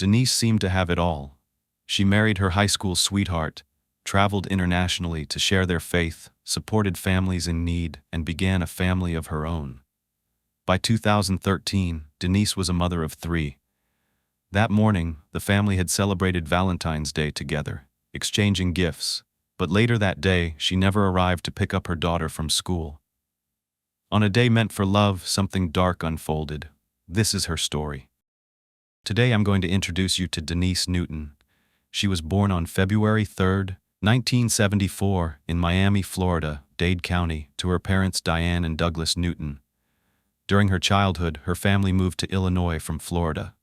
Denise seemed to have it all. She married her high school sweetheart, traveled internationally to share their faith, supported families in need, and began a family of her own. By 2013, Denise was a mother of 3. That morning, the family had celebrated Valentine's Day together, exchanging gifts, but later that day, she never arrived to pick up her daughter from school. On a day meant for love, something dark unfolded. This is her story. Today I'm going to introduce you to Denise Newton. She was born on February 3, 1974, in Miami, Florida, Dade County, to her parents Diane and Douglas Newton. During her childhood, her family moved to Illinois from Florida.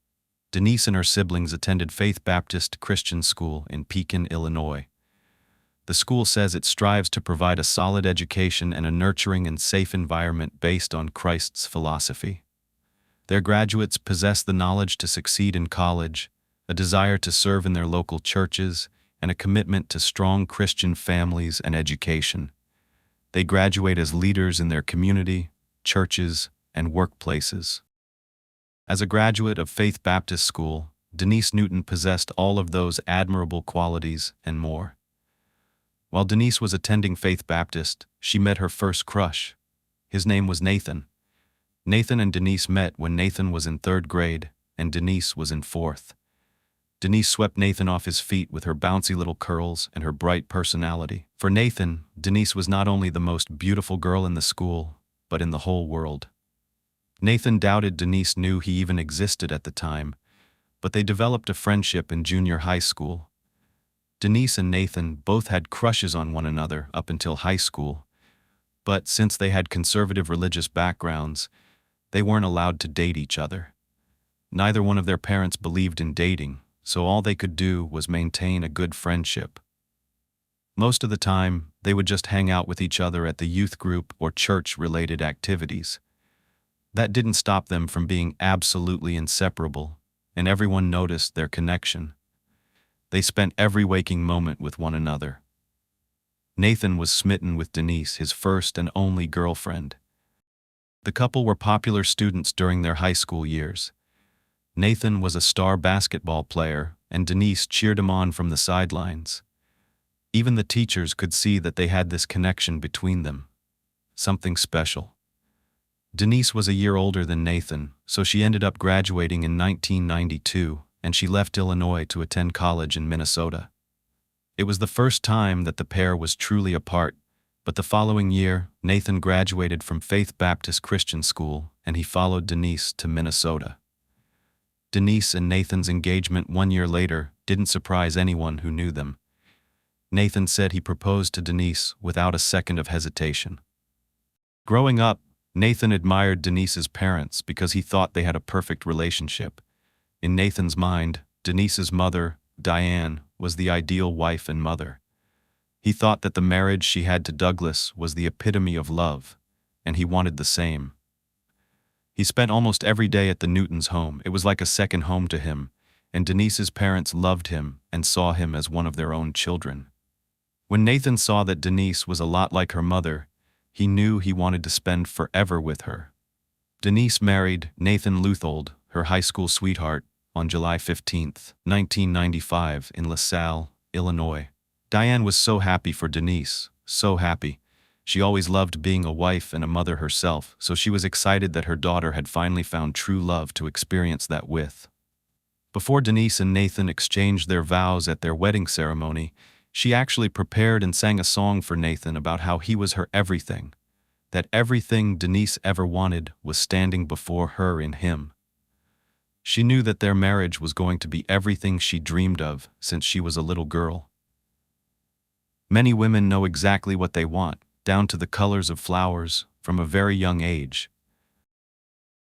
Denise and her siblings attended Faith Baptist Christian School in Pekin, Illinois. The school says it strives to provide a solid education and a nurturing and safe environment based on Christ's philosophy. Their graduates possess the knowledge to succeed in college, a desire to serve in their local churches, and a commitment to strong Christian families and education. They graduate as leaders in their community, churches, and workplaces. As a graduate of Faith Baptist School, Denise Newton possessed all of those admirable qualities and more. While Denise was attending Faith Baptist, she met her first crush. His name was Nathan. Nathan and Denise met when Nathan was in 3rd grade and Denise was in 4th. Denise swept Nathan off his feet with her bouncy little curls and her bright personality. For Nathan, Denise was not only the most beautiful girl in the school, but in the whole world. Nathan doubted Denise knew he even existed at the time, but they developed a friendship in junior high school. Denise and Nathan both had crushes on one another up until high school, but since they had conservative religious backgrounds, they weren't allowed to date each other. Neither one of their parents believed in dating, so all they could do was maintain a good friendship. Most of the time, they would just hang out with each other at the youth group or church-related activities. That didn't stop them from being absolutely inseparable, and everyone noticed their connection. They spent every waking moment with one another. Nathan was smitten with Denise, his first and only girlfriend. The couple were popular students during their high school years. Nathan was a star basketball player, and Denise cheered him on from the sidelines. Even the teachers could see that they had this connection between them. Something special. Denise was a year older than Nathan, so she ended up graduating in 1992, and she left Illinois to attend college in Minnesota. It was the first time that the pair was truly apart, but the following year, Nathan graduated from Faith Baptist Christian School, and he followed Denise to Minnesota. Denise and Nathan's engagement 1 year later didn't surprise anyone who knew them. Nathan said he proposed to Denise without a second of hesitation. Growing up, Nathan admired Denise's parents because he thought they had a perfect relationship. In Nathan's mind, Denise's mother, Diane, was the ideal wife and mother. He thought that the marriage she had to Douglas was the epitome of love, and he wanted the same. He spent almost every day at the Newtons' home. It was like a second home to him, and Denise's parents loved him and saw him as one of their own children. When Nathan saw that Denise was a lot like her mother, he knew he wanted to spend forever with her. Denise married Nathan Leuthold, her high school sweetheart, on July 15, 1995, in LaSalle, Illinois. Diane was so happy for Denise, so happy. She always loved being a wife and a mother herself, so she was excited that her daughter had finally found true love to experience that with. Before Denise and Nathan exchanged their vows at their wedding ceremony, she actually prepared and sang a song for Nathan about how he was her everything, that everything Denise ever wanted was standing before her in him. She knew that their marriage was going to be everything she dreamed of since she was a little girl. Many women know exactly what they want, down to the colors of flowers, from a very young age.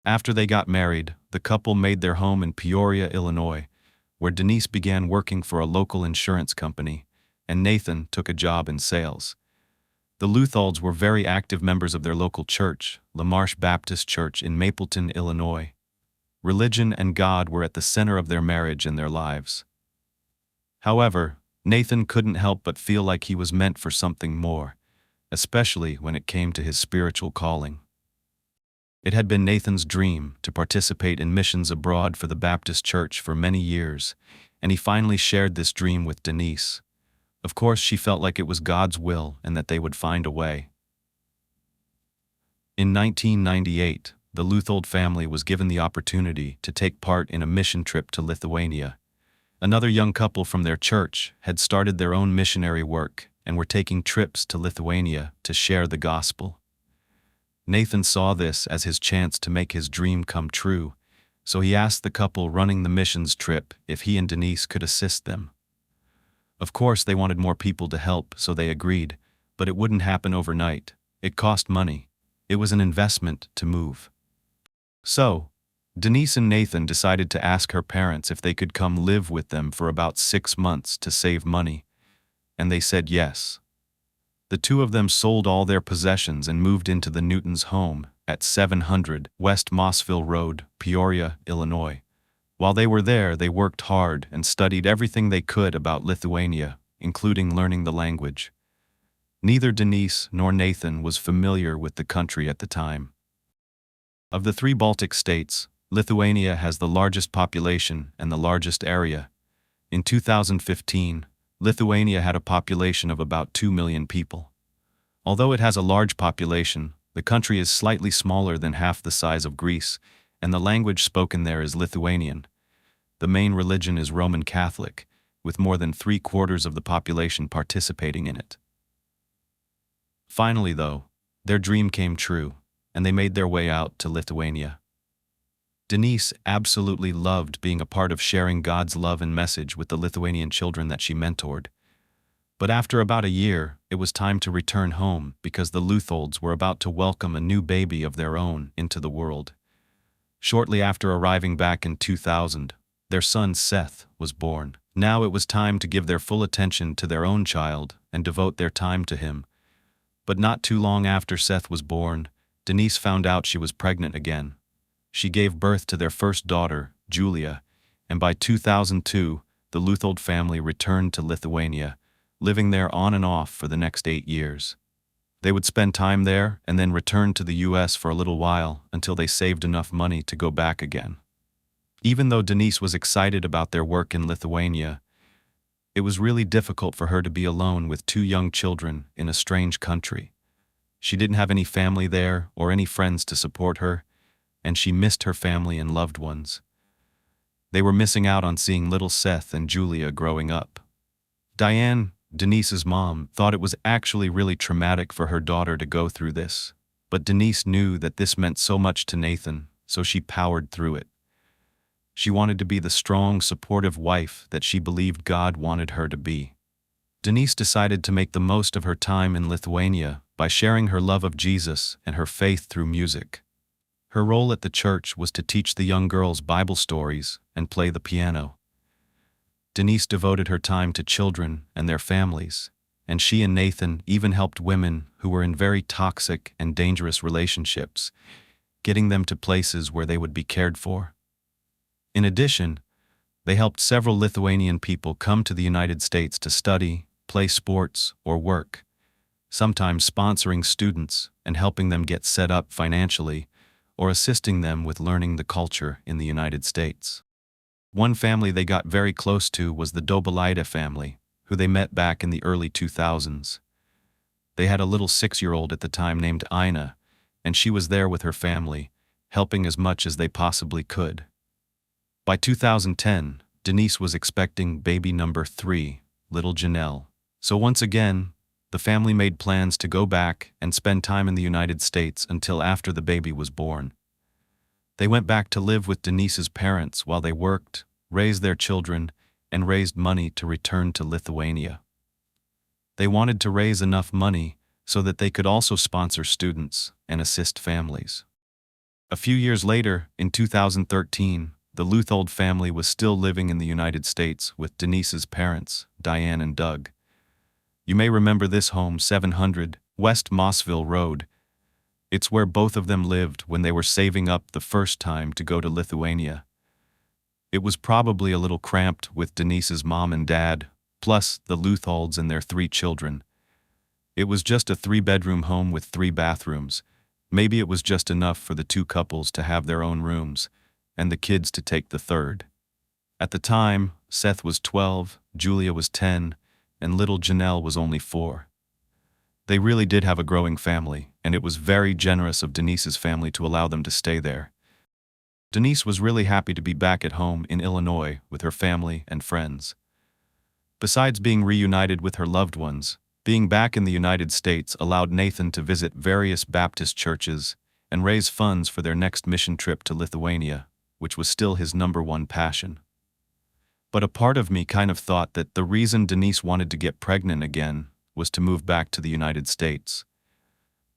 After they got married, the couple made their home in Peoria, Illinois, where Denise began working for a local insurance company, and Nathan took a job in sales. The Leutholds were very active members of their local church, La Marche Baptist Church in Mapleton, Illinois. Religion and God were at the center of their marriage and their lives. However, Nathan couldn't help but feel like he was meant for something more, especially when it came to his spiritual calling. It had been Nathan's dream to participate in missions abroad for the Baptist Church for many years, and he finally shared this dream with Denise. Of course, she felt like it was God's will and that they would find a way. In 1998, the Leuthold family was given the opportunity to take part in a mission trip to Lithuania. Another young couple from their church had started their own missionary work and were taking trips to Lithuania to share the gospel. Nathan saw this as his chance to make his dream come true, so he asked the couple running the missions trip if he and Denise could assist them. Of course, they wanted more people to help, so they agreed, but it wouldn't happen overnight. It cost money. It was an investment to move. So, Denise and Nathan decided to ask her parents if they could come live with them for about 6 months to save money, and they said yes. The two of them sold all their possessions and moved into the Newtons' home at 700 West Mossville Road, Peoria, Illinois. While they were there, they worked hard and studied everything they could about Lithuania, including learning the language. Neither Denise nor Nathan was familiar with the country at the time. Of the 3 Baltic states, Lithuania has the largest population and the largest area. In 2015, Lithuania had a population of about 2 million people. Although it has a large population, the country is slightly smaller than half the size of Greece, and the language spoken there is Lithuanian. The main religion is Roman Catholic, with more than 3/4 of the population participating in it. Finally, though, their dream came true, and they made their way out to Lithuania. Denise absolutely loved being a part of sharing God's love and message with the Lithuanian children that she mentored. But after about a year, it was time to return home because the Leutholds were about to welcome a new baby of their own into the world. Shortly after arriving back in 2000, their son Seth was born. Now it was time to give their full attention to their own child and devote their time to him. But not too long after Seth was born, Denise found out she was pregnant again. She gave birth to their first daughter, Julia, and by 2002, the Leuthold family returned to Lithuania, living there on and off for the next 8 years. They would spend time there and then return to the US for a little while until they saved enough money to go back again. Even though Denise was excited about their work in Lithuania, it was really difficult for her to be alone with 2 young children in a strange country. She didn't have any family there or any friends to support her, and she missed her family and loved ones. They were missing out on seeing little Seth and Julia growing up. Diane, Denise's mom, thought it was actually really traumatic for her daughter to go through this, but Denise knew that this meant so much to Nathan, so she powered through it. She wanted to be the strong, supportive wife that she believed God wanted her to be. Denise decided to make the most of her time in Lithuania by sharing her love of Jesus and her faith through music. Her role at the church was to teach the young girls Bible stories and play the piano. Denise devoted her time to children and their families, and she and Nathan even helped women who were in very toxic and dangerous relationships, getting them to places where they would be cared for. In addition, they helped several Lithuanian people come to the United States to study, play sports, or work, sometimes sponsoring students and helping them get set up financially, or assisting them with learning the culture in the United States. One family they got very close to was the Dobalida family, who they met back in the early 2000s. They had a little 6-year-old at the time named Ina, and she was there with her family, helping as much as they possibly could. By 2010, Denise was expecting baby number 3, little Janelle. So once again, the family made plans to go back and spend time in the United States until after the baby was born. They went back to live with Denise's parents while they worked, raised their children, and raised money to return to Lithuania. They wanted to raise enough money so that they could also sponsor students and assist families. A few years later, in 2013, the Leuthold family was still living in the United States with Denise's parents, Diane and Doug. You may remember this home, 700 West Mossville Road. It's where both of them lived when they were saving up the first time to go to Lithuania. It was probably a little cramped with Denise's mom and dad, plus the Leutholds and their 3 children. It was just a 3-bedroom home with 3 bathrooms, Maybe it was just enough for the two couples to have their own rooms, and the kids to take the third. At the time, Seth was 12, Julia was 10, and little Janelle was only 4. They really did have a growing family, and it was very generous of Denise's family to allow them to stay there. Denise was really happy to be back at home in Illinois with her family and friends. Besides being reunited with her loved ones, being back in the United States allowed Nathan to visit various Baptist churches and raise funds for their next mission trip to Lithuania, which was still his #1 passion. But a part of me kind of thought that the reason Denise wanted to get pregnant again was to move back to the United States.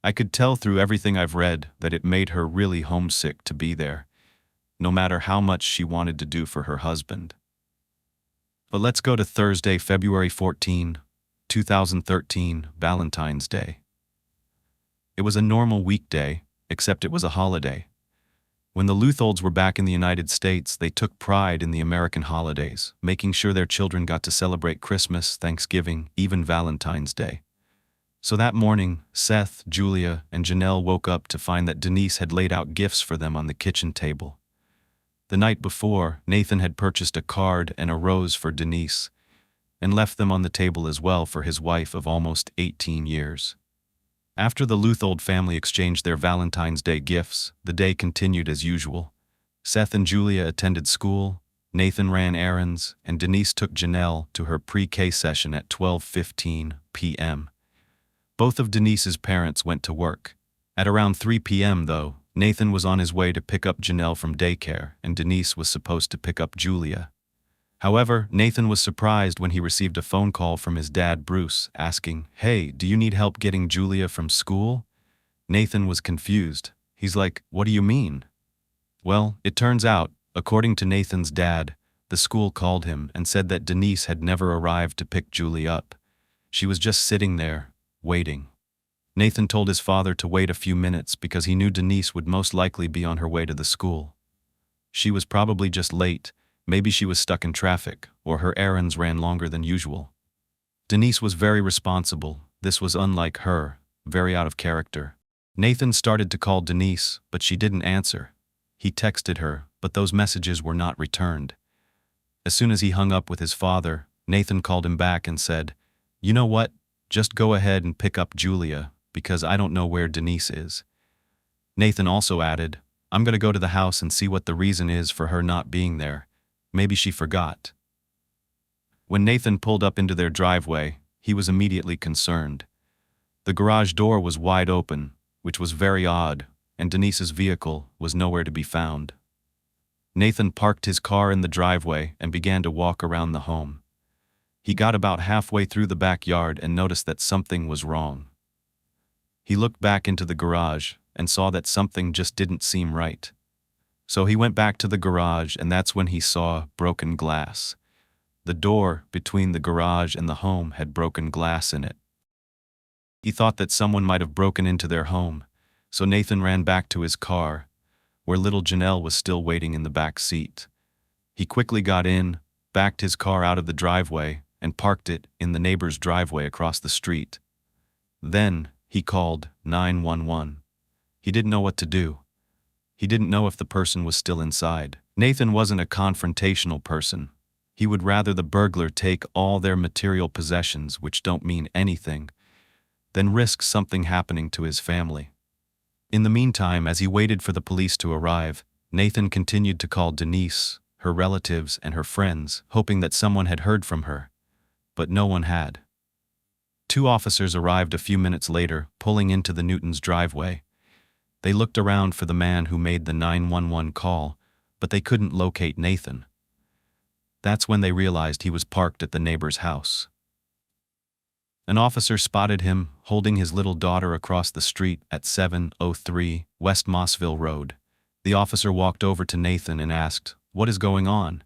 I could tell through everything I've read that it made her really homesick to be there, no matter how much she wanted to do for her husband. But let's go to Thursday, February 14, 2013, Valentine's Day. It was a normal weekday, except it was a holiday. When the Leutholds were back in the United States, they took pride in the American holidays, making sure their children got to celebrate Christmas, Thanksgiving, even Valentine's Day. So that morning, Seth, Julia, and Janelle woke up to find that Denise had laid out gifts for them on the kitchen table. The night before, Nathan had purchased a card and a rose for Denise, and left them on the table as well for his wife of almost 18 years. After the Leuthold family exchanged their Valentine's Day gifts, the day continued as usual. Seth and Julia attended school, Nathan ran errands, and Denise took Janelle to her pre-K session at 12:15 p.m. Both of Denise's parents went to work. At around 3 p.m., though, Nathan was on his way to pick up Janelle from daycare, and Denise was supposed to pick up Julia. However, Nathan was surprised when he received a phone call from his dad, Bruce, asking, "Hey, do you need help getting Julia from school?" Nathan was confused. He's like, "What do you mean?" Well, it turns out, according to Nathan's dad, the school called him and said that Denise had never arrived to pick Julia up. She was just sitting there, waiting. Nathan told his father to wait a few minutes because he knew Denise would most likely be on her way to the school. She was probably just late. Maybe she was stuck in traffic, or her errands ran longer than usual. Denise was very responsible. This was unlike her, very out of character. Nathan started to call Denise, but she didn't answer. He texted her, but those messages were not returned. As soon as he hung up with his father, Nathan called him back and said, "You know what? Just go ahead and pick up Julia, because I don't know where Denise is." Nathan also added, "I'm going to go to the house and see what the reason is for her not being there. Maybe she forgot." When Nathan pulled up into their driveway, he was immediately concerned. The garage door was wide open, which was very odd, and Denise's vehicle was nowhere to be found. Nathan parked his car in the driveway and began to walk around the home. He got about halfway through the backyard and noticed that something was wrong. He looked back into the garage and saw that something just didn't seem right. So he went back to the garage, and that's when he saw broken glass. The door between the garage and the home had broken glass in it. He thought that someone might have broken into their home, so Nathan ran back to his car, where little Janelle was still waiting in the back seat. He quickly got in, backed his car out of the driveway, and parked it in the neighbor's driveway across the street. Then he called 911. He didn't know what to do. He didn't know if the person was still inside. Nathan wasn't a confrontational person. He would rather the burglar take all their material possessions, which don't mean anything, than risk something happening to his family. In the meantime, as he waited for the police to arrive, Nathan continued to call Denise, her relatives, and her friends, hoping that someone had heard from her. But no one had. 2 officers arrived a few minutes later, pulling into the Newtons' driveway. They looked around for the man who made the 911 call, but they couldn't locate Nathan. That's when they realized he was parked at the neighbor's house. An officer spotted him holding his little daughter across the street at 703 West Mossville Road. The officer walked over to Nathan and asked, "What is going on?"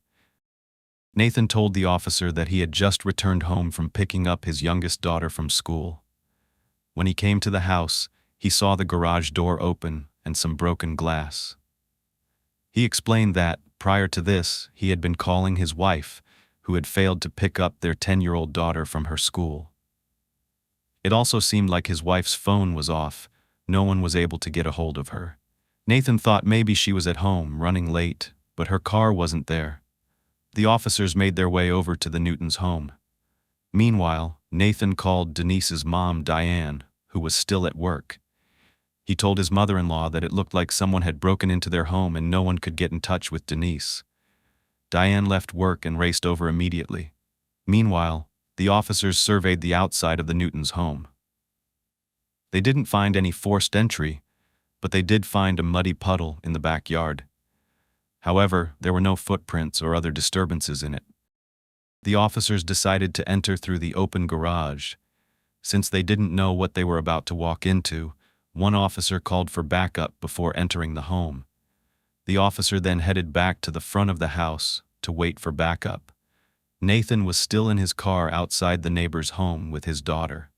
Nathan told the officer that he had just returned home from picking up his youngest daughter from school. When he came to the house, he saw the garage door open and some broken glass. He explained that, prior to this, he had been calling his wife, who had failed to pick up their 10-year-old daughter from her school. It also seemed like his wife's phone was off, No one was able to get a hold of her. Nathan thought maybe she was at home, running late, but her car wasn't there. The officers made their way over to the Newtons' home. Meanwhile, Nathan called Denise's mom, Diane, who was still at work. He told his mother-in-law that it looked like someone had broken into their home and no one could get in touch with Denise. Diane left work and raced over immediately. Meanwhile, the officers surveyed the outside of the Newtons' home. They didn't find any forced entry, but they did find a muddy puddle in the backyard. However, there were no footprints or other disturbances in it. The officers decided to enter through the open garage. Since they didn't know what they were about to walk into, one officer called for backup before entering the home. The officer then headed back to the front of the house to wait for backup. Nathan was still in his car outside the neighbor's home with his daughter.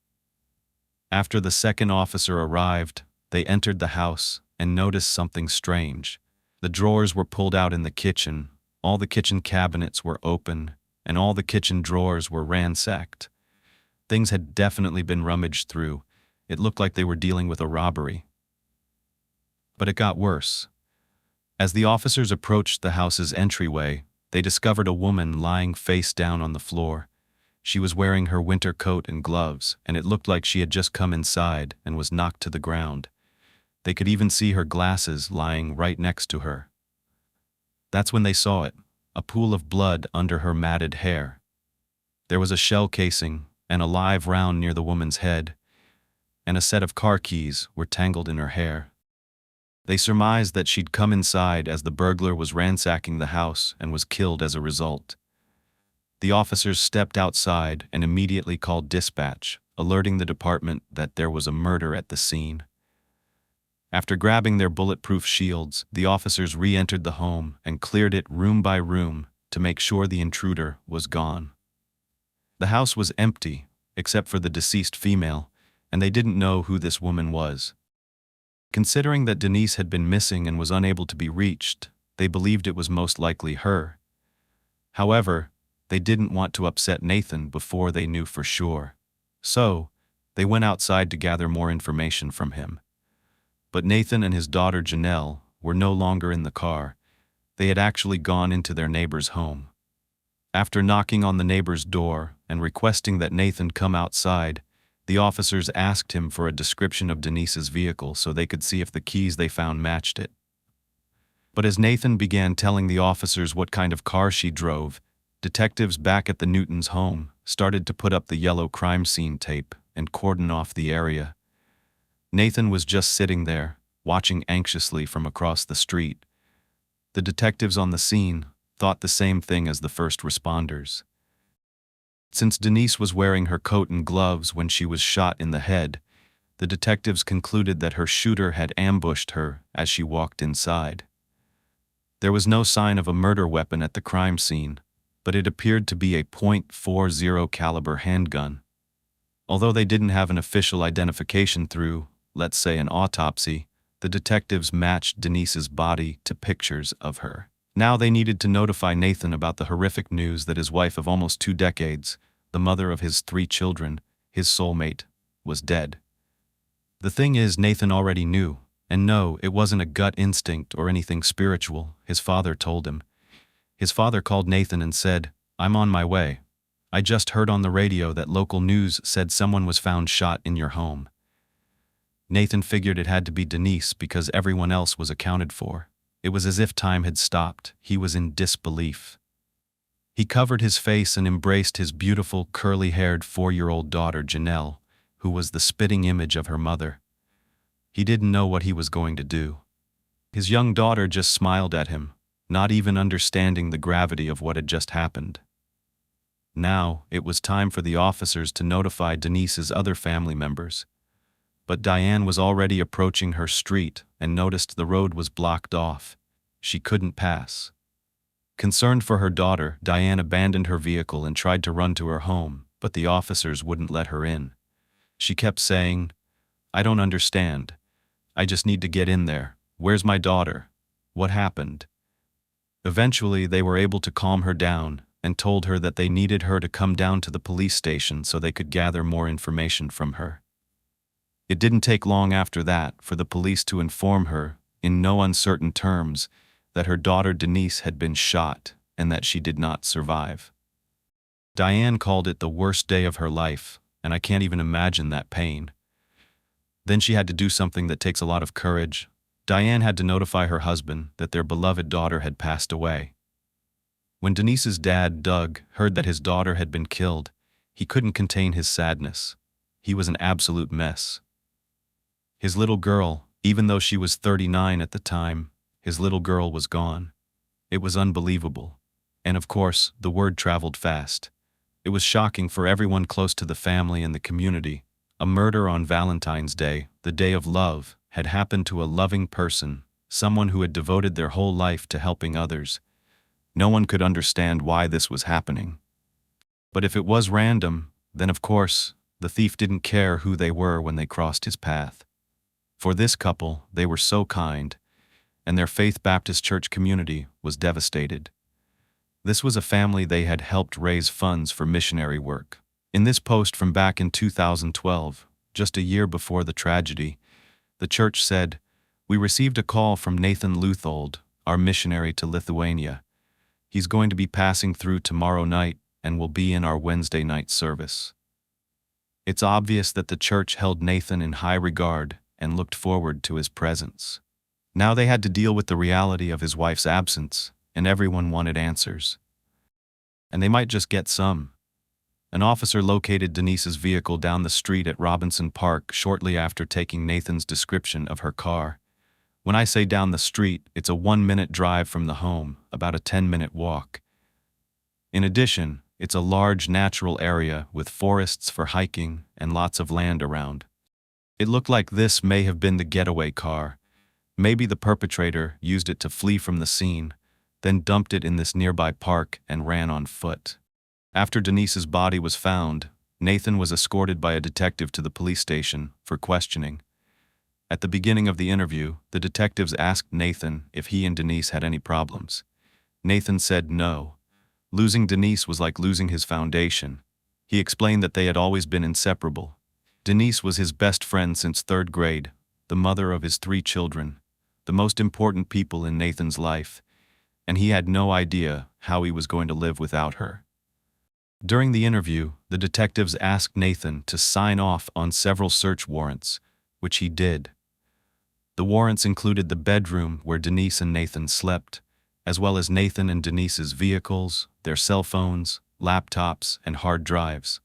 After the second officer arrived, they entered the house and noticed something strange. The drawers were pulled out in the kitchen, all the kitchen cabinets were open, and all the kitchen drawers were ransacked. Things had definitely been rummaged through. It looked like they were dealing with a robbery. But it got worse. As the officers approached the house's entryway, they discovered a woman lying face down on the floor. She was wearing her winter coat and gloves, and it looked like she had just come inside and was knocked to the ground. They could even see her glasses lying right next to her. That's when they saw it, a pool of blood under her matted hair. There was a shell casing and a live round near the woman's head, and a set of car keys were tangled in her hair. They surmised that she'd come inside as the burglar was ransacking the house and was killed as a result. The officers stepped outside and immediately called dispatch, alerting the department that there was a murder at the scene. After grabbing their bulletproof shields, the officers re-entered the home and cleared it room by room to make sure the intruder was gone. The house was empty, except for the deceased female, and they didn't know who this woman was. Considering that Denise had been missing and was unable to be reached, they believed it was most likely her. However, they didn't want to upset Nathan before they knew for sure. So, they went outside to gather more information from him. But Nathan and his daughter Janelle were no longer in the car. They had actually gone into their neighbor's home. After knocking on the neighbor's door and requesting that Nathan come outside, the officers asked him for a description of Denise's vehicle so they could see if the keys they found matched it. But as Nathan began telling the officers what kind of car she drove, detectives back at the Newtons' home started to put up the yellow crime scene tape and cordon off the area. Nathan was just sitting there, watching anxiously from across the street. The detectives on the scene thought the same thing as the first responders. Since Denise was wearing her coat and gloves when she was shot in the head, the detectives concluded that her shooter had ambushed her as she walked inside. There was no sign of a murder weapon at the crime scene, but it appeared to be a .40 caliber handgun. Although they didn't have an official identification through, let's say, an autopsy, the detectives matched Denise's body to pictures of her. Now they needed to notify Nathan about the horrific news that his wife of almost 2 decades, the mother of his 3 children, his soulmate, was dead. The thing is, Nathan already knew, and no, it wasn't a gut instinct or anything spiritual, his father told him. His father called Nathan and said, "I'm on my way. I just heard on the radio that local news said someone was found shot in your home." Nathan figured it had to be Denise because everyone else was accounted for. It was as if time had stopped. He was in disbelief. He covered his face and embraced his beautiful, curly-haired 4-year-old daughter, Janelle, who was the spitting image of her mother. He didn't know what he was going to do. His young daughter just smiled at him, not even understanding the gravity of what had just happened. Now, it was time for the officers to notify Denise's other family members. But Diane was already approaching her street and noticed the road was blocked off. She couldn't pass. Concerned for her daughter, Diane abandoned her vehicle and tried to run to her home, but the officers wouldn't let her in. She kept saying, "I don't understand. I just need to get in there. Where's my daughter? What happened?" Eventually, they were able to calm her down and told her that they needed her to come down to the police station so they could gather more information from her. It didn't take long after that for the police to inform her, in no uncertain terms, that her daughter Denise had been shot and that she did not survive. Diane called it the worst day of her life, and I can't even imagine that pain. Then she had to do something that takes a lot of courage. Diane had to notify her husband that their beloved daughter had passed away. When Denise's dad, Doug, heard that his daughter had been killed, he couldn't contain his sadness. He was an absolute mess. His little girl, even though she was 39 at the time, his little girl was gone. It was unbelievable. And of course, the word traveled fast. It was shocking for everyone close to the family and the community. A murder on Valentine's Day, the day of love, had happened to a loving person, someone who had devoted their whole life to helping others. No one could understand why this was happening. But if it was random, then of course, the thief didn't care who they were when they crossed his path. For this couple, they were so kind, and their Faith Baptist Church community was devastated. This was a family they had helped raise funds for missionary work. In this post from back in 2012, just a year before the tragedy, the church said, "We received a call from Nathan Leuthold, our missionary to Lithuania. He's going to be passing through tomorrow night and will be in our Wednesday night service." It's obvious that the church held Nathan in high regard and looked forward to his presence. Now they had to deal with the reality of his wife's absence, and everyone wanted answers. And they might just get some. An officer located Denise's vehicle down the street at Robinson Park shortly after taking Nathan's description of her car. When I say down the street, it's a 1-minute drive from the home, about a 10-minute walk. In addition, it's a large natural area with forests for hiking and lots of land around. It looked like this may have been the getaway car. Maybe the perpetrator used it to flee from the scene, then dumped it in this nearby park and ran on foot. After Denise's body was found, Nathan was escorted by a detective to the police station for questioning. At the beginning of the interview, the detectives asked Nathan if he and Denise had any problems. Nathan said no. Losing Denise was like losing his foundation. He explained that they had always been inseparable. Denise was his best friend since 3rd grade, the mother of his 3 children, the most important people in Nathan's life, and he had no idea how he was going to live without her. During the interview, the detectives asked Nathan to sign off on several search warrants, which he did. The warrants included the bedroom where Denise and Nathan slept, as well as Nathan and Denise's vehicles, their cell phones, laptops, and hard drives.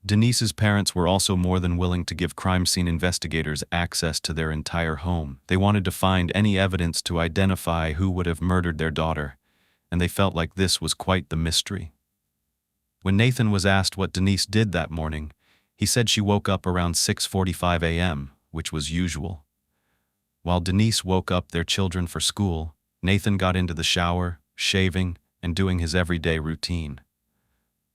Denise's parents were also more than willing to give crime scene investigators access to their entire home. They wanted to find any evidence to identify who would have murdered their daughter, and they felt like this was quite the mystery. When Nathan was asked what Denise did that morning, he said she woke up around 6:45 a.m., which was usual. While Denise woke up their children for school, Nathan got into the shower, shaving, and doing his everyday routine.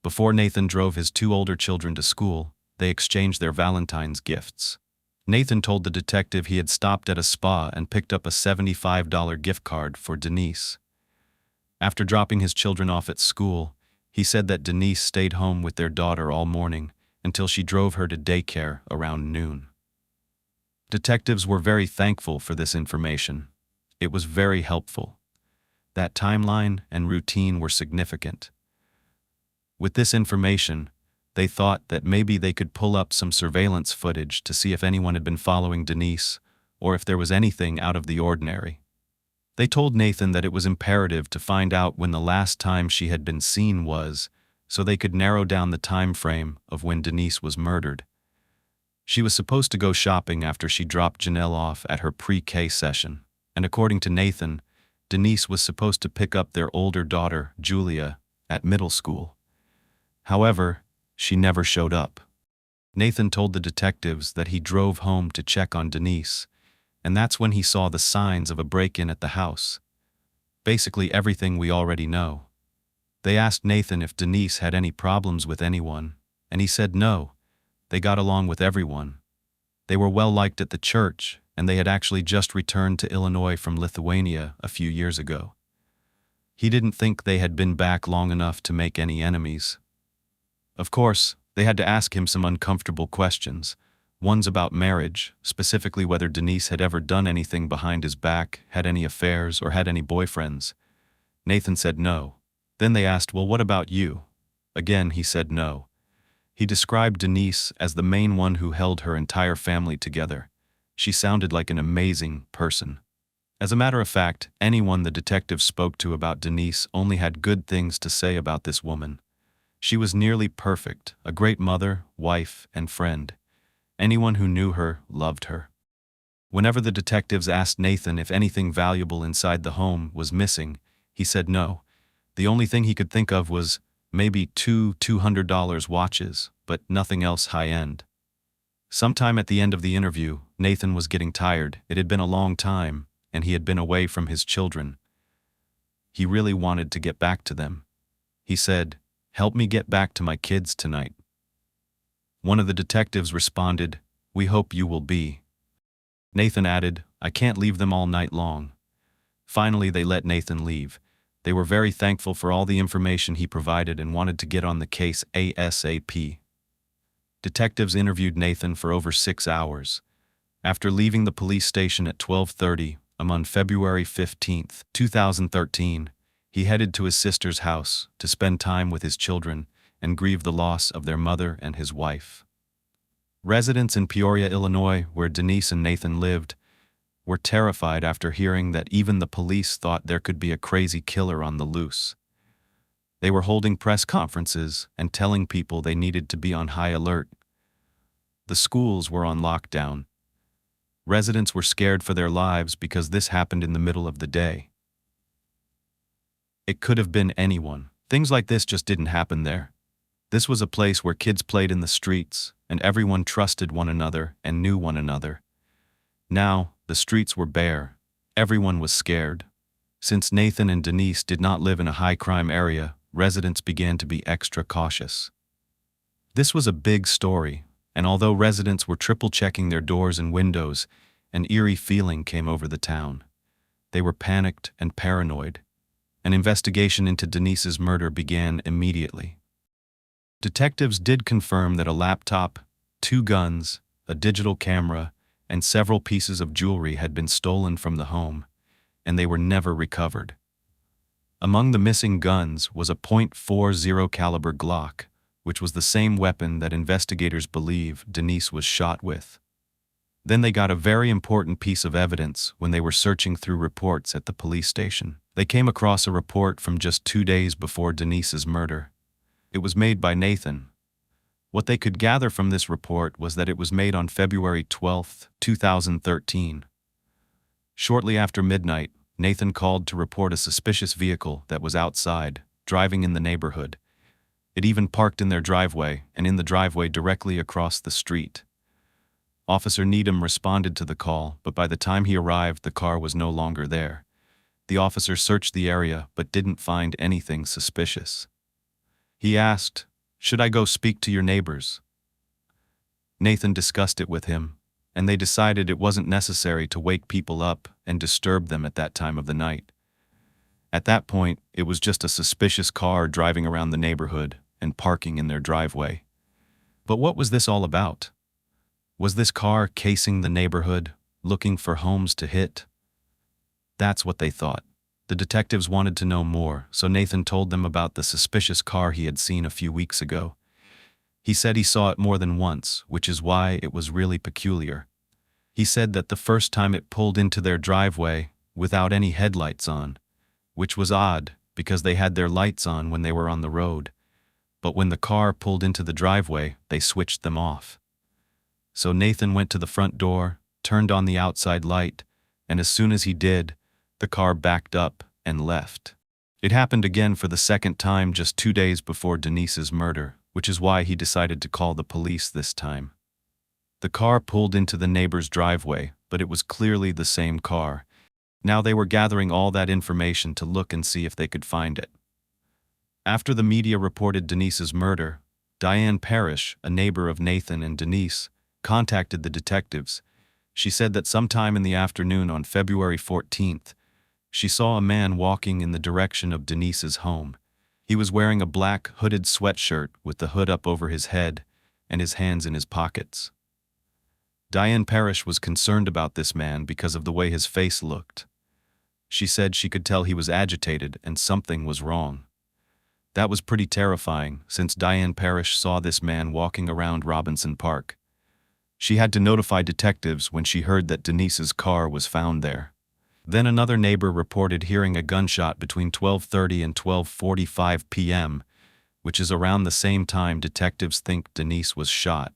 Before Nathan drove his 2 older children to school, they exchanged their Valentine's gifts. Nathan told the detective he had stopped at a spa and picked up a $75 gift card for Denise. After dropping his children off at school, he said that Denise stayed home with their daughter all morning until she drove her to daycare around noon. Detectives were very thankful for this information. It was very helpful. That timeline and routine were significant. With this information, they thought that maybe they could pull up some surveillance footage to see if anyone had been following Denise or if there was anything out of the ordinary. They told Nathan that it was imperative to find out when the last time she had been seen was, so they could narrow down the time frame of when Denise was murdered. She was supposed to go shopping after she dropped Janelle off at her pre-K session, and according to Nathan, Denise was supposed to pick up their older daughter, Julia, at middle school. However, she never showed up. Nathan told the detectives that he drove home to check on Denise, and that's when he saw the signs of a break-in at the house. Basically everything we already know. They asked Nathan if Denise had any problems with anyone, and he said no, they got along with everyone. They were well liked at the church, and they had actually just returned to Illinois from Lithuania a few years ago. He didn't think they had been back long enough to make any enemies. Of course, they had to ask him some uncomfortable questions. One's about marriage, specifically whether Denise had ever done anything behind his back, had any affairs, or had any boyfriends. Nathan said no. Then they asked, well, what about you? Again, he said no. He described Denise as the main one who held her entire family together. She sounded like an amazing person. As a matter of fact, anyone the detective spoke to about Denise only had good things to say about this woman. She was nearly perfect, a great mother, wife, and friend. Anyone who knew her loved her. Whenever the detectives asked Nathan if anything valuable inside the home was missing, he said no. The only thing he could think of was maybe two $200 watches, but nothing else high-end. Sometime at the end of the interview, Nathan was getting tired. It had been a long time, and he had been away from his children. He really wanted to get back to them. He said, "Help me get back to my kids tonight." One of the detectives responded, "We hope you will be." Nathan added, "I can't leave them all night long." Finally, they let Nathan leave. They were very thankful for all the information he provided and wanted to get on the case ASAP. Detectives interviewed Nathan for over 6 hours. After leaving the police station at 12:30 on February 15, 2013, he headed to his sister's house to spend time with his children and grieve the loss of their mother and his wife. Residents in Peoria, Illinois, where Denise and Nathan lived, were terrified after hearing that even the police thought there could be a crazy killer on the loose. They were holding press conferences and telling people they needed to be on high alert. The schools were on lockdown. Residents were scared for their lives because this happened in the middle of the day. It could have been anyone. Things like this just didn't happen there. This was a place where kids played in the streets, and everyone trusted one another and knew one another. Now, the streets were bare. Everyone was scared. Since Nathan and Denise did not live in a high-crime area, residents began to be extra cautious. This was a big story, and although residents were triple-checking their doors and windows, an eerie feeling came over the town. They were panicked and paranoid. An investigation into Denise's murder began immediately. Detectives did confirm that a laptop, 2 guns, a digital camera, and several pieces of jewelry had been stolen from the home, and they were never recovered. Among the missing guns was a .40 caliber Glock, which was the same weapon that investigators believe Denise was shot with. Then they got a very important piece of evidence when they were searching through reports at the police station. They came across a report from just 2 days before Denise's murder. It was made by Nathan. What they could gather from this report was that it was made on February 12, 2013. Shortly after midnight, Nathan called to report a suspicious vehicle that was outside, driving in the neighborhood. It even parked in their driveway, and in the driveway directly across the street. Officer Needham responded to the call, but by the time he arrived, the car was no longer there. The officer searched the area but didn't find anything suspicious. He asked, "Should I go speak to your neighbors?" Nathan discussed it with him, and they decided it wasn't necessary to wake people up and disturb them at that time of the night. At that point, it was just a suspicious car driving around the neighborhood and parking in their driveway. But what was this all about? Was this car casing the neighborhood, looking for homes to hit? That's what they thought. The detectives wanted to know more, so Nathan told them about the suspicious car he had seen a few weeks ago. He said he saw it more than once, which is why it was really peculiar. He said that the first time it pulled into their driveway without any headlights on, which was odd because they had their lights on when they were on the road. But when the car pulled into the driveway, they switched them off. So Nathan went to the front door, turned on the outside light, and as soon as he did, the car backed up and left. It happened again for the second time just 2 days before Denise's murder, which is why he decided to call the police this time. The car pulled into the neighbor's driveway, but it was clearly the same car. Now they were gathering all that information to look and see if they could find it. After the media reported Denise's murder, Diane Parrish, a neighbor of Nathan and Denise, contacted the detectives. She said that sometime in the afternoon on February 14th, she saw a man walking in the direction of Denise's home. He was wearing a black hooded sweatshirt with the hood up over his head and his hands in his pockets. Diane Parrish was concerned about this man because of the way his face looked. She said she could tell he was agitated and something was wrong. That was pretty terrifying, since Diane Parrish saw this man walking around Robinson Park. She had to notify detectives when she heard that Denise's car was found there. Then another neighbor reported hearing a gunshot between 12:30 and 12:45 p.m., which is around the same time detectives think Denise was shot.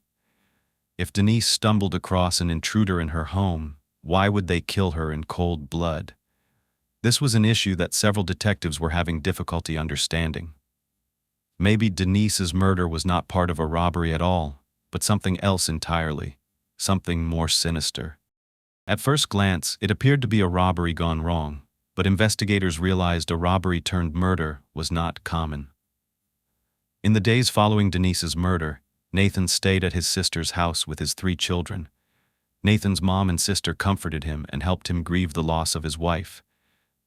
If Denise stumbled across an intruder in her home, why would they kill her in cold blood? This was an issue that several detectives were having difficulty understanding. Maybe Denise's murder was not part of a robbery at all, but something else entirely, something more sinister. At first glance, it appeared to be a robbery gone wrong, but investigators realized a robbery turned murder was not common. In the days following Denise's murder, Nathan stayed at his sister's house with his 3 children. Nathan's mom and sister comforted him and helped him grieve the loss of his wife.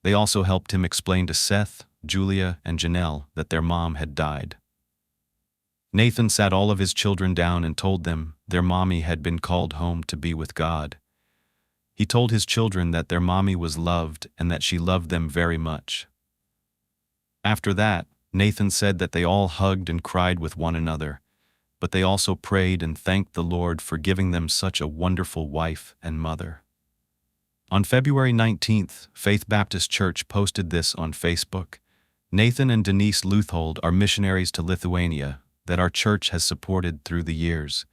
They also helped him explain to Seth, Julia, and Janelle that their mom had died. Nathan sat all of his children down and told them their mommy had been called home to be with God. He told his children that their mommy was loved and that she loved them very much. After that, Nathan said that they all hugged and cried with one another, but they also prayed and thanked the Lord for giving them such a wonderful wife and mother. On February 19th, Faith Baptist Church posted this on Facebook. Nathan and Denise Leuthold are missionaries to Lithuania that our church has supported through the years.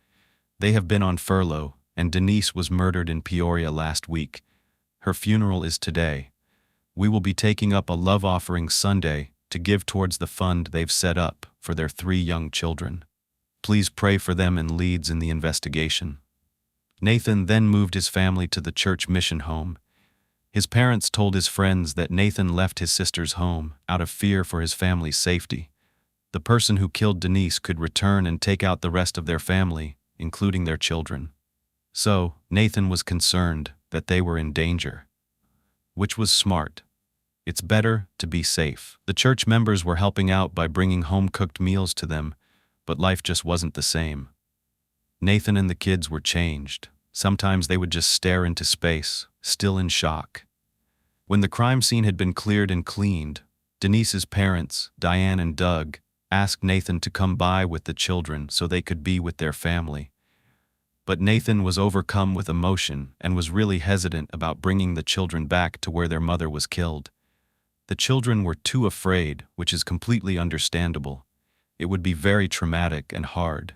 They have been on furlough, and Denise was murdered in Peoria last week. Her funeral is today. We will be taking up a love offering Sunday to give towards the fund they've set up for their 3 young children. Please pray for them and leads in the investigation. Nathan then moved his family to the church mission home. His parents told his friends that Nathan left his sister's home out of fear for his family's safety. The person who killed Denise could return and take out the rest of their family, including their children. So, Nathan was concerned that they were in danger. Which was smart. It's better to be safe. The church members were helping out by bringing home-cooked meals to them, but life just wasn't the same. Nathan and the kids were changed. Sometimes they would just stare into space, still in shock. When the crime scene had been cleared and cleaned, Denise's parents, Diane and Doug, asked Nathan to come by with the children so they could be with their family. But Nathan was overcome with emotion and was really hesitant about bringing the children back to where their mother was killed. The children were too afraid, which is completely understandable. It would be very traumatic and hard.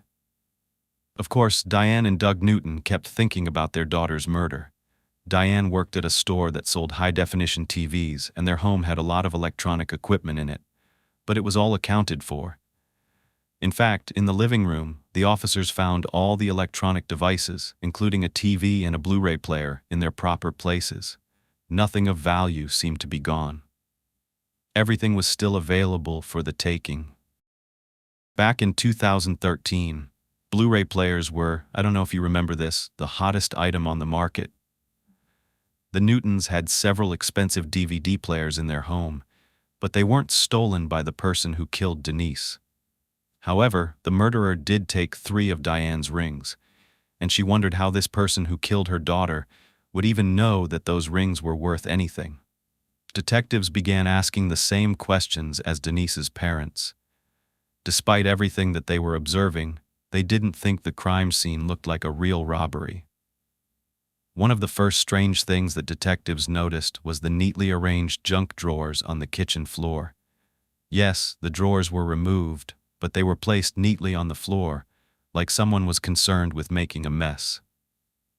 Of course, Diane and Doug Newton kept thinking about their daughter's murder. Diane worked at a store that sold high-definition TVs, and their home had a lot of electronic equipment in it. But it was all accounted for. In fact, in the living room, the officers found all the electronic devices, including a TV and a Blu-ray player, in their proper places. Nothing of value seemed to be gone. Everything was still available for the taking. Back in 2013, Blu-ray players were, I don't know if you remember this, the hottest item on the market. The Newtons had several expensive DVD players in their home, but they weren't stolen by the person who killed Denise. However, the murderer did take 3 of Diane's rings, and she wondered how this person who killed her daughter would even know that those rings were worth anything. Detectives began asking the same questions as Denise's parents. Despite everything that they were observing, they didn't think the crime scene looked like a real robbery. One of the first strange things that detectives noticed was the neatly arranged junk drawers on the kitchen floor. Yes, the drawers were removed, but they were placed neatly on the floor, like someone was concerned with making a mess.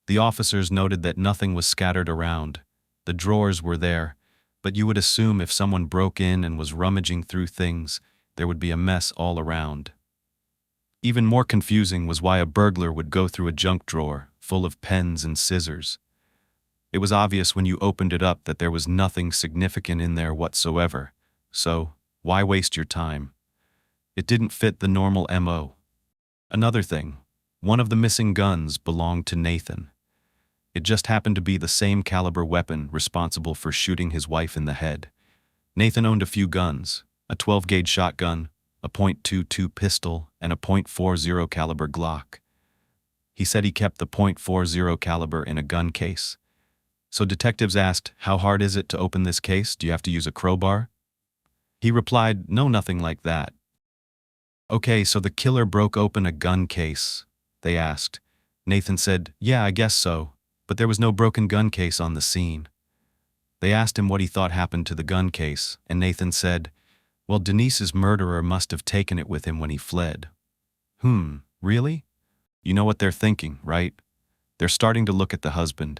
The officers noted that nothing was scattered around. The drawers were there, but you would assume if someone broke in and was rummaging through things, there would be a mess all around. Even more confusing was why a burglar would go through a junk drawer full of pens and scissors. It was obvious when you opened it up that there was nothing significant in there whatsoever, so why waste your time? It didn't fit the normal MO. Another thing, one of the missing guns belonged to Nathan. It just happened to be the same caliber weapon responsible for shooting his wife in the head. Nathan owned a few guns, a 12-gauge shotgun, a .22 pistol, and a .40 caliber Glock. He said he kept the .40 caliber in a gun case. So detectives asked, "How hard is it to open this case? Do you have to use a crowbar?" He replied, "No, nothing like that." "Okay, so the killer broke open a gun case," they asked. Nathan said, "Yeah, I guess so, but there was no broken gun case on the scene." They asked him what he thought happened to the gun case, and Nathan said, "Well, Denise's murderer must have taken it with him when he fled." Really? You know what they're thinking, right? They're starting to look at the husband.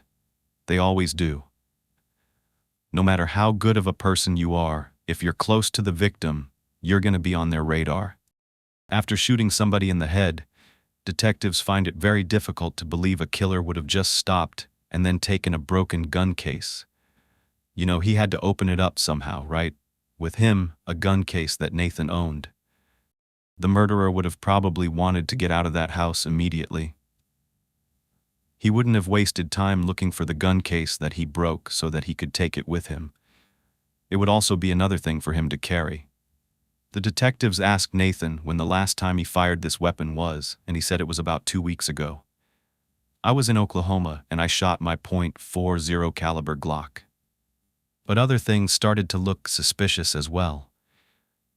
They always do. No matter how good of a person you are, if you're close to the victim, you're going to be on their radar. After shooting somebody in the head, detectives find it very difficult to believe a killer would have just stopped and then taken a broken gun case. You know, he had to open it up somehow, right? With him, a gun case that Nathan owned. The murderer would have probably wanted to get out of that house immediately. He wouldn't have wasted time looking for the gun case that he broke so that he could take it with him. It would also be another thing for him to carry. The detectives asked Nathan when the last time he fired this weapon was, and he said it was about 2 weeks ago. "I was in Oklahoma and I shot my .40 caliber Glock." But other things started to look suspicious as well.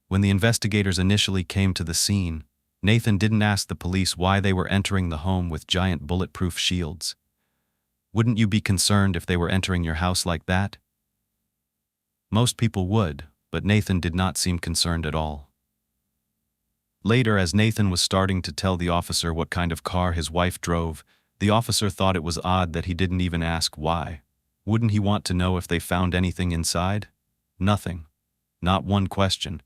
When the investigators initially came to the scene, Nathan didn't ask the police why they were entering the home with giant bulletproof shields. Wouldn't you be concerned if they were entering your house like that? Most people would, but Nathan did not seem concerned at all. Later, as Nathan was starting to tell the officer what kind of car his wife drove, the officer thought it was odd that he didn't even ask why. Wouldn't he want to know if they found anything inside? Nothing. Not one question.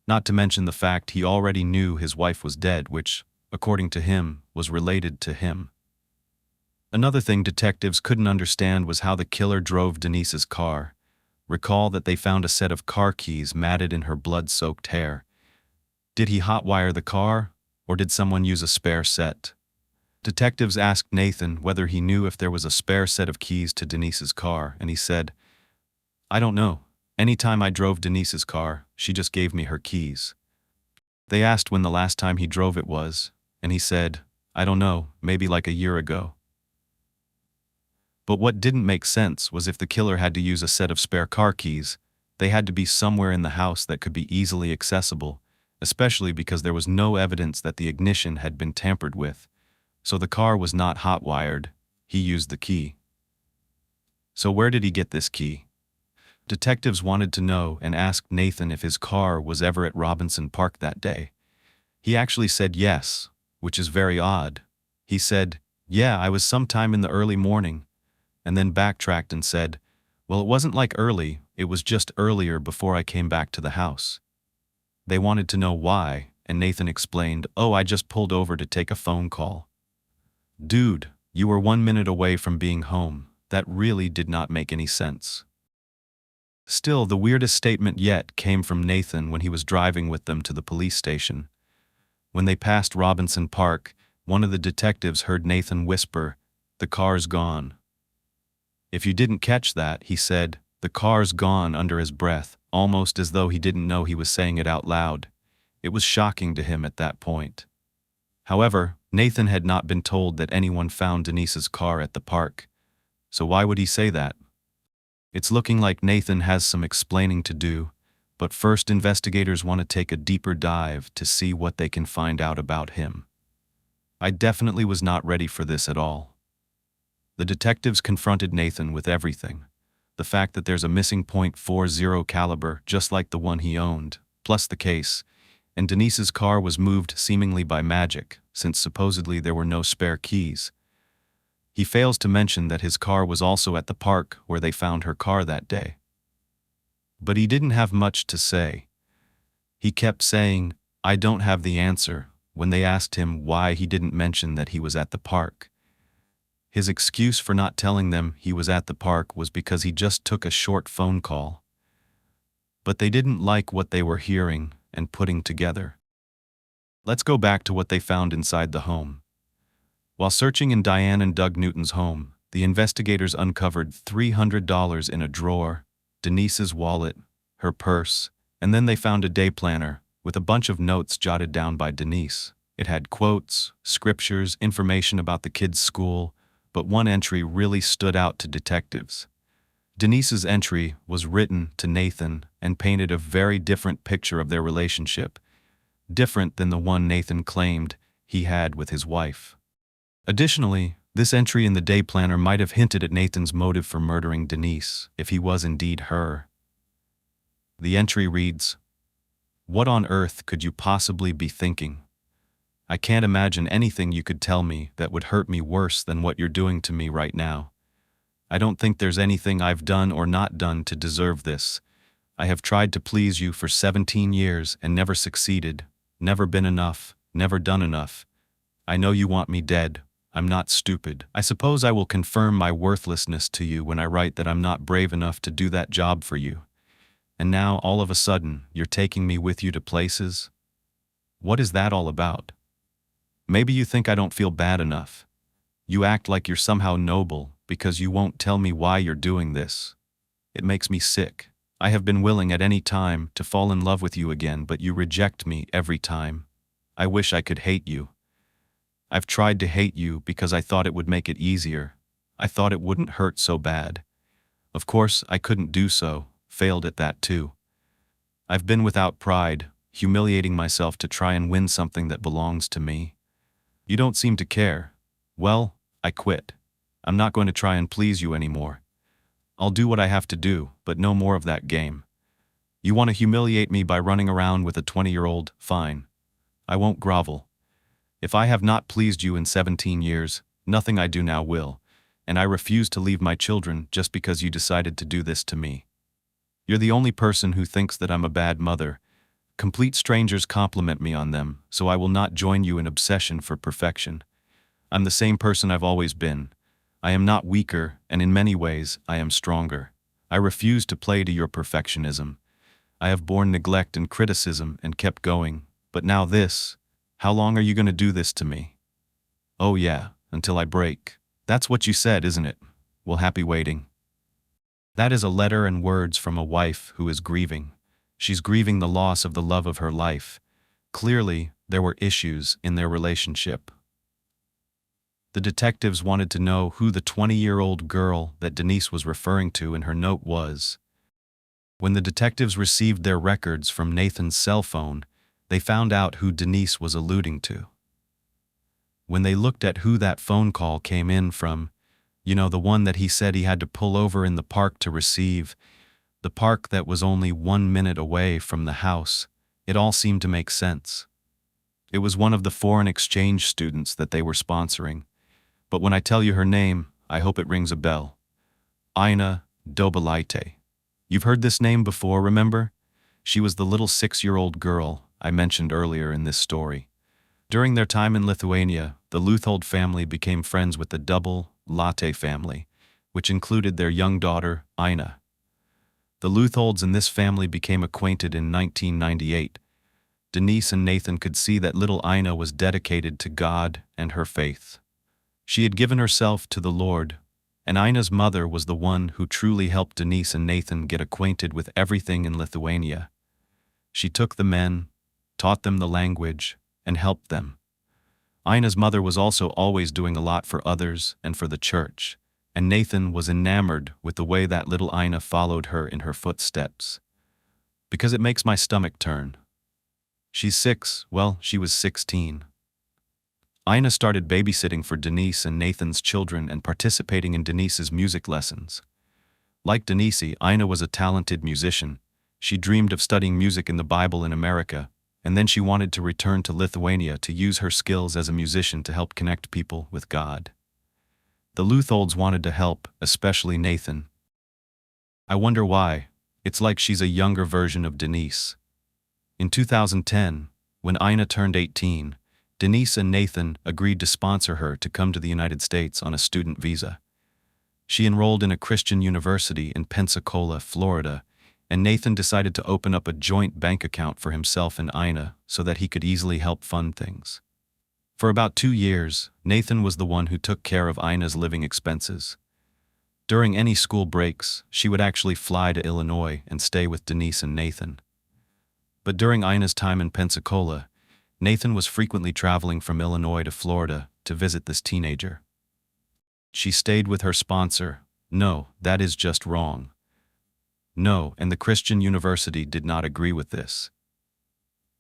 Not to mention the fact he already knew his wife was dead, which, according to him, was related to him. Another thing detectives couldn't understand was how the killer drove Denise's car. Recall that they found a set of car keys matted in her blood-soaked hair. Did he hotwire the car, or did someone use a spare set? Detectives asked Nathan whether he knew if there was a spare set of keys to Denise's car, and he said, "I don't know. Anytime I drove Denise's car, she just gave me her keys." They asked when the last time he drove it was, and he said, "I don't know, maybe like a year ago." But what didn't make sense was if the killer had to use a set of spare car keys, they had to be somewhere in the house that could be easily accessible, especially because there was no evidence that the ignition had been tampered with. So the car was not hot-wired, he used the key. So where did he get this key? Detectives wanted to know and asked Nathan if his car was ever at Robinson Park that day. He actually said yes, which is very odd. He said, "Yeah, I was sometime in the early morning," and then backtracked and said, "Well, it wasn't like early, it was just earlier before I came back to the house." They wanted to know why, and Nathan explained, "Oh, I just pulled over to take a phone call." Dude, you were 1 minute away from being home. That really did not make any sense. Still, the weirdest statement yet came from Nathan when he was driving with them to the police station. When they passed Robinson Park, one of the detectives heard Nathan whisper, "The car's gone." If you didn't catch that, he said, "The car's gone," under his breath, almost as though he didn't know he was saying it out loud. It was shocking to him at that point. However, Nathan had not been told that anyone found Denise's car at the park. So why would he say that? It's looking like Nathan has some explaining to do, but first investigators want to take a deeper dive to see what they can find out about him. I definitely was not ready for this at all. The detectives confronted Nathan with everything. The fact that there's a missing .40 caliber just like the one he owned, plus the case, and Denise's car was moved seemingly by magic, since supposedly there were no spare keys. He fails to mention that his car was also at the park where they found her car that day. But he didn't have much to say. He kept saying, "I don't have the answer," when they asked him why he didn't mention that he was at the park. His excuse for not telling them he was at the park was because he just took a short phone call. But they didn't like what they were hearing and putting together. Let's go back to what they found inside the home. While searching in Diane and Doug Newton's home, the investigators uncovered $300 in a drawer, Denise's wallet, her purse, and then they found a day planner with a bunch of notes jotted down by Denise. It had quotes, scriptures, information about the kids' school, but one entry really stood out to detectives. Denise's entry was written to Nathan and painted a very different picture of their relationship, different than the one Nathan claimed he had with his wife. Additionally, this entry in the day planner might have hinted at Nathan's motive for murdering Denise, if he was indeed her. The entry reads, "What on earth could you possibly be thinking? I can't imagine anything you could tell me that would hurt me worse than what you're doing to me right now. I don't think there's anything I've done or not done to deserve this. I have tried to please you for 17 years and never succeeded, never been enough, never done enough. I know you want me dead. I'm not stupid. I suppose I will confirm my worthlessness to you when I write that I'm not brave enough to do that job for you. And now, all of a sudden, you're taking me with you to places? What is that all about? Maybe you think I don't feel bad enough. You act like you're somehow noble because you won't tell me why you're doing this. It makes me sick. I have been willing at any time to fall in love with you again, but you reject me every time. I wish I could hate you. I've tried to hate you because I thought it would make it easier. I thought it wouldn't hurt so bad. Of course, I couldn't do so, failed at that too. I've been without pride, humiliating myself to try and win something that belongs to me. You don't seem to care. Well, I quit. I'm not going to try and please you anymore. I'll do what I have to do, but no more of that game. You want to humiliate me by running around with a 20-year-old? Fine. I won't grovel. If I have not pleased you in 17 years, nothing I do now will, and I refuse to leave my children just because you decided to do this to me. You're the only person who thinks that I'm a bad mother. Complete strangers compliment me on them, so I will not join you in obsession for perfection. I'm the same person I've always been. I am not weaker, and in many ways, I am stronger. I refuse to play to your perfectionism. I have borne neglect and criticism and kept going, but now this. How long are you going to do this to me? Oh yeah, until I break. That's what you said, isn't it? Well, happy waiting." That is a letter and words from a wife who is grieving. She's grieving the loss of the love of her life. Clearly, there were issues in their relationship. The detectives wanted to know who the 20-year-old girl that Denise was referring to in her note was. When the detectives received their records from Nathan's cell phone, they found out who Denise was alluding to. When they looked at who that phone call came in from, the one that he said he had to pull over in the park to receive, the park that was only 1 minute away from the house, it all seemed to make sense. It was one of the foreign exchange students that they were sponsoring. But when I tell you her name, I hope it rings a bell. Ina Dobelaite. You've heard this name before, remember? She was the little 6-year-old girl I mentioned earlier in this story. During their time in Lithuania, the Leuthold family became friends with the Dobelaite family, which included their young daughter, Ina. The Leutholds and this family became acquainted in 1998. Denise and Nathan could see that little Ina was dedicated to God and her faith. She had given herself to the Lord, and Ina's mother was the one who truly helped Denise and Nathan get acquainted with everything in Lithuania. She took the men, taught them the language, and helped them. Ina's mother was also always doing a lot for others and for the church, and Nathan was enamored with the way that little Ina followed her in her footsteps. Because it makes my stomach turn. She's 6, well, she was 16. Ina started babysitting for Denise and Nathan's children and participating in Denise's music lessons. Like Denise, Ina was a talented musician. She dreamed of studying music in the Bible in America, and then she wanted to return to Lithuania to use her skills as a musician to help connect people with God. The Leutholds wanted to help, especially Nathan. I wonder why. It's like she's a younger version of Denise. In 2010, when Ina turned 18, Denise and Nathan agreed to sponsor her to come to the United States on a student visa. She enrolled in a Christian university in Pensacola, Florida, and Nathan decided to open up a joint bank account for himself and Ina so that he could easily help fund things. For about 2 years, Nathan was the one who took care of Ina's living expenses. During any school breaks, she would actually fly to Illinois and stay with Denise and Nathan. But during Ina's time in Pensacola, Nathan was frequently traveling from Illinois to Florida to visit this teenager. She stayed with her sponsor. No, that is just wrong. No, and the Christian university did not agree with this.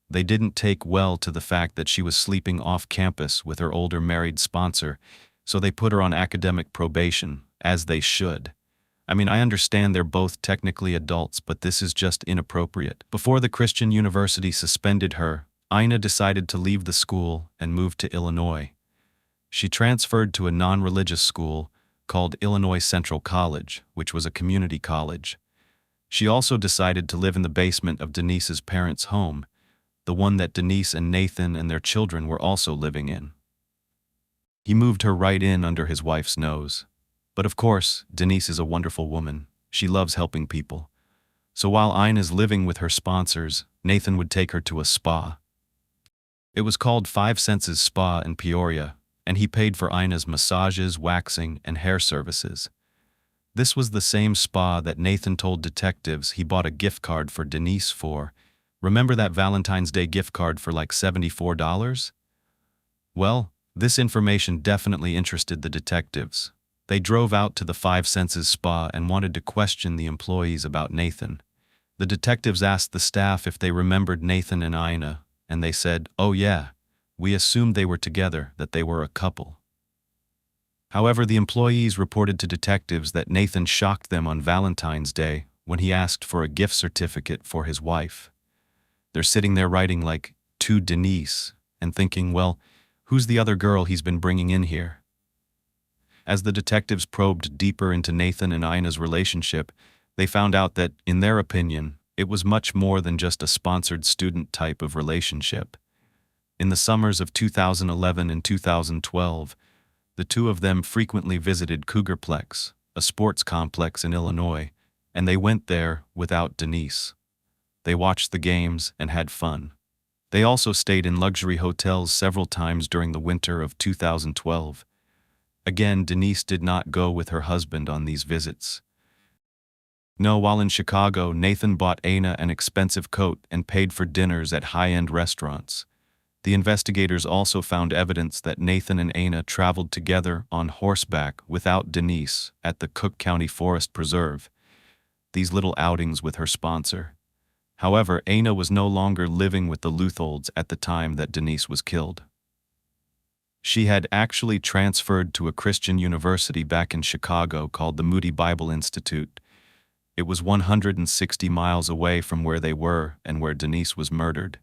They didn't take well to the fact that she was sleeping off campus with her older married sponsor, so they put her on academic probation, as they should. I mean, I understand they're both technically adults, but this is just inappropriate. Before the Christian university suspended her, Ina decided to leave the school and move to Illinois. She transferred to a non-religious school called Illinois Central College, which was a community college. She also decided to live in the basement of Denise's parents' home, the one that Denise and Nathan and their children were also living in. He moved her right in under his wife's nose. But of course, Denise is a wonderful woman. She loves helping people. So while Ina's living with her sponsors, Nathan would take her to a spa. It was called 5 Senses Spa in Peoria, and he paid for Ina's massages, waxing, and hair services. This was the same spa that Nathan told detectives he bought a gift card for Denise for. Remember that Valentine's Day gift card for like $74? Well, this information definitely interested the detectives. They drove out to the 5 Senses Spa and wanted to question the employees about Nathan. The detectives asked the staff if they remembered Nathan and Ina, and they said, "Oh yeah, we assumed they were together, that they were a couple." However, the employees reported to detectives that Nathan shocked them on Valentine's Day when he asked for a gift certificate for his wife. They're sitting there writing like, "To Denise," and thinking, well, who's the other girl he's been bringing in here? As the detectives probed deeper into Nathan and Ina's relationship, they found out that, in their opinion, it was much more than just a sponsored student type of relationship. In the summers of 2011 and 2012, the two of them frequently visited Cougarplex, a sports complex in Illinois, and they went there without Denise. They watched the games and had fun. They also stayed in luxury hotels several times during the winter of 2012. Again, Denise did not go with her husband on these visits. No, while in Chicago, Nathan bought Ina an expensive coat and paid for dinners at high-end restaurants. The investigators also found evidence that Nathan and Ina traveled together on horseback without Denise at the Cook County Forest Preserve, these little outings with her sponsor. However, Ina was no longer living with the Leutholds at the time that Denise was killed. She had actually transferred to a Christian university back in Chicago called the Moody Bible Institute. It was 160 miles away from where they were and where Denise was murdered.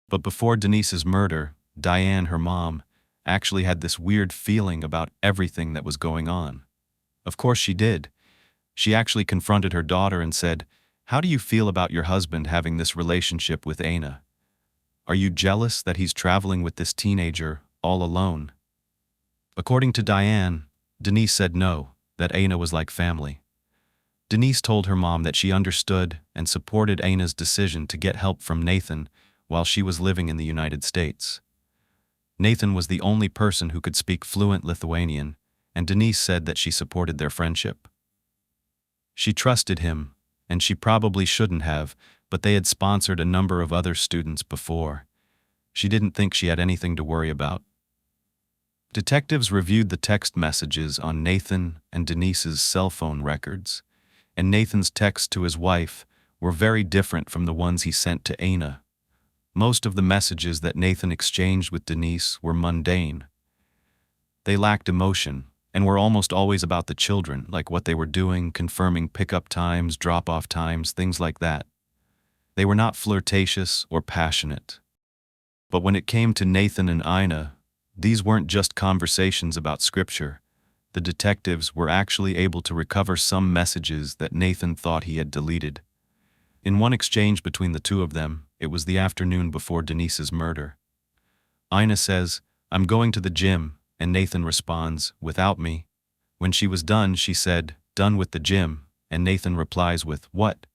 But before Denise's murder, Diane, her mom, actually had this weird feeling about everything that was going on. Of course she did. She actually confronted her daughter and said, "How do you feel about your husband having this relationship with Ina? Are you jealous that he's traveling with this teenager all alone?" According to Diane, Denise said no, that Ina was like family. Denise told her mom that she understood and supported Ina's decision to get help from Nathan while she was living in the United States. Nathan was the only person who could speak fluent Lithuanian, and Denise said that she supported their friendship. She trusted him, and she probably shouldn't have, but they had sponsored a number of other students before. She didn't think she had anything to worry about. Detectives reviewed the text messages on Nathan and Denise's cell phone records, and Nathan's texts to his wife were very different from the ones he sent to Ina. Most of the messages that Nathan exchanged with Denise were mundane. They lacked emotion and were almost always about the children, like what they were doing, confirming pickup times, drop-off times, things like that. They were not flirtatious or passionate. But when it came to Nathan and Ina, these weren't just conversations about scripture. The detectives were actually able to recover some messages that Nathan thought he had deleted. In one exchange between the two of them, it was the afternoon before Denise's murder. Ina says, "I'm going to the gym," and Nathan responds, "Without me." When she was done, she said, "Done with the gym," and Nathan replies with, "What?"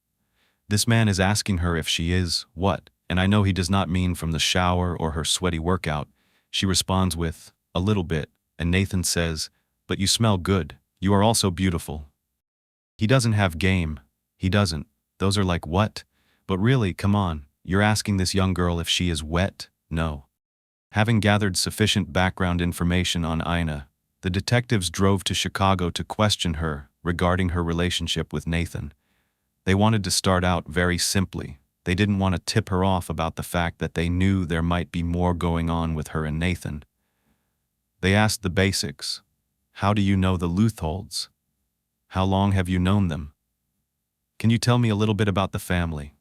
This man is asking her if she is, what, and I know he does not mean from the shower or her sweaty workout. She responds with, "A little bit," and Nathan says, "But you smell good. You are also beautiful." He doesn't have game. He doesn't. Those are like what? But really, come on, You're asking this young girl if she is wet? No. Having gathered sufficient background information on Ina, the detectives drove to Chicago to question her regarding her relationship with Nathan. They wanted to start out very simply. They didn't want to tip her off about the fact that they knew there might be more going on with her and Nathan. They asked the basics. How do you know the Leutholds? How long have you known them? Can you tell me a little bit about the family?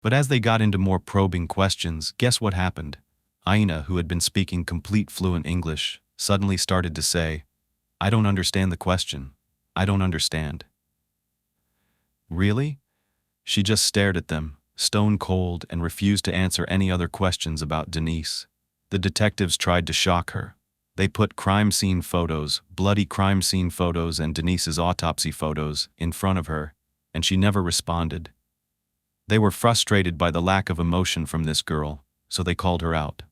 But as they got into more probing questions, guess what happened? Ina, who had been speaking complete fluent English, suddenly started to say, I don't understand the question. I don't understand. Really? She just stared at them, stone cold, and refused to answer any other questions about Denise. The detectives tried to shock her. They put crime scene photos, bloody crime scene photos, and Denise's autopsy photos in front of her, and she never responded. They were frustrated by the lack of emotion from this girl, so they called her out.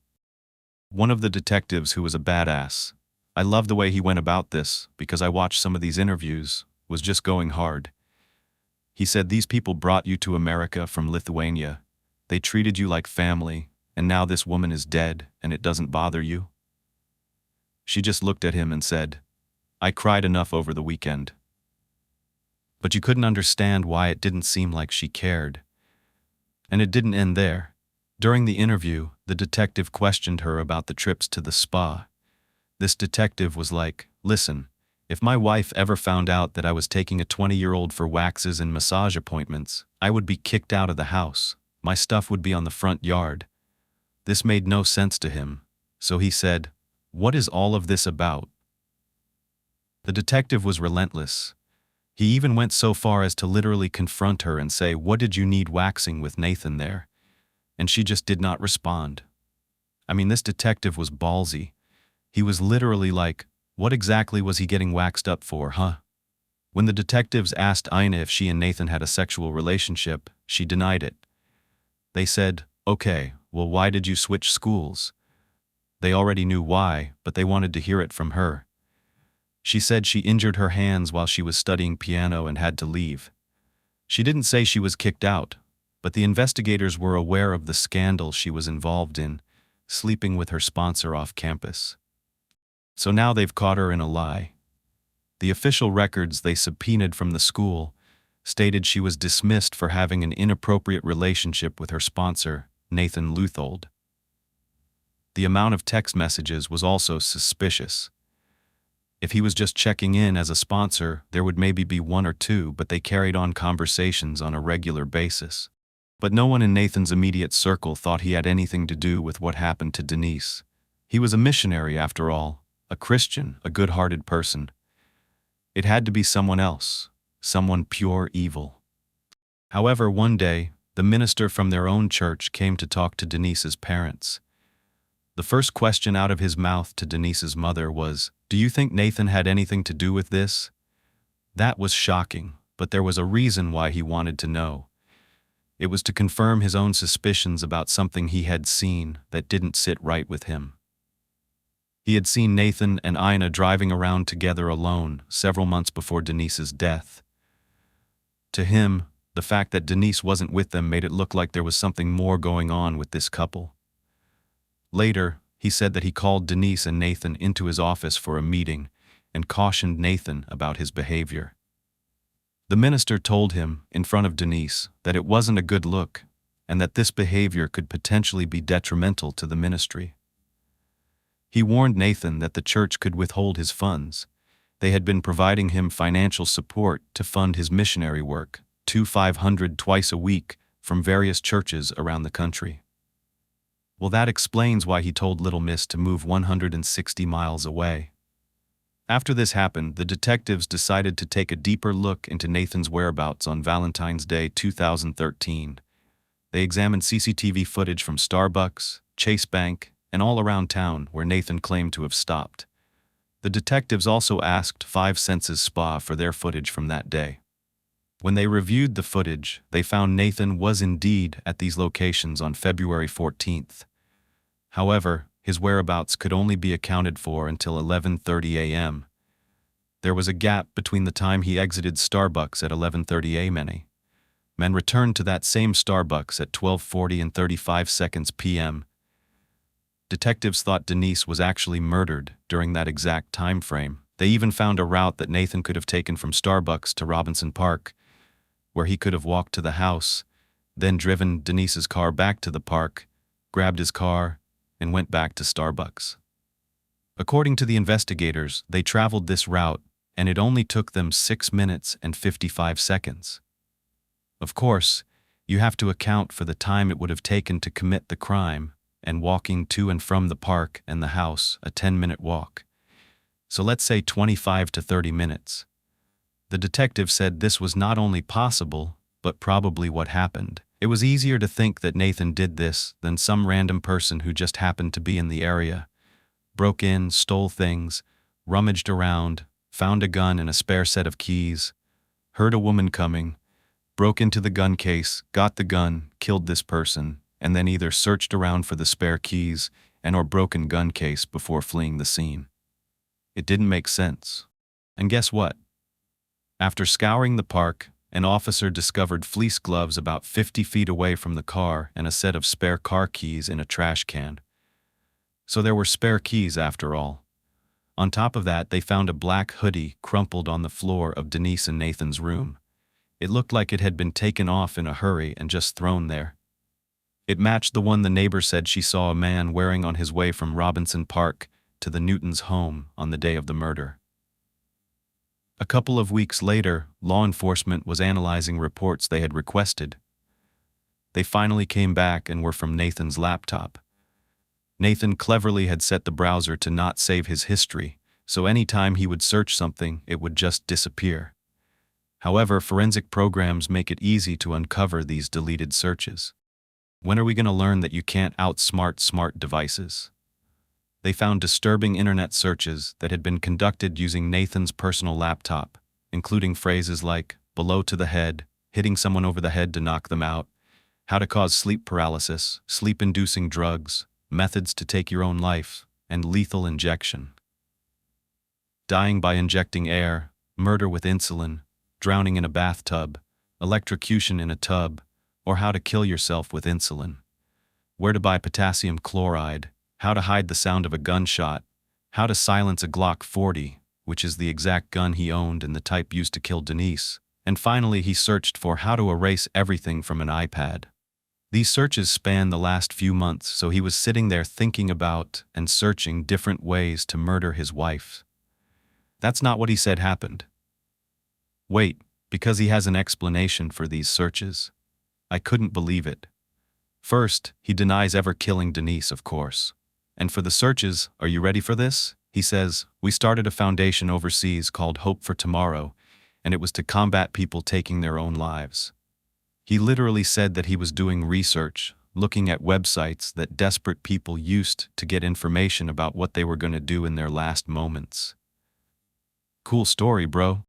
One of the detectives, who was a badass, I love the way he went about this because I watched some of these interviews, was just going hard. He said, these people brought you to America from Lithuania. They treated you like family, and now this woman is dead and it doesn't bother you? She just looked at him and said, I cried enough over the weekend. But you couldn't understand why it didn't seem like she cared. And it didn't end there. During the interview, the detective questioned her about the trips to the spa. This detective was like, listen, if my wife ever found out that I was taking a 20-year-old for waxes and massage appointments, I would be kicked out of the house. My stuff would be on the front yard. This made no sense to him, so he said, what is all of this about? The detective was relentless. He even went so far as to literally confront her and say, what did you need waxing with Nathan there? And she just did not respond. I mean, this detective was ballsy. He was literally like, what exactly was he getting waxed up for, huh? When the detectives asked Ina if she and Nathan had a sexual relationship, she denied it. They said, okay, well, why did you switch schools? They already knew why, but they wanted to hear it from her. She said she injured her hands while she was studying piano and had to leave. She didn't say she was kicked out, but the investigators were aware of the scandal she was involved in, sleeping with her sponsor off campus. So now they've caught her in a lie. The official records they subpoenaed from the school stated she was dismissed for having an inappropriate relationship with her sponsor, Nathan Leuthold. The amount of text messages was also suspicious. If he was just checking in as a sponsor, there would maybe be one or two, but they carried on conversations on a regular basis. But no one in Nathan's immediate circle thought he had anything to do with what happened to Denise. He was a missionary after all, a Christian, a good-hearted person. It had to be someone else, someone pure evil. However, one day, the minister from their own church came to talk to Denise's parents. The first question out of his mouth to Denise's mother was, do you think Nathan had anything to do with this? That was shocking, but there was a reason why he wanted to know. It was to confirm his own suspicions about something he had seen that didn't sit right with him. He had seen Nathan and Ina driving around together alone several months before Denise's death. To him, the fact that Denise wasn't with them made it look like there was something more going on with this couple. Later, he said that he called Denise and Nathan into his office for a meeting and cautioned Nathan about his behavior. The minister told him, in front of Denise, that it wasn't a good look and that this behavior could potentially be detrimental to the ministry. He warned Nathan that the church could withhold his funds. They had been providing him financial support to fund his missionary work, $500 twice a week, from various churches around the country. Well, that explains why he told Little Miss to move 160 miles away. After this happened, the detectives decided to take a deeper look into Nathan's whereabouts on Valentine's Day 2013. They examined CCTV footage from Starbucks, Chase Bank, and all around town where Nathan claimed to have stopped. The detectives also asked 5 Senses Spa for their footage from that day. When they reviewed the footage, they found Nathan was indeed at these locations on February 14th. However, his whereabouts could only be accounted for until 11:30 a.m. There was a gap between the time he exited Starbucks at 11:30 a.m. Men returned to that same Starbucks at 12:40 and 35 seconds p.m. Detectives thought Denise was actually murdered during that exact time frame. They even found a route that Nathan could have taken from Starbucks to Robinson Park, where he could have walked to the house, then driven Denise's car back to the park, grabbed his car, and went back to Starbucks. According to the investigators, they traveled this route, and it only took them 6 minutes and 55 seconds. Of course, you have to account for the time it would have taken to commit the crime and walking to and from the park and the house, a 10-minute walk. So let's say 25 to 30 minutes. The detective said this was not only possible, but probably what happened. It was easier to think that Nathan did this than some random person who just happened to be in the area, broke in, stole things, rummaged around, found a gun and a spare set of keys, heard a woman coming, broke into the gun case, got the gun, killed this person, and then either searched around for the spare keys and or broken gun case before fleeing the scene. It didn't make sense. And guess what? After scouring the park, an officer discovered fleece gloves about 50 feet away from the car and a set of spare car keys in a trash can. So there were spare keys after all. On top of that, they found a black hoodie crumpled on the floor of Denise and Nathan's room. It looked like it had been taken off in a hurry and just thrown there. It matched the one the neighbor said she saw a man wearing on his way from Robinson Park to the Newtons' home on the day of the murder. A couple of weeks later, law enforcement was analyzing reports they had requested. They finally came back and were from Nathan's laptop. Nathan cleverly had set the browser to not save his history, so anytime he would search something, it would just disappear. However, forensic programs make it easy to uncover these deleted searches. When are we going to learn that you can't outsmart smart devices? They found disturbing internet searches that had been conducted using Nathan's personal laptop, including phrases like "below to the head," "hitting someone over the head to knock them out," "how to cause sleep paralysis," "sleep-inducing drugs," "methods to take your own life," and "lethal injection." Dying by injecting air, murder with insulin, drowning in a bathtub, electrocution in a tub, or how to kill yourself with insulin. Where to buy potassium chloride, how to hide the sound of a gunshot, how to silence a Glock 40, which is the exact gun he owned and the type used to kill Denise, and finally he searched for how to erase everything from an iPad. These searches span the last few months, so he was sitting there thinking about and searching different ways to murder his wife. That's not what he said happened. Wait, because he has an explanation for these searches. I couldn't believe it. First, he denies ever killing Denise, of course. And for the searches, are you ready for this? He says, "We started a foundation overseas called Hope for Tomorrow, and it was to combat people taking their own lives." He literally said that he was doing research, looking at websites that desperate people used to get information about what they were going to do in their last moments. Cool story, bro.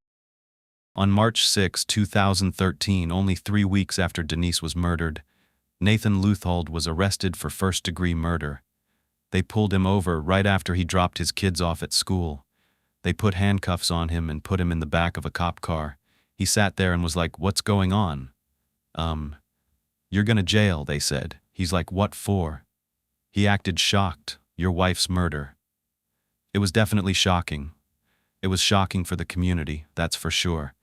On March 6, 2013, only 3 weeks after Denise was murdered, Nathan Leuthold was arrested for first-degree murder. They pulled him over right after he dropped his kids off at school. They put handcuffs on him and put him in the back of a cop car. He sat there and was like, "What's going on?" You're gonna jail," they said. He's like, "What for?" He acted shocked. "Your wife's murder." It was definitely shocking. It was shocking for the community, that's for sure.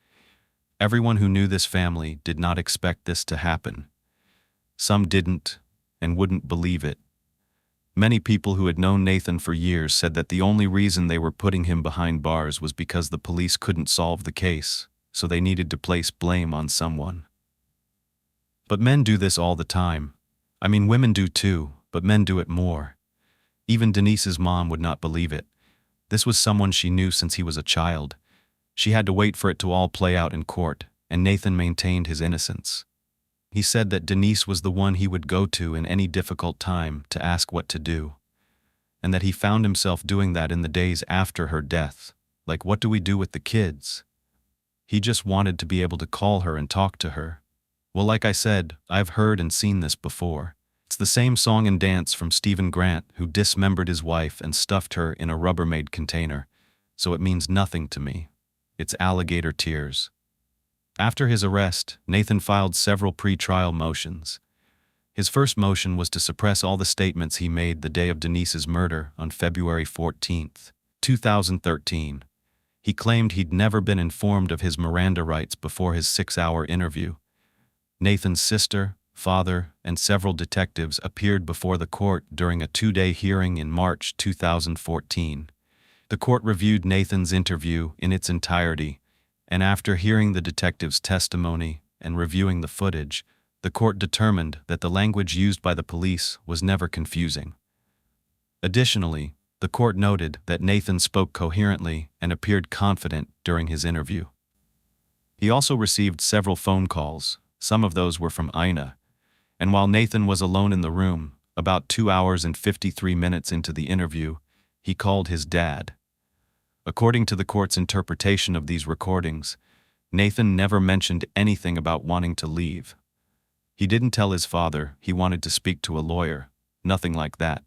Everyone who knew this family did not expect this to happen. Some didn't and wouldn't believe it. Many people who had known Nathan for years said that the only reason they were putting him behind bars was because the police couldn't solve the case, so they needed to place blame on someone. But men do this all the time. I mean, women do too, but men do it more. Even Denise's mom would not believe it. This was someone she knew since he was a child. She had to wait for it to all play out in court, and Nathan maintained his innocence. He said that Denise was the one he would go to in any difficult time to ask what to do, and that he found himself doing that in the days after her death. Like, what do we do with the kids? He just wanted to be able to call her and talk to her. Well, like I said, I've heard and seen this before. It's the same song and dance from Stephen Grant, who dismembered his wife and stuffed her in a Rubbermaid container, so it means nothing to me. It's alligator tears. After his arrest, Nathan filed several pre-trial motions. His first motion was to suppress all the statements he made the day of Denise's murder on February 14, 2013. He claimed he'd never been informed of his Miranda rights before his 6-hour interview. Nathan's sister, father, and several detectives appeared before the court during a 2-day hearing in March 2014. The court reviewed Nathan's interview in its entirety, and after hearing the detective's testimony and reviewing the footage, the court determined that the language used by the police was never confusing. Additionally, the court noted that Nathan spoke coherently and appeared confident during his interview. He also received several phone calls. Some of those were from Ina. And while Nathan was alone in the room, about 2 hours and 53 minutes into the interview, he called his dad. According to the court's interpretation of these recordings, Nathan never mentioned anything about wanting to leave. He didn't tell his father he wanted to speak to a lawyer, nothing like that.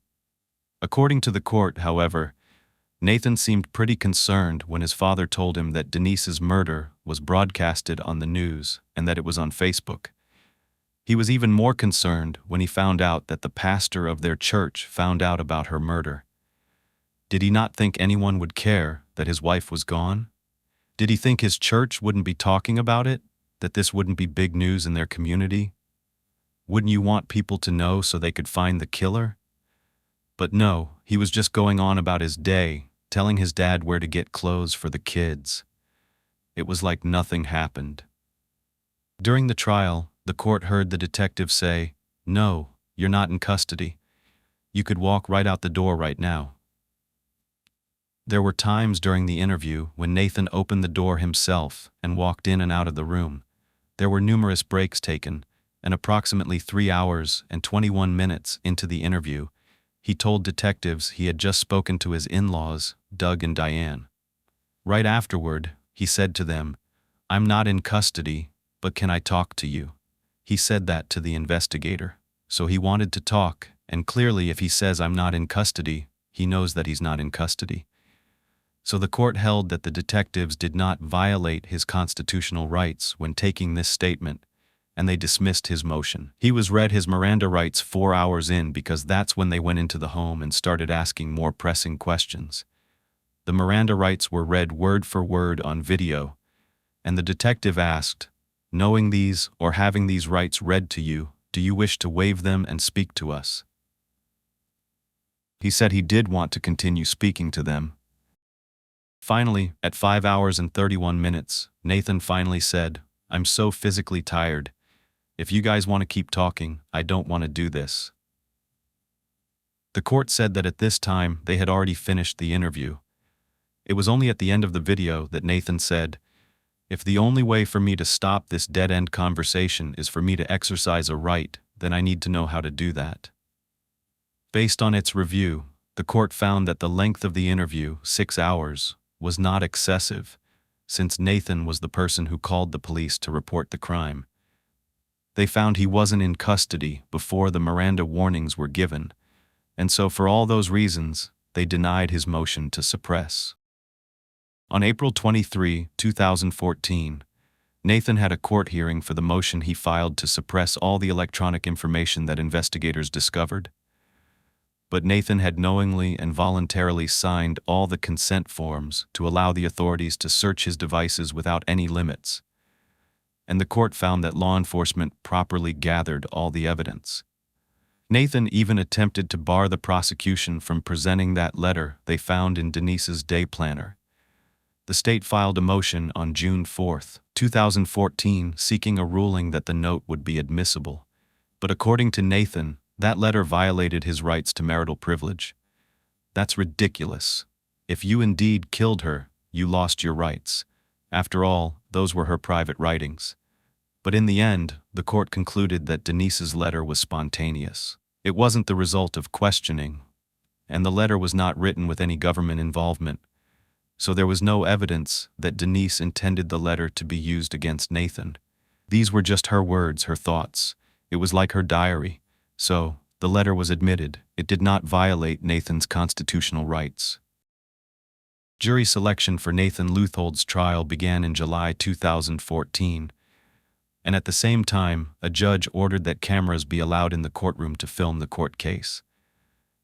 According to the court, however, Nathan seemed pretty concerned when his father told him that Denise's murder was broadcasted on the news and that it was on Facebook. He was even more concerned when he found out that the pastor of their church found out about her murder. Did he not think anyone would care that his wife was gone? Did he think his church wouldn't be talking about it, that this wouldn't be big news in their community? Wouldn't you want people to know so they could find the killer? But no, he was just going on about his day, telling his dad where to get clothes for the kids. It was like nothing happened. During the trial, the court heard the detective say, "No, you're not in custody. You could walk right out the door right now." There were times during the interview when Nathan opened the door himself and walked in and out of the room. There were numerous breaks taken, and approximately 3 hours and 21 minutes into the interview, he told detectives he had just spoken to his in-laws, Doug and Diane. Right afterward, he said to them, "I'm not in custody, but can I talk to you?" He said that to the investigator. So he wanted to talk, and clearly if he says "I'm not in custody," he knows that he's not in custody. So the court held that the detectives did not violate his constitutional rights when taking this statement, and they dismissed his motion. He was read his Miranda rights 4 hours in because that's when they went into the home and started asking more pressing questions. The Miranda rights were read word for word on video, and the detective asked, "Knowing these or having these rights read to you, do you wish to waive them and speak to us?" He said he did want to continue speaking to them. Finally, at 5 hours and 31 minutes, Nathan finally said, "I'm so physically tired. If you guys want to keep talking, I don't want to do this." The court said that at this time they had already finished the interview. It was only at the end of the video that Nathan said, "If the only way for me to stop this dead-end conversation is for me to exercise a right, then I need to know how to do that." Based on its review, the court found that the length of the interview, 6 hours, was not excessive, since Nathan was the person who called the police to report the crime. They found he wasn't in custody before the Miranda warnings were given, and so for all those reasons, they denied his motion to suppress. On April 23, 2014, Nathan had a court hearing for the motion he filed to suppress all the electronic information that investigators discovered. But Nathan had knowingly and voluntarily signed all the consent forms to allow the authorities to search his devices without any limits. And the court found that law enforcement properly gathered all the evidence. Nathan even attempted to bar the prosecution from presenting that letter they found in Denise's day planner. The state filed a motion on June 4, 2014, seeking a ruling that the note would be admissible. But according to Nathan, that letter violated his rights to marital privilege. That's ridiculous. If you indeed killed her, you lost your rights. After all, those were her private writings. But in the end, the court concluded that Denise's letter was spontaneous. It wasn't the result of questioning, and the letter was not written with any government involvement. So there was no evidence that Denise intended the letter to be used against Nathan. These were just her words, her thoughts. It was like her diary. So, the letter was admitted. It did not violate Nathan's constitutional rights. Jury selection for Nathan Leuthold's trial began in July 2014, and at the same time, a judge ordered that cameras be allowed in the courtroom to film the court case.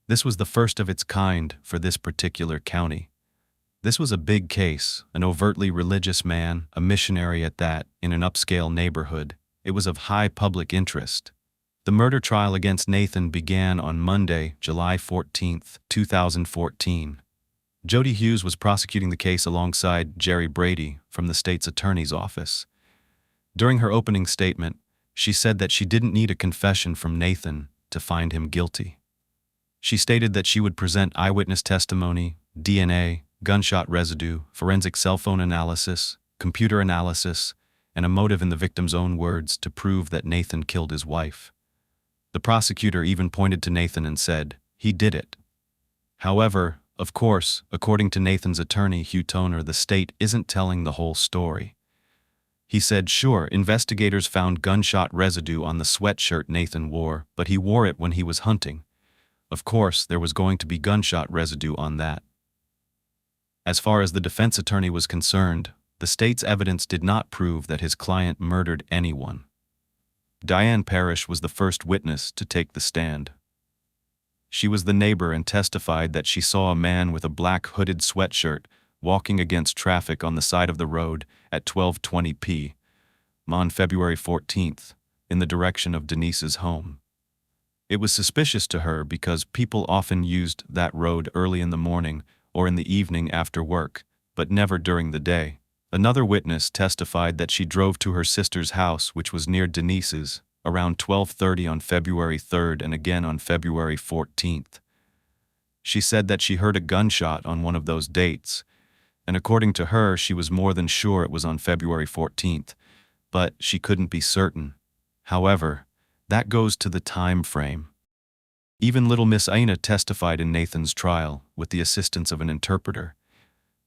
This was the first of its kind for this particular county. This was a big case, an overtly religious man, a missionary at that, in an upscale neighborhood. It was of high public interest. The murder trial against Nathan began on Monday, July 14, 2014. Jody Hughes was prosecuting the case alongside Jerry Brady from the state's attorney's office. During her opening statement, she said that she didn't need a confession from Nathan to find him guilty. She stated that she would present eyewitness testimony, DNA, gunshot residue, forensic cell phone analysis, computer analysis, and a motive in the victim's own words to prove that Nathan killed his wife. The prosecutor even pointed to Nathan and said, "He did it." However, of course, according to Nathan's attorney, Hugh Toner, the state isn't telling the whole story. He said, sure, investigators found gunshot residue on the sweatshirt Nathan wore, but he wore it when he was hunting. Of course, there was going to be gunshot residue on that. As far as the defense attorney was concerned, the state's evidence did not prove that his client murdered anyone. Diane Parrish was the first witness to take the stand. She was the neighbor and testified that she saw a man with a black hooded sweatshirt walking against traffic on the side of the road at 12:20 p.m. on February 14th, in the direction of Denise's home. It was suspicious to her because people often used that road early in the morning or in the evening after work, but never during the day. Another witness testified that she drove to her sister's house, which was near Denise's, around 12:30 on February 3rd and again on February 14th. She said that she heard a gunshot on one of those dates, and according to her, she was more than sure it was on February 14th, but she couldn't be certain. However, that goes to the time frame. Even little Miss Aina testified in Nathan's trial with the assistance of an interpreter.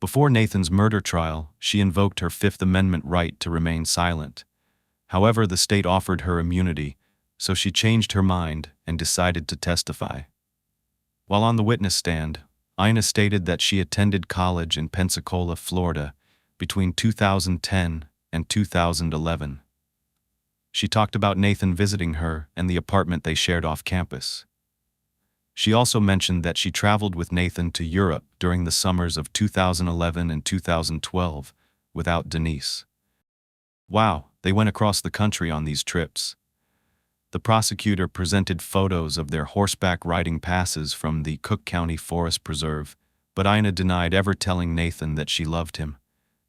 Before Nathan's murder trial, she invoked her Fifth Amendment right to remain silent. However, the state offered her immunity, so she changed her mind and decided to testify. While on the witness stand, Aina stated that she attended college in Pensacola, Florida, between 2010 and 2011. She talked about Nathan visiting her and the apartment they shared off campus. She also mentioned that she traveled with Nathan to Europe during the summers of 2011 and 2012 without Denise. Wow, they went across the country on these trips. The prosecutor presented photos of their horseback riding passes from the Cook County Forest Preserve, but Aina denied ever telling Nathan that she loved him.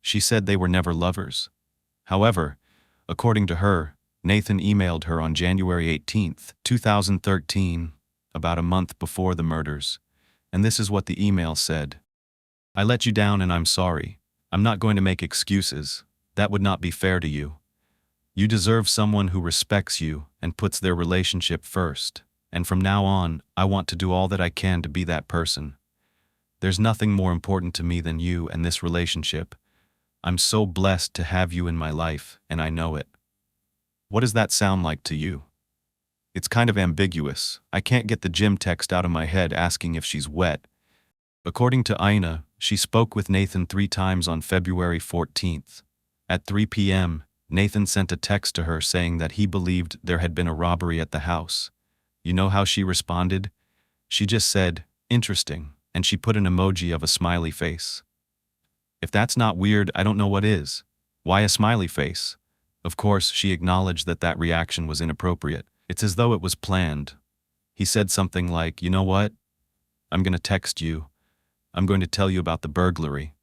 She said they were never lovers. However, according to her, Nathan emailed her on January 18, 2013, about a month before the murders, and this is what the email said. "I let you down and I'm sorry. I'm not going to make excuses. That would not be fair to you. You deserve someone who respects you and puts their relationship first, and from now on, I want to do all that I can to be that person. There's nothing more important to me than you and this relationship. I'm so blessed to have you in my life, and I know it." What does that sound like to you? It's kind of ambiguous. I can't get the gym text out of my head asking if she's wet. According to Aina, she spoke with Nathan 3 times on February 14th. At 3 p.m., Nathan sent a text to her saying that he believed there had been a robbery at the house. You know how she responded? She just said, "Interesting," and she put an emoji of a smiley face. If that's not weird, I don't know what is. Why a smiley face? Of course, she acknowledged that that reaction was inappropriate. It's as though it was planned. He said something like, "You know what? I'm going to text you. I'm going to tell you about the burglary."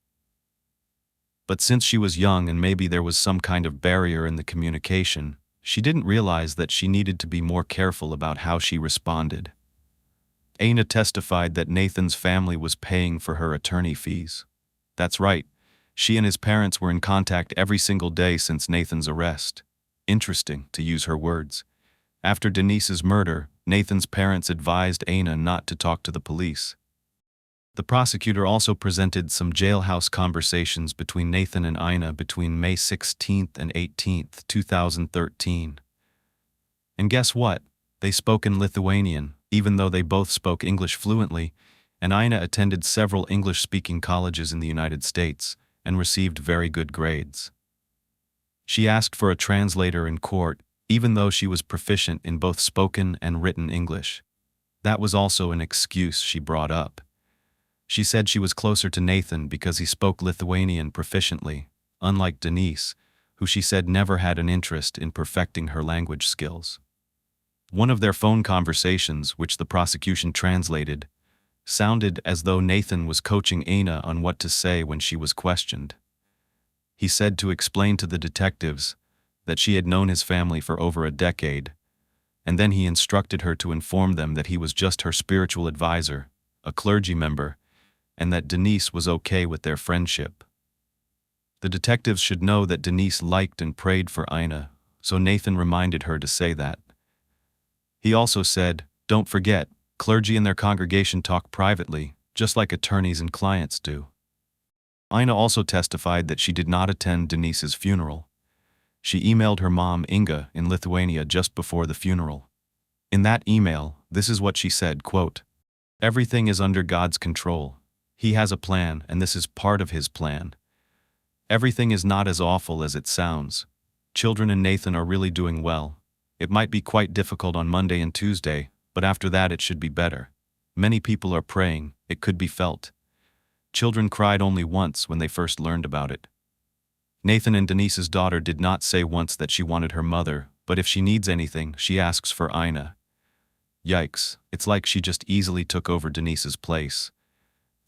But since she was young and maybe there was some kind of barrier in the communication, she didn't realize that she needed to be more careful about how she responded. Aina testified that Nathan's family was paying for her attorney fees. That's right. She and his parents were in contact every single day since Nathan's arrest. Interesting, to use her words. After Denise's murder, Nathan's parents advised Aina not to talk to the police. The prosecutor also presented some jailhouse conversations between Nathan and Aina between May 16th and 18th, 2013. And guess what? They spoke in Lithuanian, even though they both spoke English fluently, and Aina attended several English-speaking colleges in the United States and received very good grades. She asked for a translator in court, even though she was proficient in both spoken and written English. That was also an excuse she brought up. She said she was closer to Nathan because he spoke Lithuanian proficiently, unlike Denise, who she said never had an interest in perfecting her language skills. One of their phone conversations, which the prosecution translated, sounded as though Nathan was coaching Aina on what to say when she was questioned. He said to explain to the detectives that she had known his family for over a decade, and then he instructed her to inform them that he was just her spiritual advisor, a clergy member, and that Denise was okay with their friendship. The detectives should know that Denise liked and prayed for Aina, so Nathan reminded her to say that. He also said, "Don't forget, clergy in their congregation talk privately, just like attorneys and clients do." Aina also testified that she did not attend Denise's funeral. She emailed her mom, Inga, in Lithuania just before the funeral. In that email, this is what she said, quote, "Everything is under God's control. He has a plan, and this is part of his plan. Everything is not as awful as it sounds. Children and Nathan are really doing well. It might be quite difficult on Monday and Tuesday, but after that it should be better. Many people are praying, it could be felt. Children cried only once when they first learned about it." Nathan and Denise's daughter did not say once that she wanted her mother, but if she needs anything, she asks for Aina. Yikes, it's like she just easily took over Denise's place.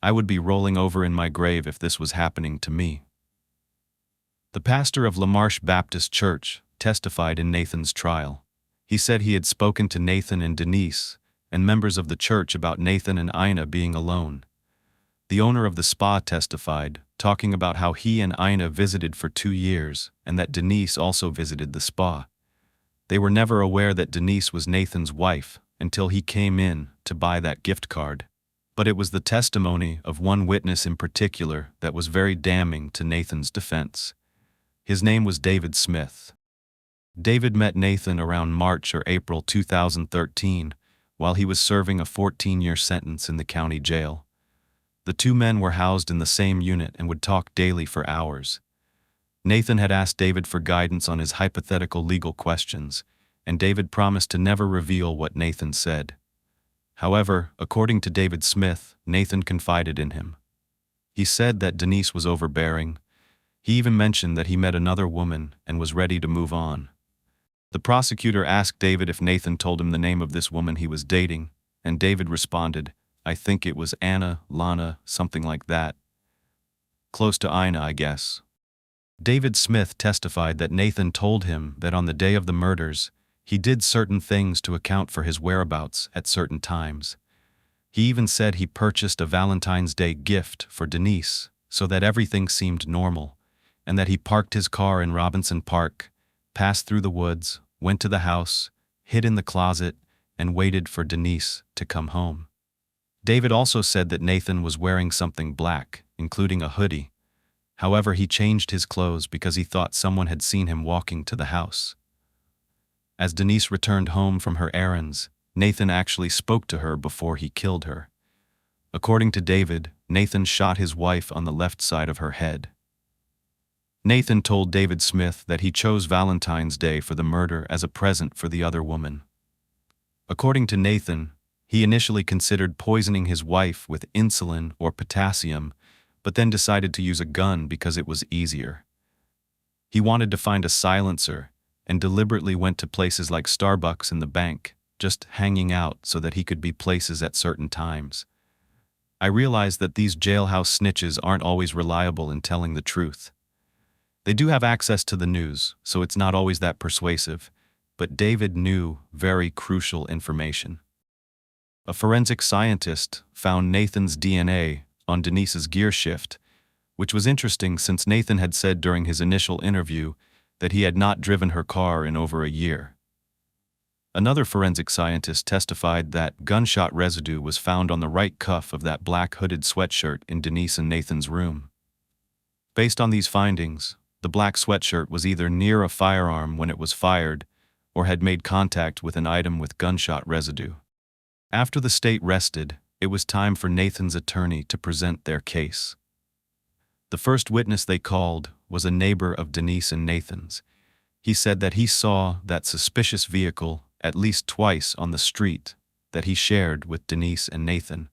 I would be rolling over in my grave if this was happening to me. The pastor of La Marche Baptist Church testified in Nathan's trial. He said he had spoken to Nathan and Denise and members of the church about Nathan and Aina being alone. The owner of the spa testified, talking about how he and Aina visited for 2 years and that Denise also visited the spa. They were never aware that Denise was Nathan's wife until he came in to buy that gift card. But it was the testimony of one witness in particular that was very damning to Nathan's defense. His name was David Smith. David met Nathan around March or April 2013 while he was serving a 14-year sentence in the county jail. The two men were housed in the same unit and would talk daily for hours. Nathan had asked David for guidance on his hypothetical legal questions, and David promised to never reveal what Nathan said. However, according to David Smith, Nathan confided in him. He said that Denise was overbearing. He even mentioned that he met another woman and was ready to move on. The prosecutor asked David if Nathan told him the name of this woman he was dating, and David responded, "I think it was Anna, Lana, something like that. Close to Aina, I guess." David Smith testified that Nathan told him that on the day of the murders, he did certain things to account for his whereabouts at certain times. He even said he purchased a Valentine's Day gift for Denise so that everything seemed normal, and that he parked his car in Robinson Park, passed through the woods, went to the house, hid in the closet, and waited for Denise to come home. David also said that Nathan was wearing something black, including a hoodie. However, he changed his clothes because he thought someone had seen him walking to the house. As Denise returned home from her errands, Nathan actually spoke to her before he killed her. According to David, Nathan shot his wife on the left side of her head. Nathan told David Smith that he chose Valentine's Day for the murder as a present for the other woman. According to Nathan, he initially considered poisoning his wife with insulin or potassium, but then decided to use a gun because it was easier. He wanted to find a silencer and deliberately went to places like Starbucks and the bank, just hanging out so that he could be places at certain times. I realized that these jailhouse snitches aren't always reliable in telling the truth. They do have access to the news, so it's not always that persuasive, but David knew very crucial information. A forensic scientist found Nathan's DNA on Denise's gear shift, which was interesting since Nathan had said during his initial interview that he had not driven her car in over a year. Another forensic scientist testified that gunshot residue was found on the right cuff of that black hooded sweatshirt in Denise and Nathan's room. Based on these findings, the black sweatshirt was either near a firearm when it was fired or had made contact with an item with gunshot residue. After the state rested, it was time for Nathan's attorney to present their case. The first witness they called was a neighbor of Denise and Nathan's. He said that he saw that suspicious vehicle at least twice on the street that he shared with Denise and Nathan.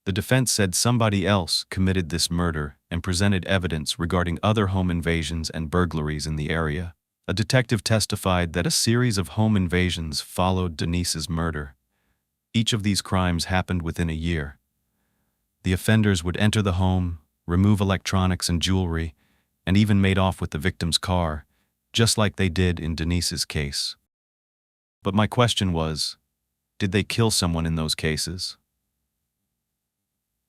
The defense said somebody else committed this murder and presented evidence regarding other home invasions and burglaries in the area. A detective testified that a series of home invasions followed Denise's murder. Each of these crimes happened within a year. The offenders would enter the home, remove electronics and jewelry, and even made off with the victim's car, just like they did in Denise's case. But my question was, did they kill someone in those cases?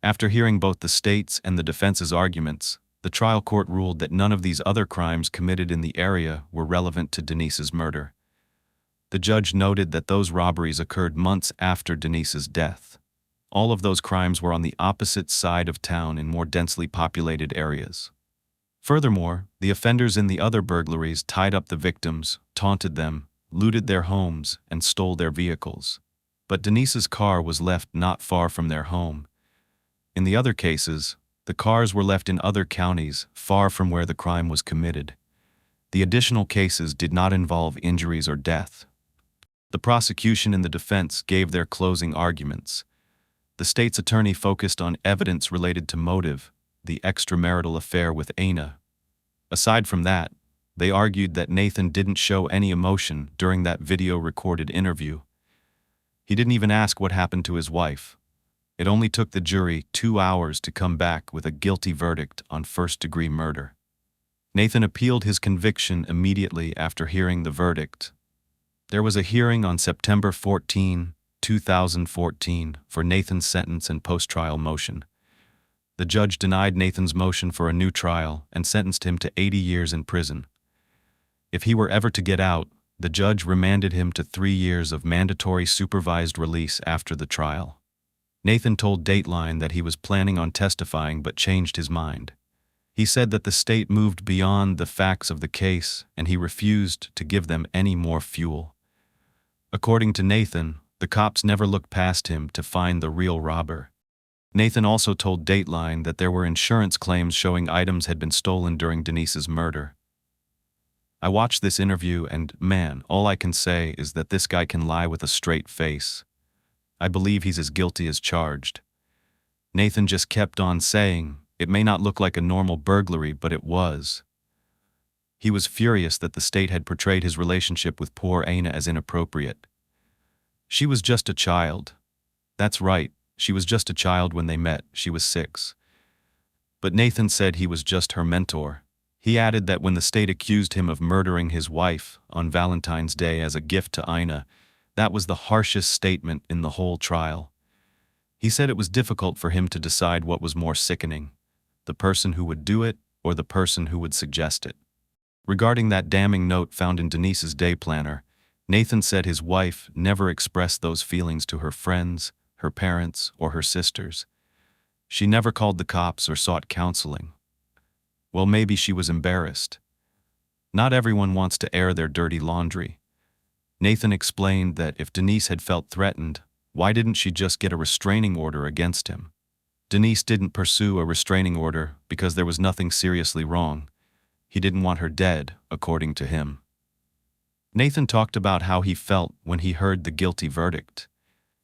After hearing both the state's and the defense's arguments, the trial court ruled that none of these other crimes committed in the area were relevant to Denise's murder. The judge noted that those robberies occurred months after Denise's death. All of those crimes were on the opposite side of town in more densely populated areas. Furthermore, the offenders in the other burglaries tied up the victims, taunted them, looted their homes, and stole their vehicles. But Denise's car was left not far from their home. In the other cases, the cars were left in other counties, far from where the crime was committed. The additional cases did not involve injuries or death. The prosecution and the defense gave their closing arguments. The state's attorney focused on evidence related to motive, the extramarital affair with Anna. Aside from that, they argued that Nathan didn't show any emotion during that video-recorded interview. He didn't even ask what happened to his wife. It only took the jury 2 hours to come back with a guilty verdict on first-degree murder. Nathan appealed his conviction immediately after hearing the verdict. There was a hearing on September 14, 2014 for Nathan's sentence and post-trial motion. The judge denied Nathan's motion for a new trial and sentenced him to 80 years in prison. If he were ever to get out, the judge remanded him to 3 years of mandatory supervised release after the trial. Nathan told Dateline that he was planning on testifying but changed his mind. He said that the state moved beyond the facts of the case and he refused to give them any more fuel. According to Nathan, the cops never looked past him to find the real robber. Nathan also told Dateline that there were insurance claims showing items had been stolen during Denise's murder. I watched this interview and, man, all I can say is that this guy can lie with a straight face. I believe he's as guilty as charged. Nathan just kept on saying, it may not look like a normal burglary, but it was. He was furious that the state had portrayed his relationship with poor Anna as inappropriate. She was just a child. That's right, she was just a child when they met, she was 6. But Nathan said he was just her mentor. He added that when the state accused him of murdering his wife on Valentine's Day as a gift to Anna, that was the harshest statement in the whole trial. He said it was difficult for him to decide what was more sickening, the person who would do it or the person who would suggest it. Regarding that damning note found in Denise's day planner, Nathan said his wife never expressed those feelings to her friends, her parents, or her sisters. She never called the cops or sought counseling. Well, maybe she was embarrassed. Not everyone wants to air their dirty laundry. Nathan explained that if Denise had felt threatened, why didn't she just get a restraining order against him? Denise didn't pursue a restraining order because there was nothing seriously wrong. He didn't want her dead, according to him. Nathan talked about how he felt when he heard the guilty verdict.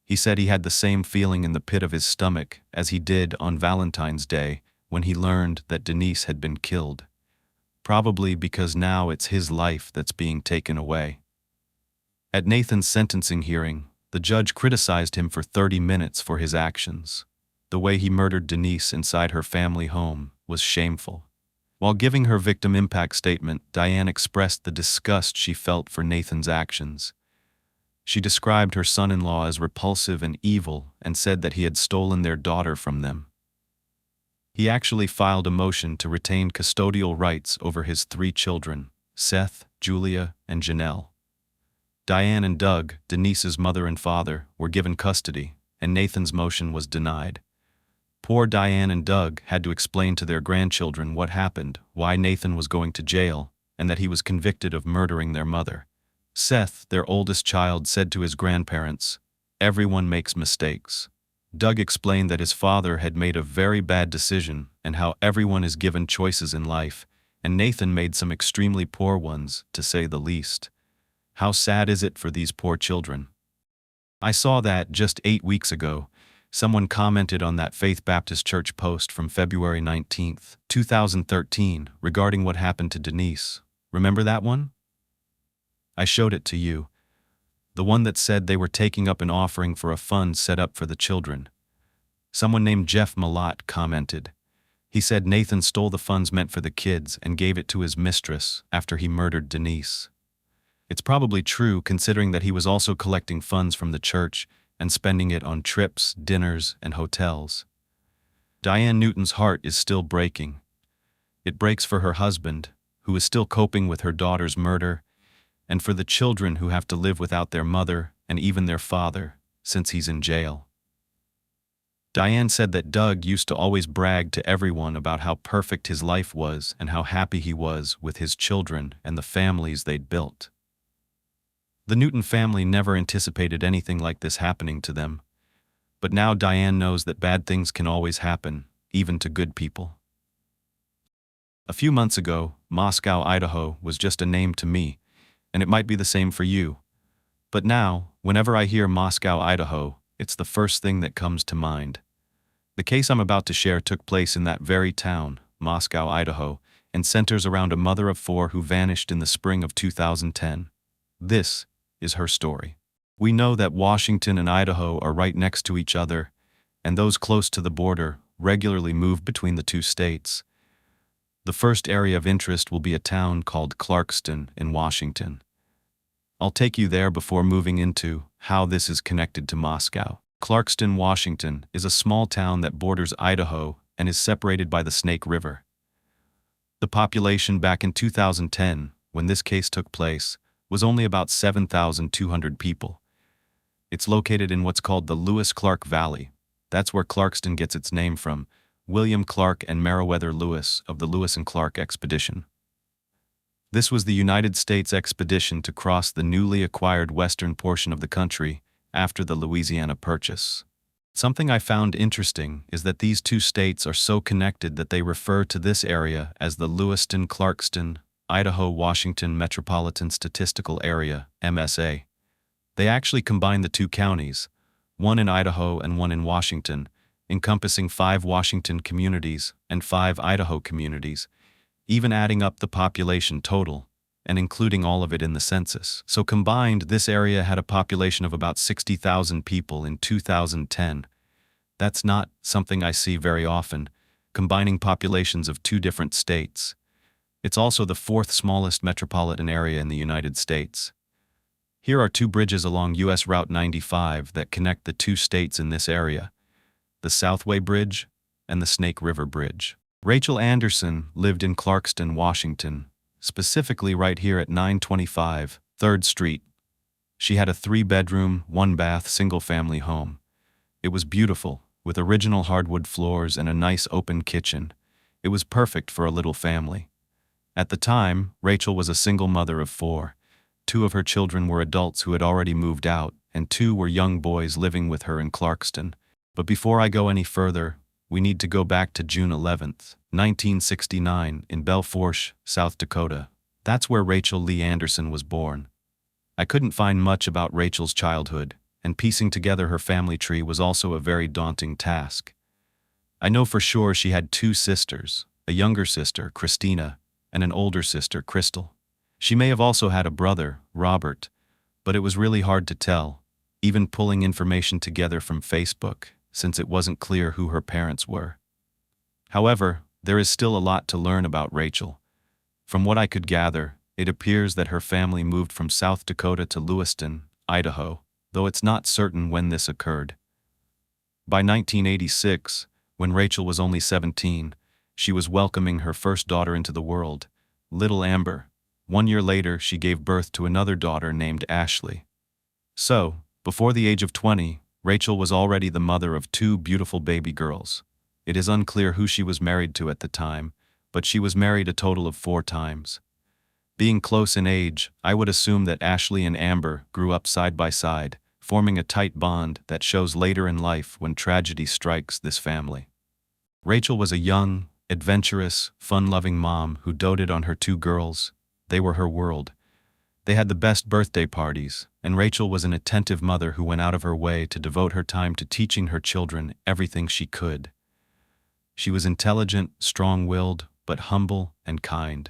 He said he had the same feeling in the pit of his stomach as he did on Valentine's Day when he learned that Denise had been killed. Probably because now it's his life that's being taken away. At Nathan's sentencing hearing, the judge criticized him for 30 minutes for his actions. The way he murdered Denise inside her family home was shameful. While giving her victim impact statement, Diane expressed the disgust she felt for Nathan's actions. She described her son-in-law as repulsive and evil and said that he had stolen their daughter from them. He actually filed a motion to retain custodial rights over his 3 children, Seth, Julia, and Janelle. Diane and Doug, Denise's mother and father, were given custody, and Nathan's motion was denied. Poor Diane and Doug had to explain to their grandchildren what happened, why Nathan was going to jail, and that he was convicted of murdering their mother. Seth, their oldest child, said to his grandparents, "Everyone makes mistakes." Doug explained that his father had made a very bad decision and how everyone is given choices in life, and Nathan made some extremely poor ones, to say the least. How sad is it for these poor children? I saw that just 8 weeks ago. Someone commented on that Faith Baptist Church post from February 19th, 2013, regarding what happened to Denise. Remember that one? I showed it to you. The one that said they were taking up an offering for a fund set up for the children. Someone named Jeff Malott commented. He said Nathan stole the funds meant for the kids and gave it to his mistress after he murdered Denise. It's probably true, considering that he was also collecting funds from the church and spending it on trips, dinners, and hotels. Diane Newton's heart is still breaking. It breaks for her husband, who is still coping with her daughter's murder, and for the children who have to live without their mother and even their father, since he's in jail. Diane said that Doug used to always brag to everyone about how perfect his life was and how happy he was with his children and the families they'd built. The Newton family never anticipated anything like this happening to them, but now Diane knows that bad things can always happen, even to good people. A few months ago, Moscow, Idaho was just a name to me, and it might be the same for you. But now, whenever I hear Moscow, Idaho, it's the first thing that comes to mind. The case I'm about to share took place in that very town, Moscow, Idaho, and centers around a mother of 4 who vanished in the spring of 2010. This is her story. We know that Washington and Idaho are right next to each other, and those close to the border regularly move between the two states. The first area of interest will be a town called Clarkston in Washington. I'll take you there before moving into how this is connected to Moscow. Clarkston, Washington is a small town that borders Idaho and is separated by the Snake River. The population back in 2010, when this case took place, was only about 7,200 people. It's located in what's called the Lewis-Clark Valley. That's where Clarkston gets its name from, William Clark and Meriwether Lewis of the Lewis and Clark expedition. This was the United States expedition to cross the newly acquired western portion of the country after the Louisiana Purchase. Something I found interesting is that these two states are so connected that they refer to this area as the Lewiston-Clarkston, Idaho-Washington Metropolitan Statistical Area, MSA. They actually combine the two counties, one in Idaho and one in Washington, encompassing 5 Washington communities and 5 Idaho communities, even adding up the population total and including all of it in the census. So combined, this area had a population of about 60,000 people in 2010. That's not something I see very often, combining populations of 2 different states. It's also the 4th smallest metropolitan area in the United States. Here are 2 bridges along U.S. Route 95 that connect the 2 states in this area, the Southway Bridge and the Snake River Bridge. Rachel Anderson lived in Clarkston, Washington, specifically right here at 925 3rd Street. She had a 3-bedroom, 1-bath, single-family home. It was beautiful, with original hardwood floors and a nice open kitchen. It was perfect for a little family. At the time, Rachel was a single mother of 4. 2 of her children were adults who had already moved out, and 2 were young boys living with her in Clarkston. But before I go any further, we need to go back to June 11th, 1969, in Belforche, South Dakota. That's where Rachel Lee Anderson was born. I couldn't find much about Rachel's childhood, and piecing together her family tree was also a very daunting task. I know for sure she had 2 sisters, a younger sister, Christina, and an older sister, Crystal. She may have also had a brother, Robert, but it was really hard to tell, even pulling information together from Facebook, since it wasn't clear who her parents were. However, there is still a lot to learn about Rachel. From what I could gather, it appears that her family moved from South Dakota to Lewiston, Idaho, though it's not certain when this occurred. By 1986, when Rachel was only 17, she was welcoming her first daughter into the world, little Amber. 1 year later, she gave birth to another daughter named Ashley. So, before the age of 20, Rachel was already the mother of 2 beautiful baby girls. It is unclear who she was married to at the time, but she was married a total of 4 times. Being close in age, I would assume that Ashley and Amber grew up side by side, forming a tight bond that shows later in life when tragedy strikes this family. Rachel was a young, adventurous, fun-loving mom who doted on her two girls. They were her world. They had the best birthday parties, and Rachel was an attentive mother who went out of her way to devote her time to teaching her children everything she could. She was intelligent, strong-willed, but humble and kind.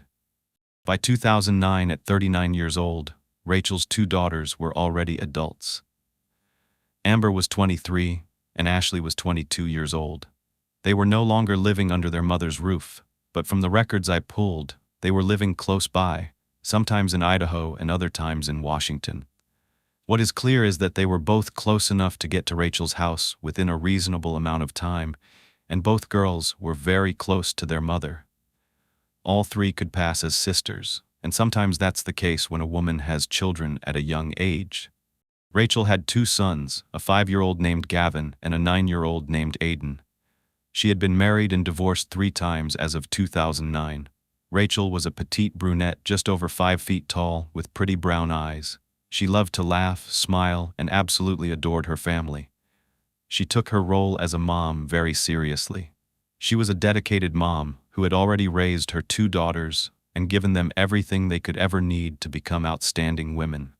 By 2009, at 39 years old, Rachel's two daughters were already adults. Amber was 23, and Ashley was 22 years old. They were no longer living under their mother's roof, but from the records I pulled, they were living close by, sometimes in Idaho and other times in Washington. What is clear is that they were both close enough to get to Rachel's house within a reasonable amount of time, and both girls were very close to their mother. All three could pass as sisters, and sometimes that's the case when a woman has children at a young age. Rachel had two sons, a 5-year-old named Gavin and a 9-year-old named Aiden. She had been married and divorced 3 times as of 2009. Rachel was a petite brunette just over 5 feet tall with pretty brown eyes. She loved to laugh, smile, and absolutely adored her family. She took her role as a mom very seriously. She was a dedicated mom who had already raised her 2 daughters and given them everything they could ever need to become outstanding women.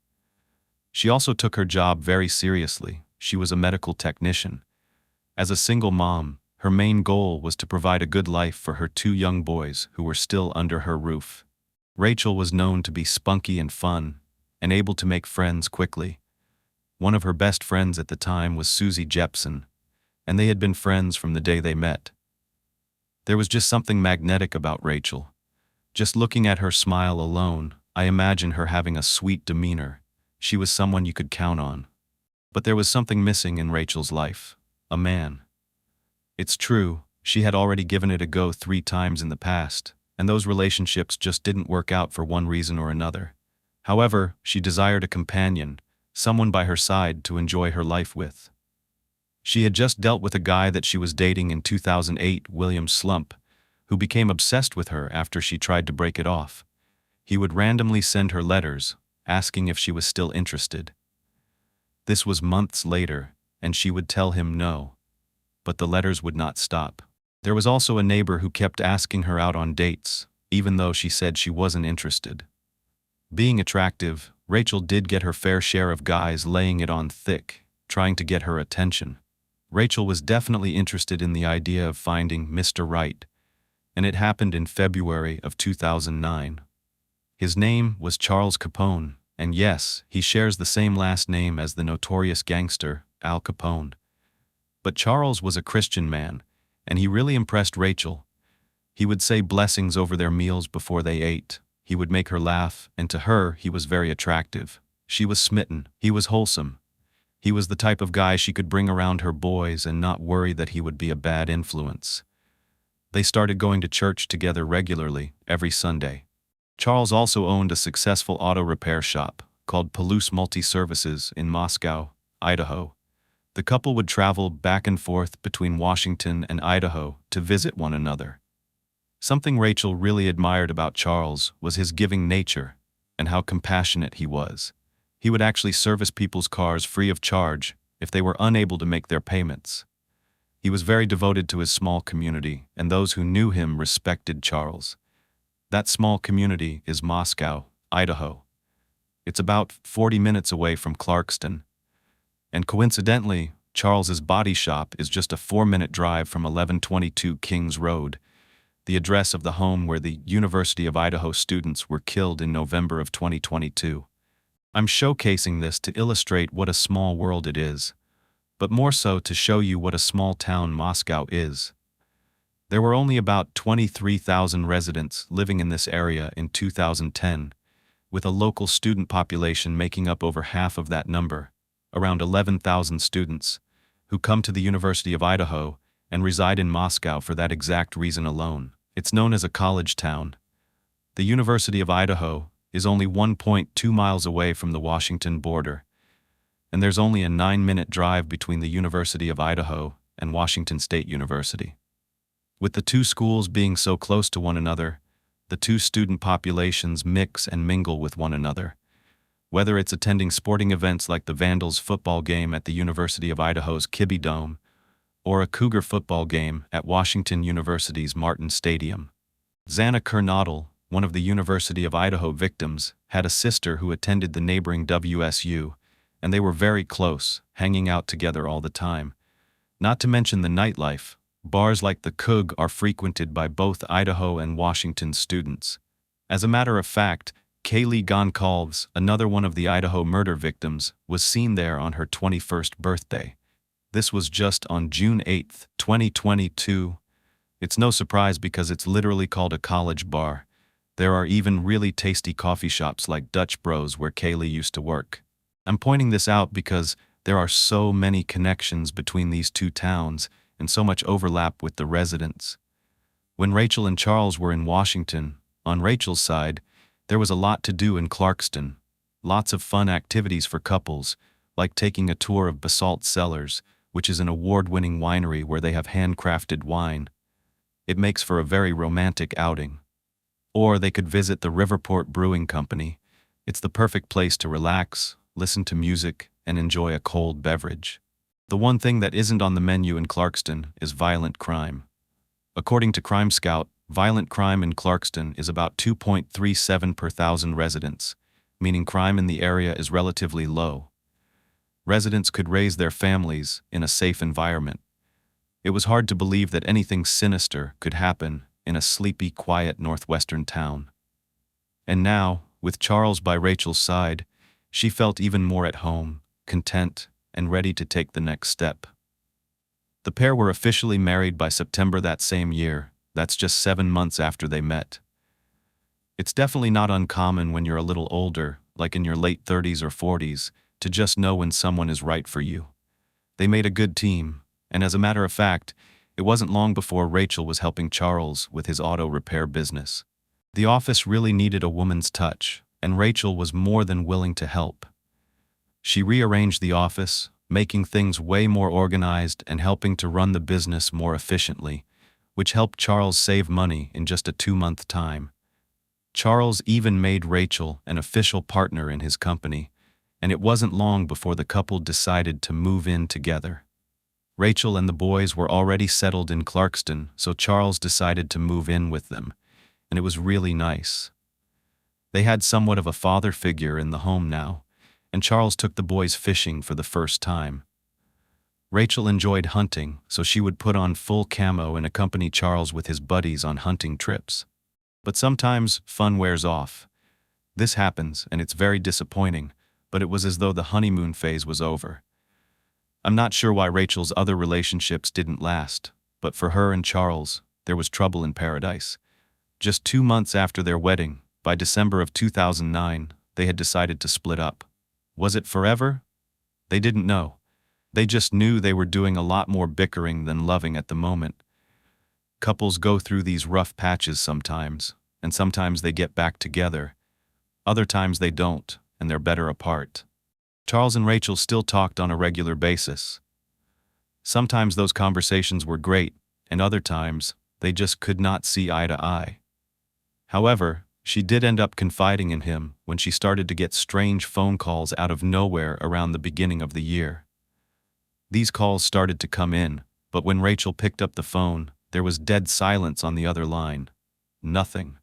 She also took her job very seriously. She was a medical technician. As a single mom, her main goal was to provide a good life for her 2 young boys who were still under her roof. Rachel was known to be spunky and fun, and able to make friends quickly. One of her best friends at the time was Susie Jepson, and they had been friends from the day they met. There was just something magnetic about Rachel. Just looking at her smile alone, I imagine her having a sweet demeanor. She was someone you could count on. But there was something missing in Rachel's life: a man. It's true, she had already given it a go 3 times in the past, and those relationships just didn't work out for one reason or another. However, she desired a companion, someone by her side to enjoy her life with. She had just dealt with a guy that she was dating in 2008, William Slump, who became obsessed with her after she tried to break it off. He would randomly send her letters, asking if she was still interested. This was months later, and she would tell him no. But the letters would not stop. There was also a neighbor who kept asking her out on dates, even though she said she wasn't interested. Being attractive, Rachel did get her fair share of guys laying it on thick, trying to get her attention. Rachel was definitely interested in the idea of finding Mr. Right, and it happened in February of 2009. His name was Charles Capone, and yes, he shares the same last name as the notorious gangster, Al Capone. But Charles was a Christian man, and he really impressed Rachel. He would say blessings over their meals before they ate. He would make her laugh, and to her, he was very attractive. She was smitten. He was wholesome. He was the type of guy she could bring around her boys and not worry that he would be a bad influence. They started going to church together regularly, every Sunday. Charles also owned a successful auto repair shop called Palouse Multi-Services in Moscow, Idaho. The couple would travel back and forth between Washington and Idaho to visit one another. Something Rachel really admired about Charles was his giving nature and how compassionate he was. He would actually service people's cars free of charge if they were unable to make their payments. He was very devoted to his small community, and those who knew him respected Charles. That small community is Moscow, Idaho. It's about 40 minutes away from Clarkston. And coincidentally, Charles's body shop is just a 4-minute drive from 1122 Kings Road, the address of the home where the University of Idaho students were killed in November of 2022. I'm showcasing this to illustrate what a small world it is, but more so to show you what a small town Moscow is. There were only about 23,000 residents living in this area in 2010, with a local student population making up over half of that number, around 11,000 students, who come to the University of Idaho and reside in Moscow for that exact reason alone. It's known as a college town. The University of Idaho is only 1.2 miles away from the Washington border, and there's only a 9-minute drive between the University of Idaho and Washington State University. With the two schools being so close to one another, the two student populations mix and mingle with one another. Whether it's attending sporting events like the Vandals football game at the University of Idaho's Kibbe Dome, or a Cougar football game at Washington University's Martin Stadium. Xana Kernodle, one of the University of Idaho victims, had a sister who attended the neighboring WSU, and they were very close, hanging out together all the time. Not to mention the nightlife. Bars like the Coug are frequented by both Idaho and Washington students. As a matter of fact, Kaylee Goncalves, another one of the Idaho murder victims, was seen there on her 21st birthday. This was just on June 8, 2022. It's no surprise because it's literally called a college bar. There are even really tasty coffee shops like Dutch Bros where Kaylee used to work. I'm pointing this out because there are so many connections between these two towns and so much overlap with the residents. When Rachel and Charles were in Washington, on Rachel's side, there was a lot to do in Clarkston. Lots of fun activities for couples, like taking a tour of Basalt Cellars, which is an award-winning winery where they have handcrafted wine. It makes for a very romantic outing. Or they could visit the Riverport Brewing Company. It's the perfect place to relax, listen to music, and enjoy a cold beverage. The one thing that isn't on the menu in Clarkston is violent crime. According to Crime Scout, violent crime in Clarkston is about 2.37 per thousand residents, meaning crime in the area is relatively low. Residents could raise their families in a safe environment. It was hard to believe that anything sinister could happen in a sleepy, quiet northwestern town. And now, with Charles by Rachel's side, she felt even more at home, content, and ready to take the next step. The pair were officially married by September that same year. That's just 7 months after they met. It's definitely not uncommon when you're a little older, like in your late 30s or 40s, to just know when someone is right for you. They made a good team, and as a matter of fact, it wasn't long before Rachel was helping Charles with his auto repair business. The office really needed a woman's touch, and Rachel was more than willing to help. She rearranged the office, making things way more organized and helping to run the business more efficiently, which helped Charles save money in just a 2-month time. Charles even made Rachel an official partner in his company, and it wasn't long before the couple decided to move in together. Rachel and the boys were already settled in Clarkston, so Charles decided to move in with them, and it was really nice. They had somewhat of a father figure in the home now, and Charles took the boys fishing for the first time. Rachel enjoyed hunting, so she would put on full camo and accompany Charles with his buddies on hunting trips. But sometimes fun wears off. This happens, and it's very disappointing, but it was as though the honeymoon phase was over. I'm not sure why Rachel's other relationships didn't last, but for her and Charles, there was trouble in paradise. Just 2 months after their wedding, by December of 2009, they had decided to split up. Was it forever? They didn't know. They just knew they were doing a lot more bickering than loving at the moment. Couples go through these rough patches sometimes, and sometimes they get back together. Other times they don't, and they're better apart. Charles and Rachel still talked on a regular basis. Sometimes those conversations were great, and other times, they just could not see eye to eye. However, she did end up confiding in him when she started to get strange phone calls out of nowhere around the beginning of the year. These calls started to come in, but when Rachel picked up the phone, there was dead silence on the other line. Nothing.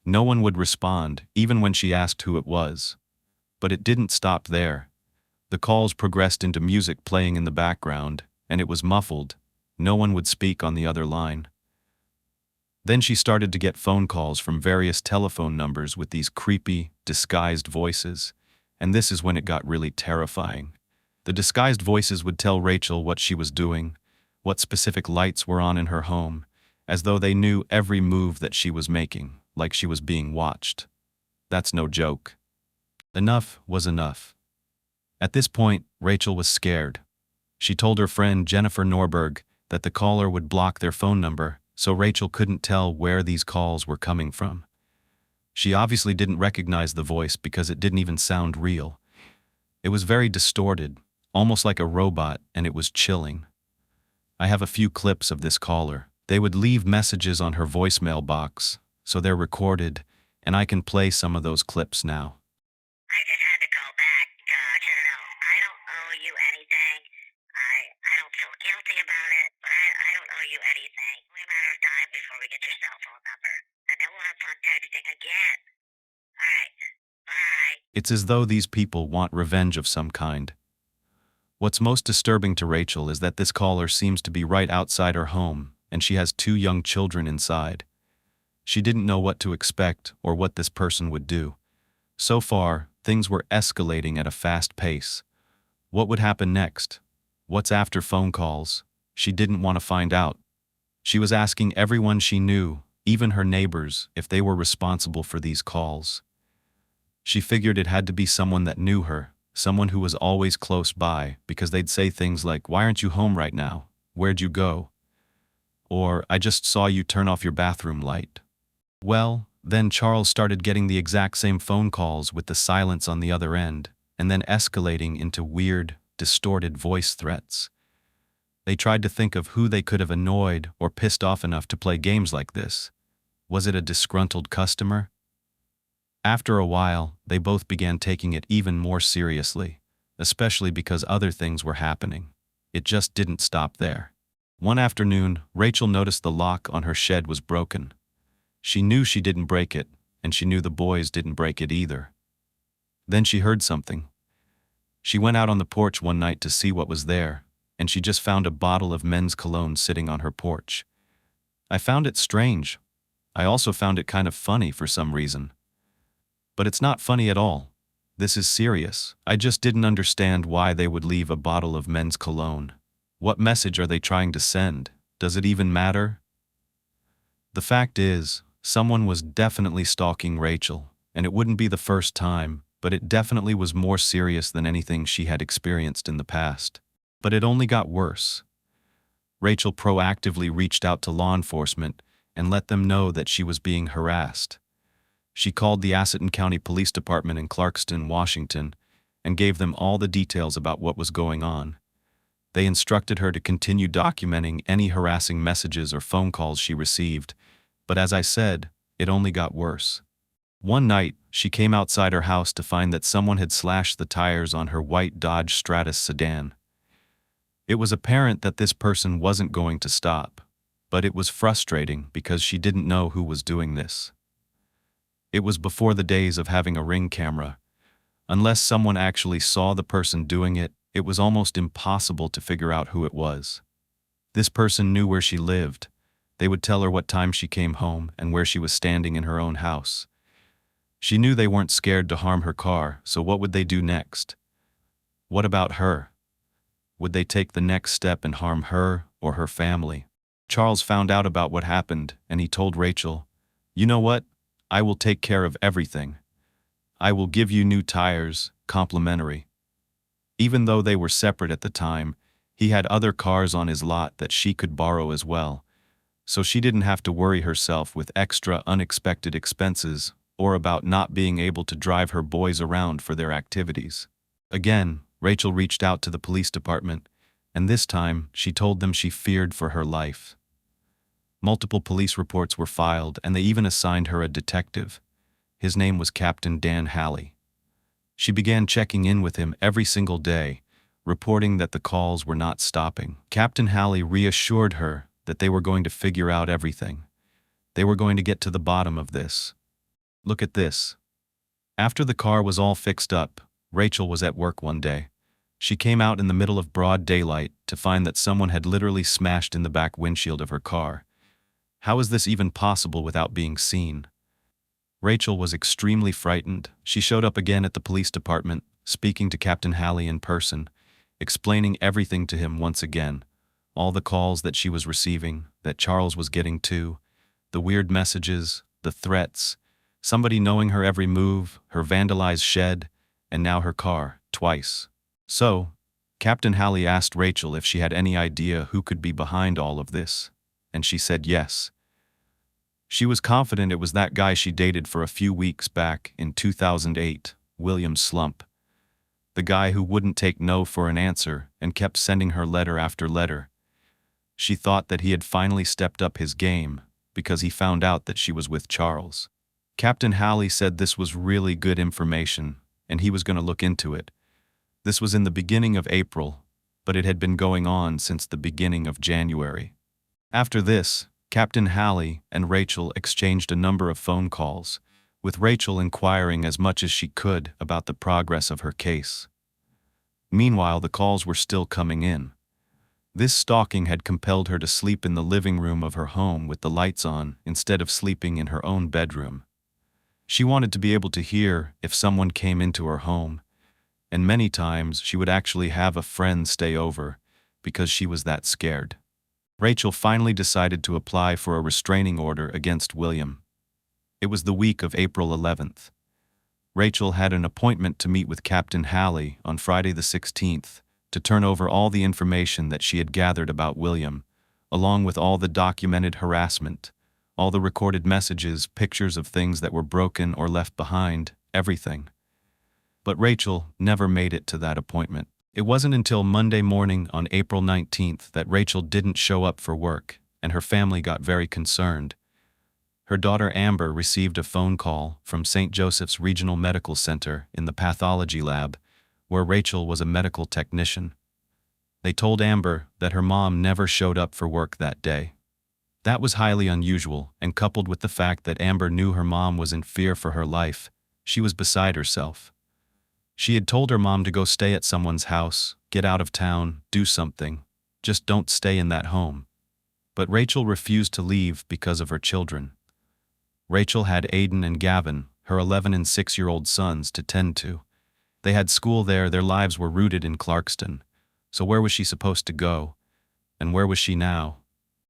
No one would respond, even when she asked who it was. But it didn't stop there. The calls progressed into music playing in the background, and it was muffled. No one would speak on the other line. Then she started to get phone calls from various telephone numbers with these creepy, disguised voices, and this is when it got really terrifying. The disguised voices would tell Rachel what she was doing, what specific lights were on in her home, as though they knew every move that she was making, like she was being watched. That's no joke. Enough was enough. At this point, Rachel was scared. She told her friend Jennifer Norberg that the caller would block their phone number, so Rachel couldn't tell where these calls were coming from. She obviously didn't recognize the voice because it didn't even sound real. It was very distorted, almost like a robot, and it was chilling. I have a few clips of this caller. They would leave messages on her voicemail box, so they're recorded, and I can play some of those clips now. I just had to call back to let you know I don't owe you anything. I don't feel guilty about it. It's as though these people want revenge of some kind. What's most disturbing to Rachel is that this caller seems to be right outside her home, and she has 2 young children inside. She didn't know what to expect or what this person would do. So far, things were escalating at a fast pace. What would happen next? What's after phone calls? She didn't want to find out. She was asking everyone she knew, even her neighbors, if they were responsible for these calls. She figured it had to be someone that knew her, someone who was always close by, because they'd say things like, "Why aren't you home right now? Where'd you go?" Or, "I just saw you turn off your bathroom light." Well, then Charles started getting the exact same phone calls with the silence on the other end, and then escalating into weird, distorted voice threats. They tried to think of who they could have annoyed or pissed off enough to play games like this. Was it a disgruntled customer? After a while, they both began taking it even more seriously, especially because other things were happening. It just didn't stop there. One afternoon, Rachel noticed the lock on her shed was broken. She knew she didn't break it, and she knew the boys didn't break it either. Then she heard something. She went out on the porch one night to see what was there, and she just found a bottle of men's cologne sitting on her porch. I found it strange. I also found it kind of funny for some reason. But it's not funny at all. This is serious. I just didn't understand why they would leave a bottle of men's cologne. What message are they trying to send? Does it even matter? The fact is, someone was definitely stalking Rachel, and it wouldn't be the first time, but it definitely was more serious than anything she had experienced in the past. But it only got worse. Rachel proactively reached out to law enforcement and let them know that she was being harassed. She called the Asotin County Police Department in Clarkston, Washington, and gave them all the details about what was going on. They instructed her to continue documenting any harassing messages or phone calls she received, but as I said, it only got worse. One night, she came outside her house to find that someone had slashed the tires on her white Dodge Stratus sedan. It was apparent that this person wasn't going to stop, but it was frustrating because she didn't know who was doing this. It was before the days of having a Ring camera. Unless someone actually saw the person doing it, it was almost impossible to figure out who it was. This person knew where she lived. They would tell her what time she came home and where she was standing in her own house. She knew they weren't scared to harm her car, so what would they do next? What about her? Would they take the next step and harm her or her family? Charles found out about what happened, and he told Rachel, "You know what? I will take care of everything. I will give you new tires, complimentary." Even though they were separate at the time, he had other cars on his lot that she could borrow as well, so she didn't have to worry herself with extra unexpected expenses or about not being able to drive her boys around for their activities. Again, Rachel reached out to the police department, and this time she told them she feared for her life. Multiple police reports were filed, and they even assigned her a detective. His name was Captain Dan Halley. She began checking in with him every single day, reporting that the calls were not stopping. Captain Halley reassured her that they were going to figure out everything. They were going to get to the bottom of this. Look at this. After the car was all fixed up, Rachel was at work one day. She came out in the middle of broad daylight to find that someone had literally smashed in the back windshield of her car. How is this even possible without being seen? Rachel was extremely frightened. She showed up again at the police department, speaking to Captain Halley in person, explaining everything to him once again. All the calls that she was receiving, that Charles was getting too, the weird messages, the threats, somebody knowing her every move, her vandalized shed, and now her car, twice. So, Captain Halley asked Rachel if she had any idea who could be behind all of this, and she said yes. She was confident it was that guy she dated for a few weeks back in 2008, William Slump. The guy who wouldn't take no for an answer and kept sending her letter after letter. She thought that he had finally stepped up his game because he found out that she was with Charles. Captain Halley said this was really good information and he was going to look into it. This was in the beginning of April, but it had been going on since the beginning of January. After this, Captain Halley and Rachel exchanged a number of phone calls, with Rachel inquiring as much as she could about the progress of her case. Meanwhile, the calls were still coming in. This stalking had compelled her to sleep in the living room of her home with the lights on instead of sleeping in her own bedroom. She wanted to be able to hear if someone came into her home, and many times she would actually have a friend stay over because she was that scared. Rachel finally decided to apply for a restraining order against William. It was the week of April 11th. Rachel had an appointment to meet with Captain Halley on Friday the 16th to turn over all the information that she had gathered about William, along with all the documented harassment, all the recorded messages, pictures of things that were broken or left behind, everything. But Rachel never made it to that appointment. It wasn't until Monday morning on April 19th that Rachel didn't show up for work, and her family got very concerned. Her daughter Amber received a phone call from St. Joseph's Regional Medical Center in the pathology lab, where Rachel was a medical technician. They told Amber that her mom never showed up for work that day. That was highly unusual, and coupled with the fact that Amber knew her mom was in fear for her life, she was beside herself. She had told her mom to go stay at someone's house, get out of town, do something. Just don't stay in that home. But Rachel refused to leave because of her children. Rachel had Aiden and Gavin, her 11 and 6-year-old sons, to tend to. They had school there, their lives were rooted in Clarkston. So where was she supposed to go? And where was she now?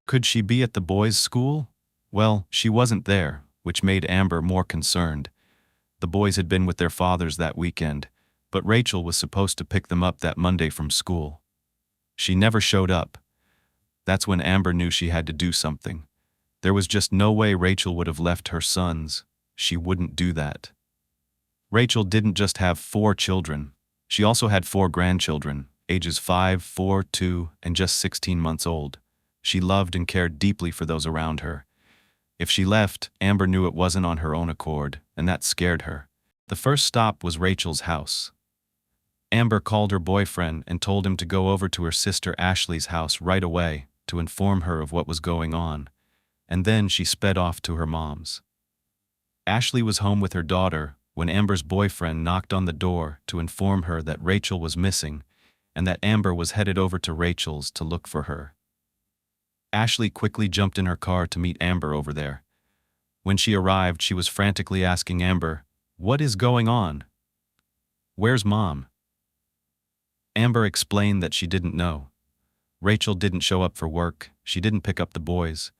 Could she be at the boys' school? Well, she wasn't there, which made Amber more concerned. The boys had been with their fathers that weekend, but Rachel was supposed to pick them up that Monday from school. She never showed up. That's when Amber knew she had to do something. There was just no way Rachel would have left her sons. She wouldn't do that. Rachel didn't just have 4 children. She also had 4 grandchildren, ages 5, 4, 2, and just 16 months old. She loved and cared deeply for those around her. If she left, Amber knew it wasn't on her own accord, and that scared her. The first stop was Rachel's house. Amber called her boyfriend and told him to go over to her sister Ashley's house right away to inform her of what was going on, and then she sped off to her mom's. Ashley was home with her daughter when Amber's boyfriend knocked on the door to inform her that Rachel was missing and that Amber was headed over to Rachel's to look for her. Ashley quickly jumped in her car to meet Amber over there. When she arrived, she was frantically asking Amber, "What is going on? Where's Mom?" Amber explained that she didn't know. Rachel didn't show up for work. She didn't pick up the boys.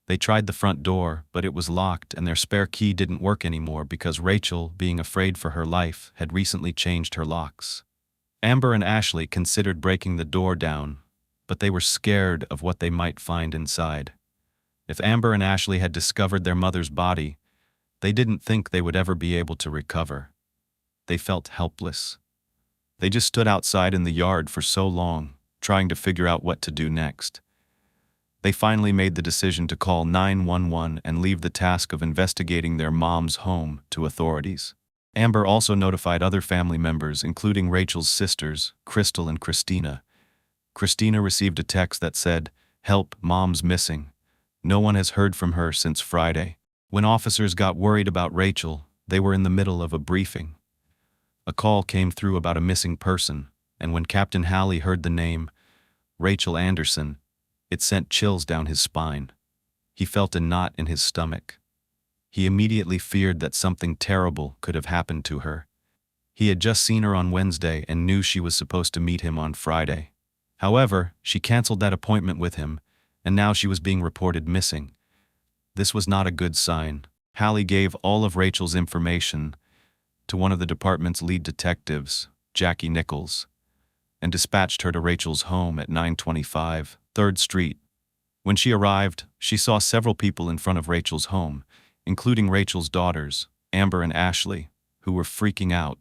They tried the front door, but it was locked and their spare key didn't work anymore because Rachel, being afraid for her life, had recently changed her locks. Amber and Ashley considered breaking the door down, but they were scared of what they might find inside. If Amber and Ashley had discovered their mother's body, they didn't think they would ever be able to recover. They felt helpless. They just stood outside in the yard for so long, trying to figure out what to do next. They finally made the decision to call 911 and leave the task of investigating their mom's home to authorities. Amber also notified other family members, including Rachel's sisters, Crystal and Christina. Christina received a text that said, "Help, Mom's missing. No one has heard from her since Friday." When officers got worried about Rachel, they were in the middle of a briefing. A call came through about a missing person, and when Captain Halley heard the name, Rachel Anderson, it sent chills down his spine. He felt a knot in his stomach. He immediately feared that something terrible could have happened to her. He had just seen her on Wednesday and knew she was supposed to meet him on Friday. However, she canceled that appointment with him, and now she was being reported missing. This was not a good sign. Halley gave all of Rachel's information to one of the department's lead detectives, Jackie Nichols, and dispatched her to Rachel's home at 925 3rd Street. When she arrived, she saw several people in front of Rachel's home, including Rachel's daughters, Amber and Ashley, who were freaking out.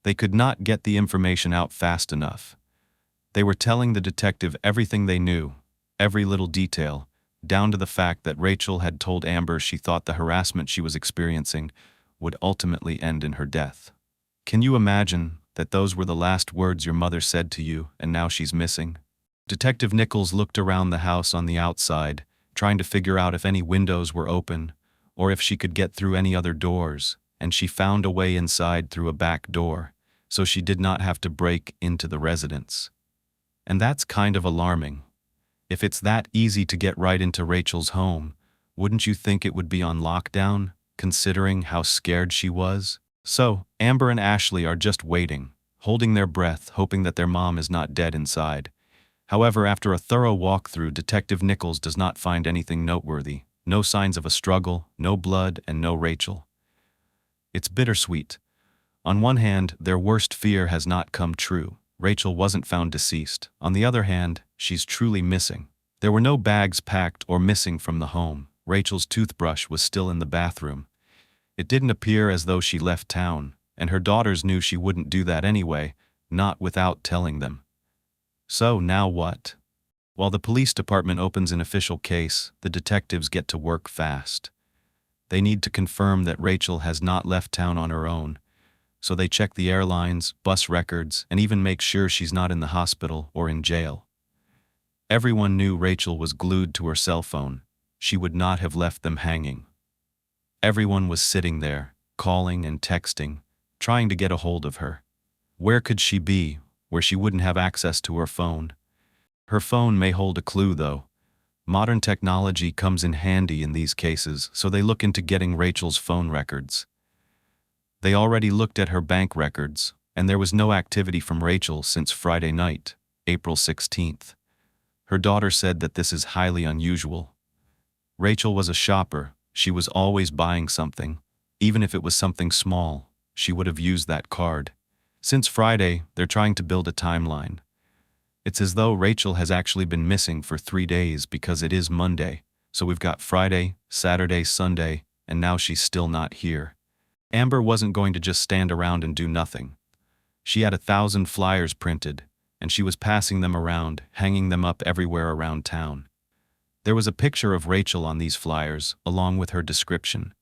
They could not get the information out fast enough. They were telling the detective everything they knew, every little detail, down to the fact that Rachel had told Amber she thought the harassment she was experiencing would ultimately end in her death. Can you imagine that those were the last words your mother said to you and now she's missing? Detective Nichols looked around the house on the outside, trying to figure out if any windows were open or if she could get through any other doors, and she found a way inside through a back door, so she did not have to break into the residence. And that's kind of alarming. If it's that easy to get right into Rachel's home, wouldn't you think it would be on lockdown, considering how scared she was? So, Amber and Ashley are just waiting, holding their breath, hoping that their mom is not dead inside. However, after a thorough walkthrough, Detective Nichols does not find anything noteworthy. No signs of a struggle, no blood, and no Rachel. It's bittersweet. On one hand, their worst fear has not come true. Rachel wasn't found deceased. On the other hand, she's truly missing. There were no bags packed or missing from the home. Rachel's toothbrush was still in the bathroom. It didn't appear as though she left town, and her daughters knew she wouldn't do that anyway, not without telling them. So now what? While the police department opens an official case, the detectives get to work fast. They need to confirm that Rachel has not left town on her own, so they check the airlines, bus records, and even make sure she's not in the hospital or in jail. Everyone knew Rachel was glued to her cell phone. She would not have left them hanging. Everyone was sitting there, calling and texting, trying to get a hold of her. Where could she be, where she wouldn't have access to her phone? Her phone may hold a clue, though. Modern technology comes in handy in these cases, so they look into getting Rachel's phone records. They already looked at her bank records, and there was no activity from Rachel since Friday night, April 16th. Her daughter said that this is highly unusual. Rachel was a shopper. She was always buying something. Even if it was something small, she would have used that card. Since Friday, they're trying to build a timeline. It's as though Rachel has actually been missing for 3 days because it is Monday, so we've got Friday, Saturday, Sunday, and now she's still not here. Amber wasn't going to just stand around and do nothing. She had 1,000 flyers printed, and she was passing them around, hanging them up everywhere around town. There was a picture of Rachel on these flyers, along with her description.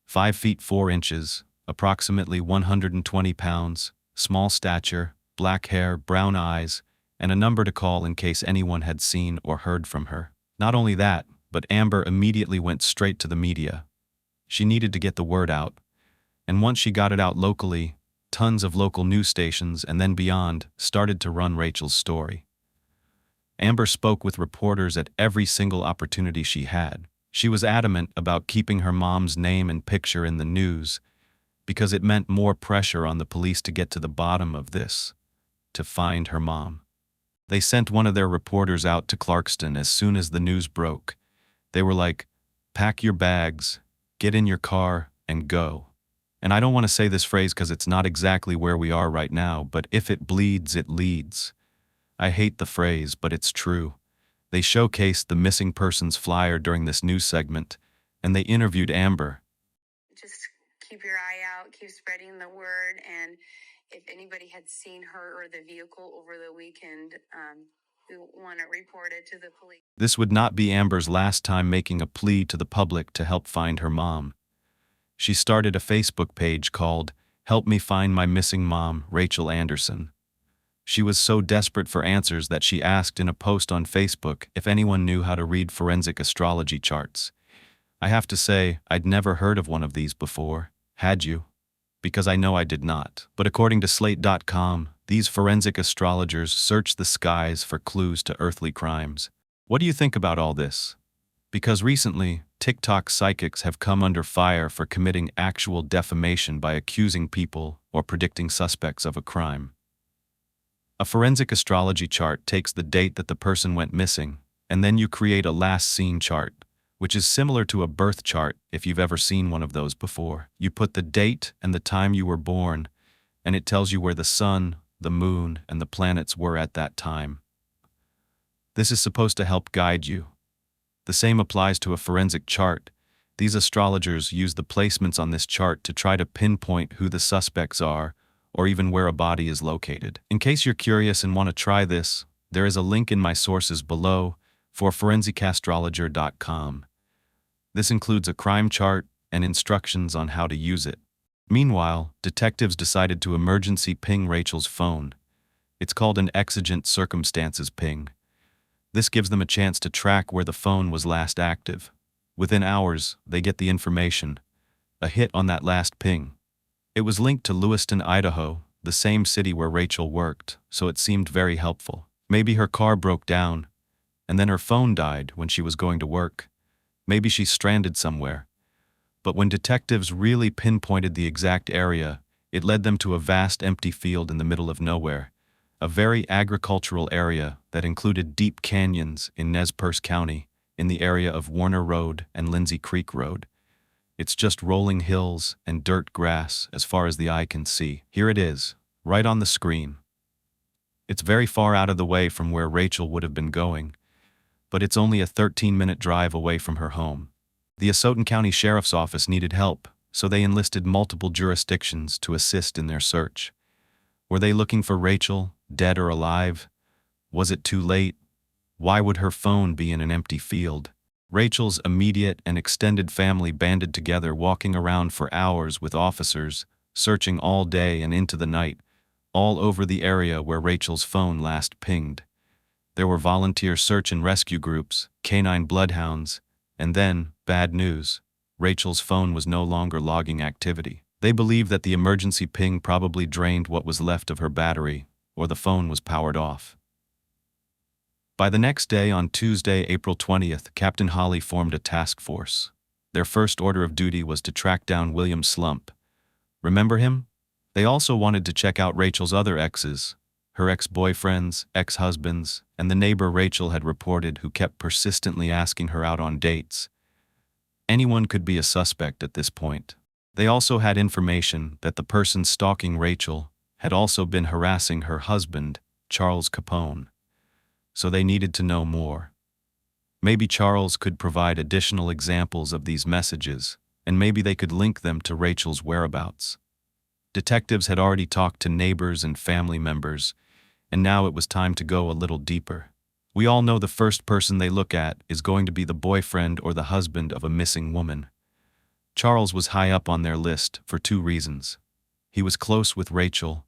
5 feet 4 inches, approximately 120 pounds, small stature, black hair, brown eyes, and a number to call in case anyone had seen or heard from her. Not only that, but Amber immediately went straight to the media. She needed to get the word out, and once she got it out locally, tons of local news stations and then beyond started to run Rachel's story. Amber spoke with reporters at every single opportunity she had. She was adamant about keeping her mom's name and picture in the news because it meant more pressure on the police to get to the bottom of this, to find her mom. They sent one of their reporters out to Clarkston as soon as the news broke. They were like, "Pack your bags, get in your car, and go." And I don't want to say this phrase because it's not exactly where we are right now, but if it bleeds, it leads. I hate the phrase, but it's true. They showcased the missing persons flyer during this news segment, and they interviewed Amber. Just keep your eye out, keep spreading the word, and if anybody had seen her or the vehicle over the weekend, we want to report it to the police. This would not be Amber's last time making a plea to the public to help find her mom. She started a Facebook page called "Help Me Find My Missing Mom, Rachel Anderson." She was so desperate for answers that she asked in a post on Facebook if anyone knew how to read forensic astrology charts. I have to say, I'd never heard of one of these before. Had you? Because I know I did not. But according to Slate.com, these forensic astrologers search the skies for clues to earthly crimes. What do you think about all this? Because recently, TikTok psychics have come under fire for committing actual defamation by accusing people or predicting suspects of a crime. A forensic astrology chart takes the date that the person went missing, and then you create a last seen chart, which is similar to a birth chart if you've ever seen one of those before. You put the date and the time you were born, and it tells you where the sun, the moon, and the planets were at that time. This is supposed to help guide you. The same applies to a forensic chart. These astrologers use the placements on this chart to try to pinpoint who the suspects are, or even where a body is located. In case you're curious and want to try this, there is a link in my sources below for forensicastrologer.com. This includes a crime chart and instructions on how to use it. Meanwhile, detectives decided to emergency ping Rachel's phone. It's called an exigent circumstances ping. This gives them a chance to track where the phone was last active. Within hours, they get the information. A hit on that last ping. It was linked to Lewiston, Idaho, the same city where Rachel worked, so it seemed very helpful. Maybe her car broke down, and then her phone died when she was going to work. Maybe she's stranded somewhere. But when detectives really pinpointed the exact area, it led them to a vast empty field in the middle of nowhere, a very agricultural area that included deep canyons in Nez Perce County, in the area of Warner Road and Lindsay Creek Road. It's just rolling hills and dirt grass as far as the eye can see. Here it is, right on the screen. It's very far out of the way from where Rachel would have been going, but it's only a 13-minute drive away from her home. The Asotin County Sheriff's Office needed help, so they enlisted multiple jurisdictions to assist in their search. Were they looking for Rachel, dead or alive? Was it too late? Why would her phone be in an empty field? Rachel's immediate and extended family banded together, walking around for hours with officers, searching all day and into the night, all over the area where Rachel's phone last pinged. There were volunteer search and rescue groups, canine bloodhounds, and then, bad news, Rachel's phone was no longer logging activity. They believed that the emergency ping probably drained what was left of her battery, or the phone was powered off. By the next day, on Tuesday, April 20th, Captain Holly formed a task force. Their first order of duty was to track down William Slump. Remember him? They also wanted to check out Rachel's other exes, her ex-boyfriends, ex-husbands, and the neighbor Rachel had reported who kept persistently asking her out on dates. Anyone could be a suspect at this point. They also had information that the person stalking Rachel had also been harassing her husband, Charles Capone. So they needed to know more. Maybe Charles could provide additional examples of these messages, and maybe they could link them to Rachel's whereabouts. Detectives had already talked to neighbors and family members, and now it was time to go a little deeper. We all know the first person they look at is going to be the boyfriend or the husband of a missing woman. Charles was high up on their list for two reasons. He was close with Rachel,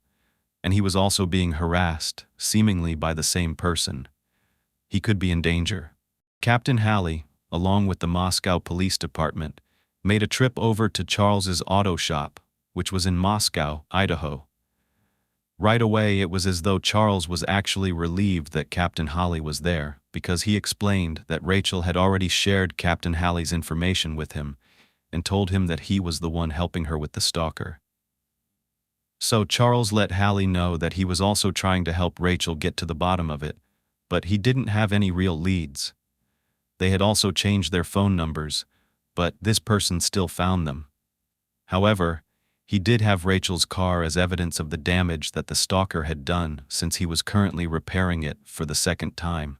and he was also being harassed, seemingly by the same person. He could be in danger. Captain Halley, along with the Moscow Police Department, made a trip over to Charles's auto shop, which was in Moscow, Idaho. Right away, it was as though Charles was actually relieved that Captain Halley was there, because he explained that Rachel had already shared Captain Halley's information with him and told him that he was the one helping her with the stalker. So Charles let Halley know that he was also trying to help Rachel get to the bottom of it, but he didn't have any real leads. They had also changed their phone numbers, but this person still found them. However, he did have Rachel's car as evidence of the damage that the stalker had done, since he was currently repairing it for the second time.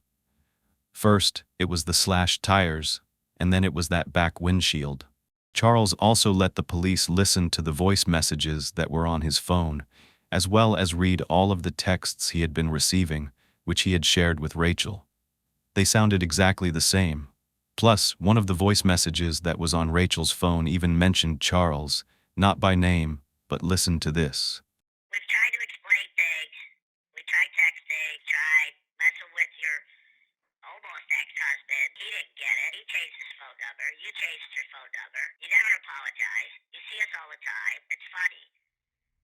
First, it was the slashed tires, and then it was that back windshield. Charles also let the police listen to the voice messages that were on his phone, as well as read all of the texts he had been receiving, which he had shared with Rachel. They sounded exactly the same. Plus, one of the voice messages that was on Rachel's phone even mentioned Charles, not by name, but listen to this. We've tried to explain things. We tried texting, tried messing with your almost ex-husband. He didn't get it. He changed his phone number. You changed your phone number. You never apologize. You see us all the time. It's funny.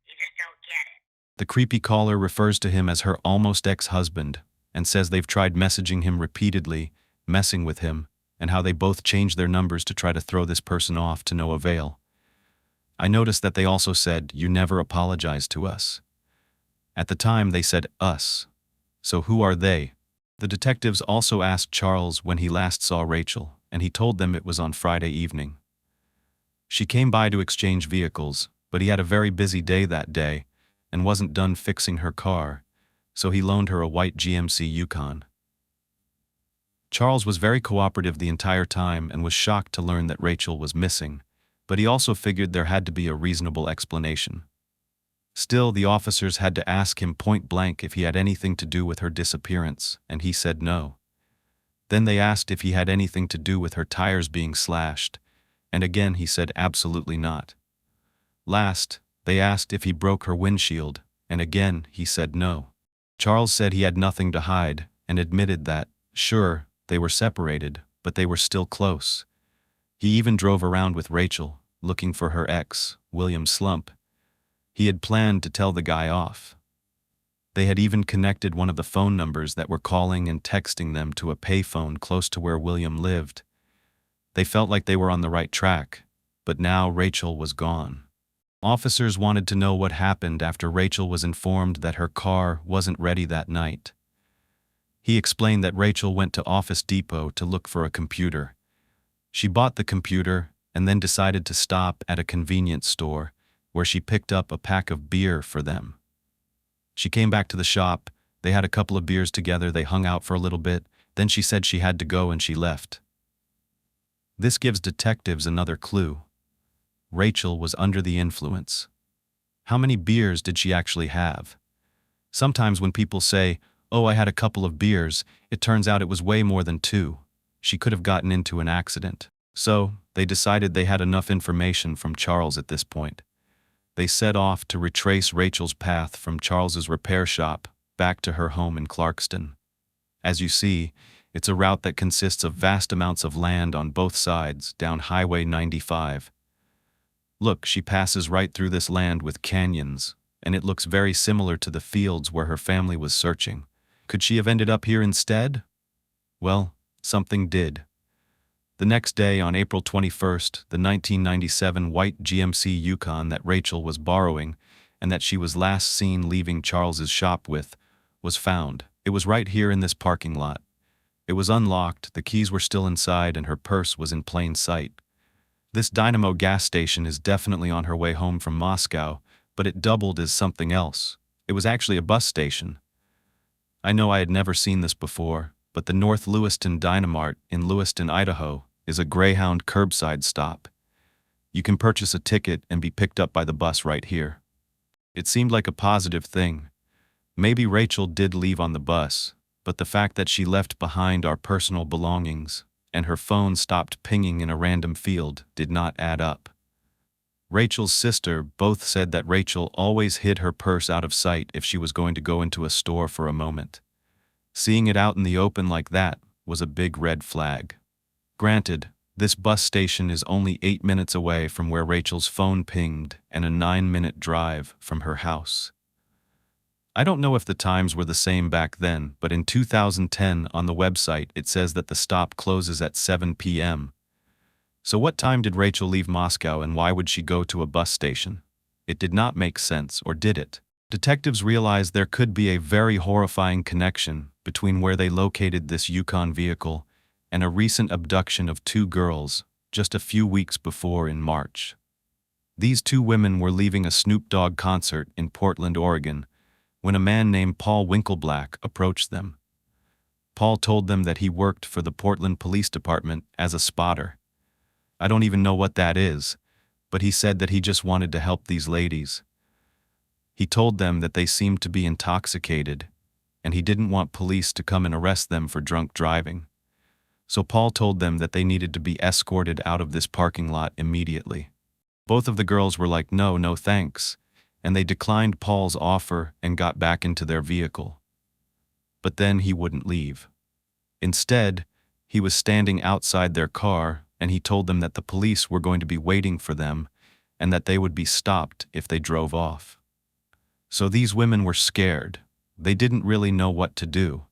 You just don't get it. The creepy caller refers to him as her almost ex-husband and says they've tried messaging him repeatedly, messing with him, and how they both changed their numbers to try to throw this person off to no avail. I noticed that they also said, "You never apologized to us." At the time, they said us. So who are they? The detectives also asked Charles when he last saw Rachel, and he told them it was on Friday evening. She came by to exchange vehicles, but he had a very busy day that day and wasn't done fixing her car, so he loaned her a white GMC Yukon. Charles was very cooperative the entire time and was shocked to learn that Rachel was missing, but he also figured there had to be a reasonable explanation. Still, the officers had to ask him point blank if he had anything to do with her disappearance, and he said no. Then they asked if he had anything to do with her tires being slashed, and again he said absolutely not. Last, they asked if he broke her windshield, and again he said no. Charles said he had nothing to hide and admitted that, sure, they were separated, but they were still close. He even drove around with Rachel, looking for her ex, William Slump. He had planned to tell the guy off. They had even connected one of the phone numbers that were calling and texting them to a payphone close to where William lived. They felt like they were on the right track, but now Rachel was gone. Officers wanted to know what happened after Rachel was informed that her car wasn't ready that night. He explained that Rachel went to Office Depot to look for a computer. She bought the computer and then decided to stop at a convenience store where she picked up a pack of beer for them. She came back to the shop, they had a couple of beers together, they hung out for a little bit, then she said she had to go and she left. This gives detectives another clue. Rachel was under the influence. How many beers did she actually have? Sometimes when people say, "Oh, I had a couple of beers," it turns out it was way more than 2. She could have gotten into an accident. So, they decided they had enough information from Charles at this point. They set off to retrace Rachel's path from Charles's repair shop back to her home in Clarkston. As you see, it's a route that consists of vast amounts of land on both sides down Highway 95. Look, she passes right through this land with canyons, and it looks very similar to the fields where her family was searching. Could she have ended up here instead? Well, something did. The next day, on April 21st, the 1997 white GMC Yukon that Rachel was borrowing and that she was last seen leaving Charles's shop with, was found. It was right here in this parking lot. It was unlocked, the keys were still inside, and her purse was in plain sight. This Dynamo gas station is definitely on her way home from Moscow, but it doubled as something else. It was actually a bus station. I know I had never seen this before, but the North Lewiston Dynamart in Lewiston, Idaho, is a Greyhound curbside stop. You can purchase a ticket and be picked up by the bus right here. It seemed like a positive thing. Maybe Rachel did leave on the bus, but the fact that she left behind our personal belongings and her phone stopped pinging in a random field did not add up. Rachel's sister both said that Rachel always hid her purse out of sight if she was going to go into a store for a moment. Seeing it out in the open like that was a big red flag. Granted, this bus station is only 8 minutes away from where Rachel's phone pinged and a 9-minute drive from her house. I don't know if the times were the same back then, but in 2010 on the website it says that the stop closes at 7 p.m. So what time did Rachel leave Moscow and why would she go to a bus station? It did not make sense, or did it? Detectives realized there could be a very horrifying connection between where they located this Yukon vehicle and a recent abduction of 2 girls just a few weeks before in March. These 2 women were leaving a Snoop Dogg concert in Portland, Oregon, when a man named Paul Winkleblack approached them. Paul told them that he worked for the Portland Police Department as a spotter. I don't even know what that is, but he said that he just wanted to help these ladies. He told them that they seemed to be intoxicated, and he didn't want police to come and arrest them for drunk driving. So Paul told them that they needed to be escorted out of this parking lot immediately. Both of the girls were like, no thanks, and they declined Paul's offer and got back into their vehicle. But then he wouldn't leave. Instead, he was standing outside their car, and he told them that the police were going to be waiting for them and that they would be stopped if they drove off. So these women were scared. They didn't really know what to do.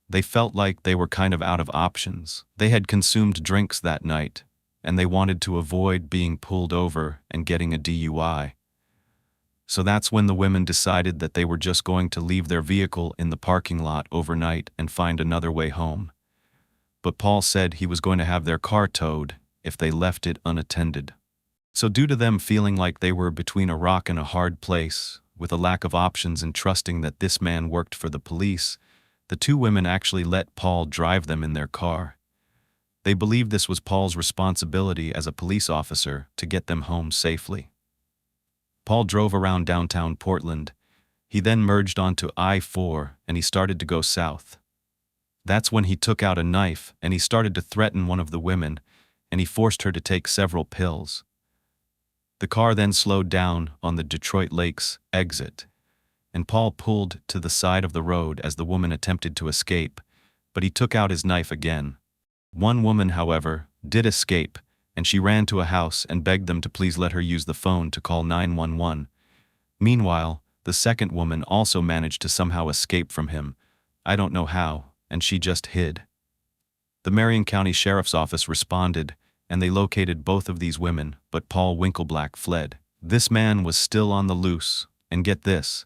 They felt like they were kind of out of options. They had consumed drinks that night, and they wanted to avoid being pulled over and getting a DUI. So that's when the women decided that they were just going to leave their vehicle in the parking lot overnight and find another way home. But Paul said he was going to have their car towed if they left it unattended. So due to them feeling like they were between a rock and a hard place, with a lack of options and trusting that this man worked for the police, the 2 women actually let Paul drive them in their car. They believed this was Paul's responsibility as a police officer to get them home safely. Paul drove around downtown Portland. He then merged onto I-4 and he started to go south. That's when he took out a knife and he started to threaten one of the women, and he forced her to take several pills. The car then slowed down on the Detroit Lakes exit, and Paul pulled to the side of the road as the woman attempted to escape, but he took out his knife again. One woman, however, did escape, and she ran to a house and begged them to please let her use the phone to call 911. Meanwhile, the second woman also managed to somehow escape from him. I don't know how, and she just hid. The Marion County Sheriff's Office responded, and they located both of these women, but Paul Winkleblack fled. This man was still on the loose, and get this.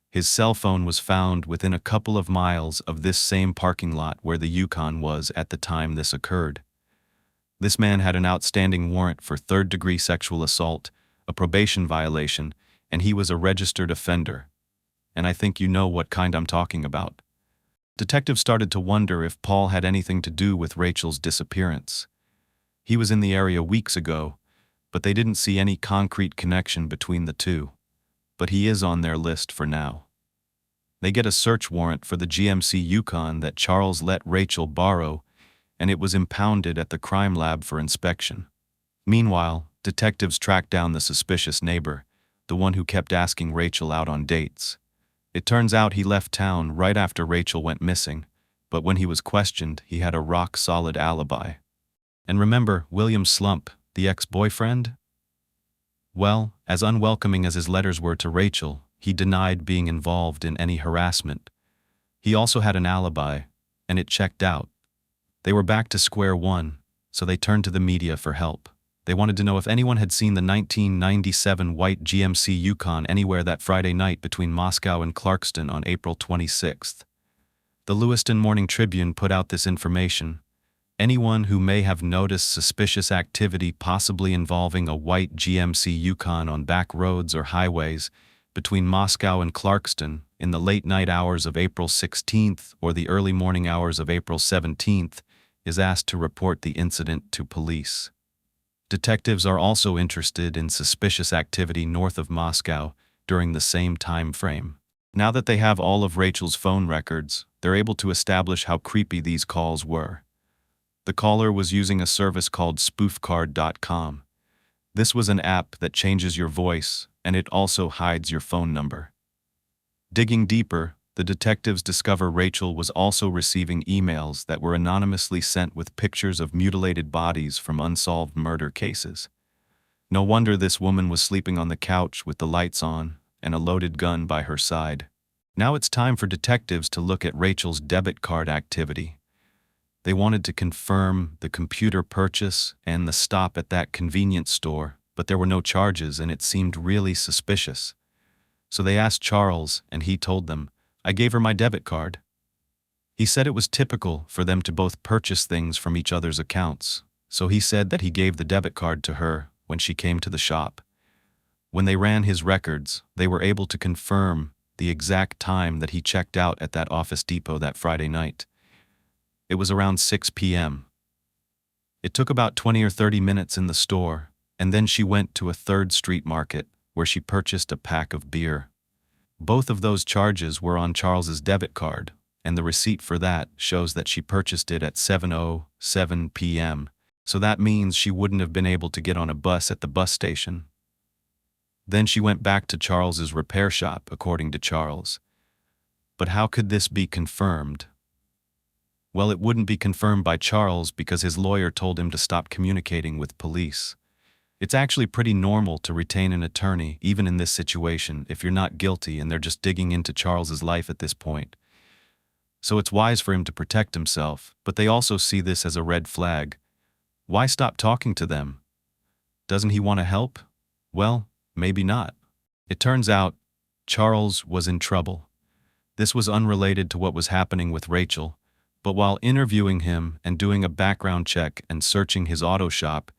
His cell phone was found within a couple of miles of this same parking lot where the Yukon was at the time this occurred. This man had an outstanding warrant for third-degree sexual assault, a probation violation, and he was a registered offender. And I think you know what kind I'm talking about. Detectives started to wonder if Paul had anything to do with Rachel's disappearance. He was in the area weeks ago, but they didn't see any concrete connection between the two. But he is on their list for now. They get a search warrant for the GMC Yukon that Charles let Rachel borrow, and it was impounded at the crime lab for inspection. Meanwhile, detectives tracked down the suspicious neighbor, the one who kept asking Rachel out on dates. It turns out he left town right after Rachel went missing, but when he was questioned, he had a rock-solid alibi. And remember William Slump, the ex-boyfriend? Well, as unwelcoming as his letters were to Rachel, he denied being involved in any harassment. He also had an alibi, and it checked out. They were back to square one, so they turned to the media for help. They wanted to know if anyone had seen the 1997 white GMC Yukon anywhere that Friday night between Moscow and Clarkston on April 26th. The Lewiston Morning Tribune put out this information. Anyone who may have noticed suspicious activity possibly involving a white GMC Yukon on back roads or highways between Moscow and Clarkston in the late night hours of April 16th or the early morning hours of April 17th is asked to report the incident to police. Detectives are also interested in suspicious activity north of Moscow during the same time frame. Now that they have all of Rachel's phone records, they're able to establish how creepy these calls were. The caller was using a service called spoofcard.com. This was an app that changes your voice, and it also hides your phone number. Digging deeper, the detectives discover Rachel was also receiving emails that were anonymously sent with pictures of mutilated bodies from unsolved murder cases. No wonder this woman was sleeping on the couch with the lights on and a loaded gun by her side. Now it's time for detectives to look at Rachel's debit card activity. They wanted to confirm the computer purchase and the stop at that convenience store, but there were no charges and it seemed really suspicious. So they asked Charles, and he told them, "I gave her my debit card." He said it was typical for them to both purchase things from each other's accounts, so he said that he gave the debit card to her when she came to the shop. When they ran his records, they were able to confirm the exact time that he checked out at that Office Depot that Friday night. It was around 6 p.m. It took about 20 or 30 minutes in the store, and then she went to a 3rd Street market where she purchased a pack of beer. Both of those charges were on Charles's debit card, and the receipt for that shows that she purchased it at 7:07 p.m., so that means she wouldn't have been able to get on a bus at the bus station. Then she went back to Charles's repair shop, according to Charles. But how could this be confirmed? Well, it wouldn't be confirmed by Charles because his lawyer told him to stop communicating with police. It's actually pretty normal to retain an attorney, even in this situation, if you're not guilty and they're just digging into Charles's life at this point. So it's wise for him to protect himself, but they also see this as a red flag. Why stop talking to them? Doesn't he want to help? Well, maybe not. It turns out Charles was in trouble. This was unrelated to what was happening with Rachel, but while interviewing him and doing a background check and searching his auto shop,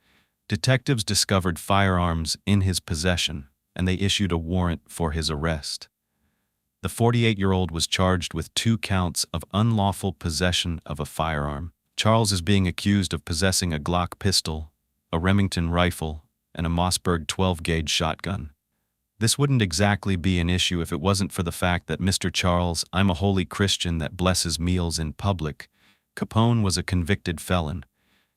detectives discovered firearms in his possession, and they issued a warrant for his arrest. The 48-year-old was charged with 2 counts of unlawful possession of a firearm. Charles is being accused of possessing a Glock pistol, a Remington rifle, and a Mossberg 12-gauge shotgun. This wouldn't exactly be an issue if it wasn't for the fact that Mr. Charles, I'm a holy Christian that blesses meals in public, Capone was a convicted felon,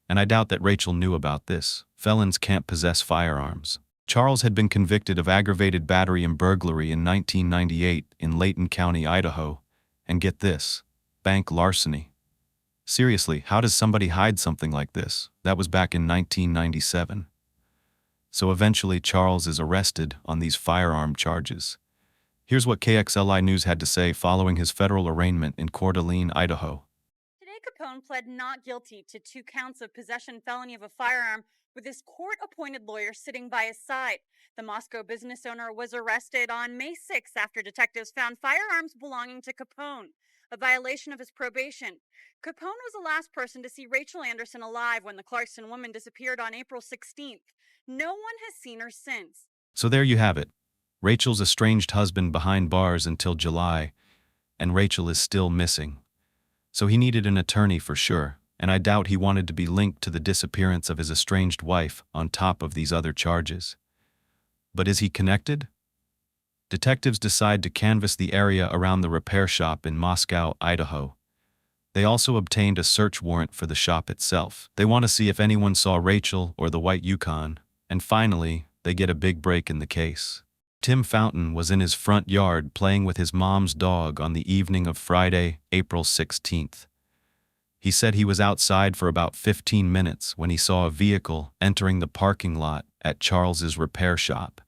and I doubt that Rachel knew about this. Felons can't possess firearms. Charles had been convicted of aggravated battery and burglary in 1998 in Layton County, Idaho, and get this, bank larceny. Seriously, how does somebody hide something like this? That was back in 1997. So eventually Charles is arrested on these firearm charges. Here's what KXLI News had to say following his federal arraignment in Coeur d'Alene, Idaho. Today, Capone pled not guilty to 2 counts of possession felony of a firearm with his court-appointed lawyer sitting by his side. The Moscow business owner was arrested on May 6 after detectives found firearms belonging to Capone, a violation of his probation. Capone was the last person to see Rachel Anderson alive when the Clarkson woman disappeared on April 16th. No one has seen her since. So there you have it. Rachel's estranged husband behind bars until July, and Rachel is still missing. So he needed an attorney for sure, and I doubt he wanted to be linked to the disappearance of his estranged wife on top of these other charges. But is he connected? Detectives decide to canvass the area around the repair shop in Moscow, Idaho. They also obtained a search warrant for the shop itself. They want to see if anyone saw Rachel or the white Yukon, and finally, they get a big break in the case. Tim Fountain was in his front yard playing with his mom's dog on the evening of Friday, April 16th. He said he was outside for about 15 minutes when he saw a vehicle entering the parking lot at Charles's repair shop.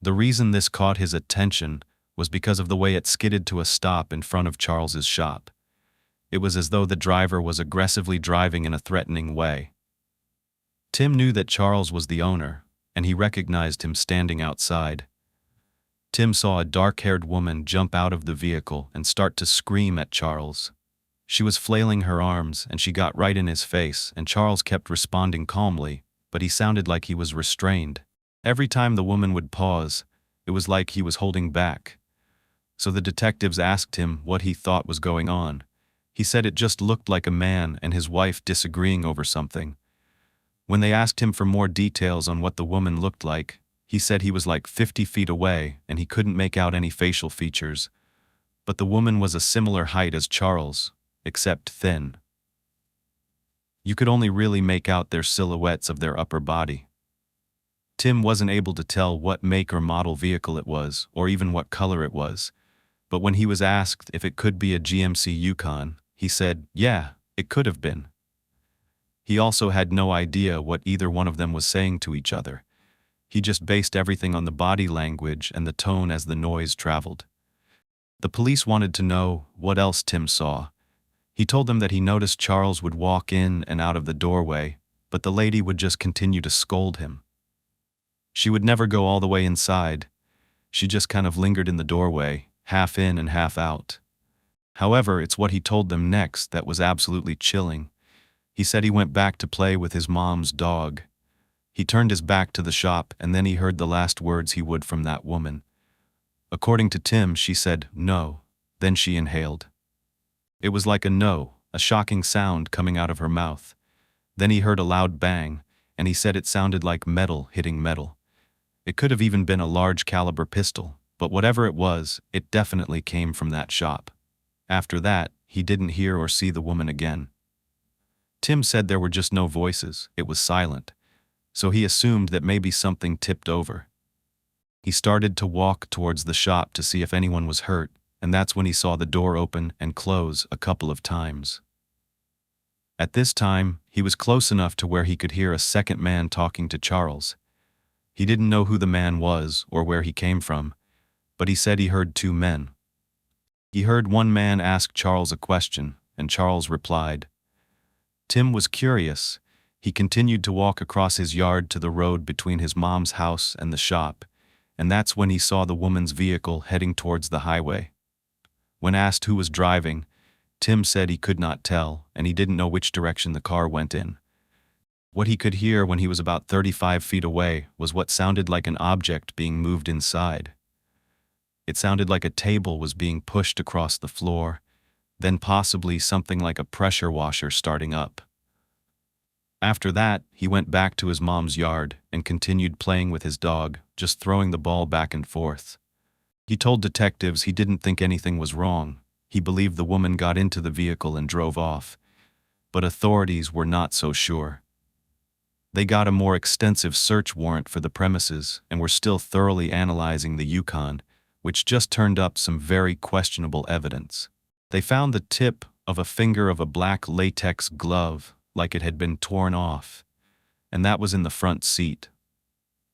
The reason this caught his attention was because of the way it skidded to a stop in front of Charles's shop. It was as though the driver was aggressively driving in a threatening way. Tim knew that Charles was the owner, and he recognized him standing outside. Tim saw a dark-haired woman jump out of the vehicle and start to scream at Charles. She was flailing her arms, and she got right in his face, and Charles kept responding calmly, but he sounded like he was restrained. Every time the woman would pause, it was like he was holding back. So the detectives asked him what he thought was going on. He said it just looked like a man and his wife disagreeing over something. When they asked him for more details on what the woman looked like, he said he was like 50 feet away and he couldn't make out any facial features. But the woman was a similar height as Charles, except thin. You could only really make out their silhouettes of their upper body. Tim wasn't able to tell what make or model vehicle it was, or even what color it was. But when he was asked if it could be a GMC Yukon, he said, yeah, it could have been. He also had no idea what either one of them was saying to each other. He just based everything on the body language and the tone as the noise traveled. The police wanted to know what else Tim saw. He told them that he noticed Charles would walk in and out of the doorway, but the lady would just continue to scold him. She would never go all the way inside. She just kind of lingered in the doorway, half in and half out. However, it's what he told them next that was absolutely chilling. He said he went back to play with his mom's dog. He turned his back to the shop and then he heard the last words he would from that woman. According to Tim, she said, no. Then she inhaled. It was like a no, a shocking sound coming out of her mouth. Then he heard a loud bang, and he said it sounded like metal hitting metal. It could have even been a large caliber pistol, but whatever it was, it definitely came from that shop. After that, he didn't hear or see the woman again. Tim said there were just no voices, it was silent. So he assumed that maybe something tipped over. He started to walk towards the shop to see if anyone was hurt, and that's when he saw the door open and close a couple of times. At this time, he was close enough to where he could hear a second man talking to Charles. He didn't know who the man was or where he came from, but he said he heard 2 men. He heard one man ask Charles a question, and Charles replied. Tim was curious. He continued to walk across his yard to the road between his mom's house and the shop, and that's when he saw the woman's vehicle heading towards the highway. When asked who was driving, Tim said he could not tell, and he didn't know which direction the car went in. What he could hear when he was about 35 feet away was what sounded like an object being moved inside. It sounded like a table was being pushed across the floor, then possibly something like a pressure washer starting up. After that, he went back to his mom's yard and continued playing with his dog, just throwing the ball back and forth. He told detectives he didn't think anything was wrong. He believed the woman got into the vehicle and drove off. But authorities were not so sure. They got a more extensive search warrant for the premises and were still thoroughly analyzing the Yukon, which just turned up some very questionable evidence. They found the tip of a finger of a black latex glove, like it had been torn off, and that was in the front seat.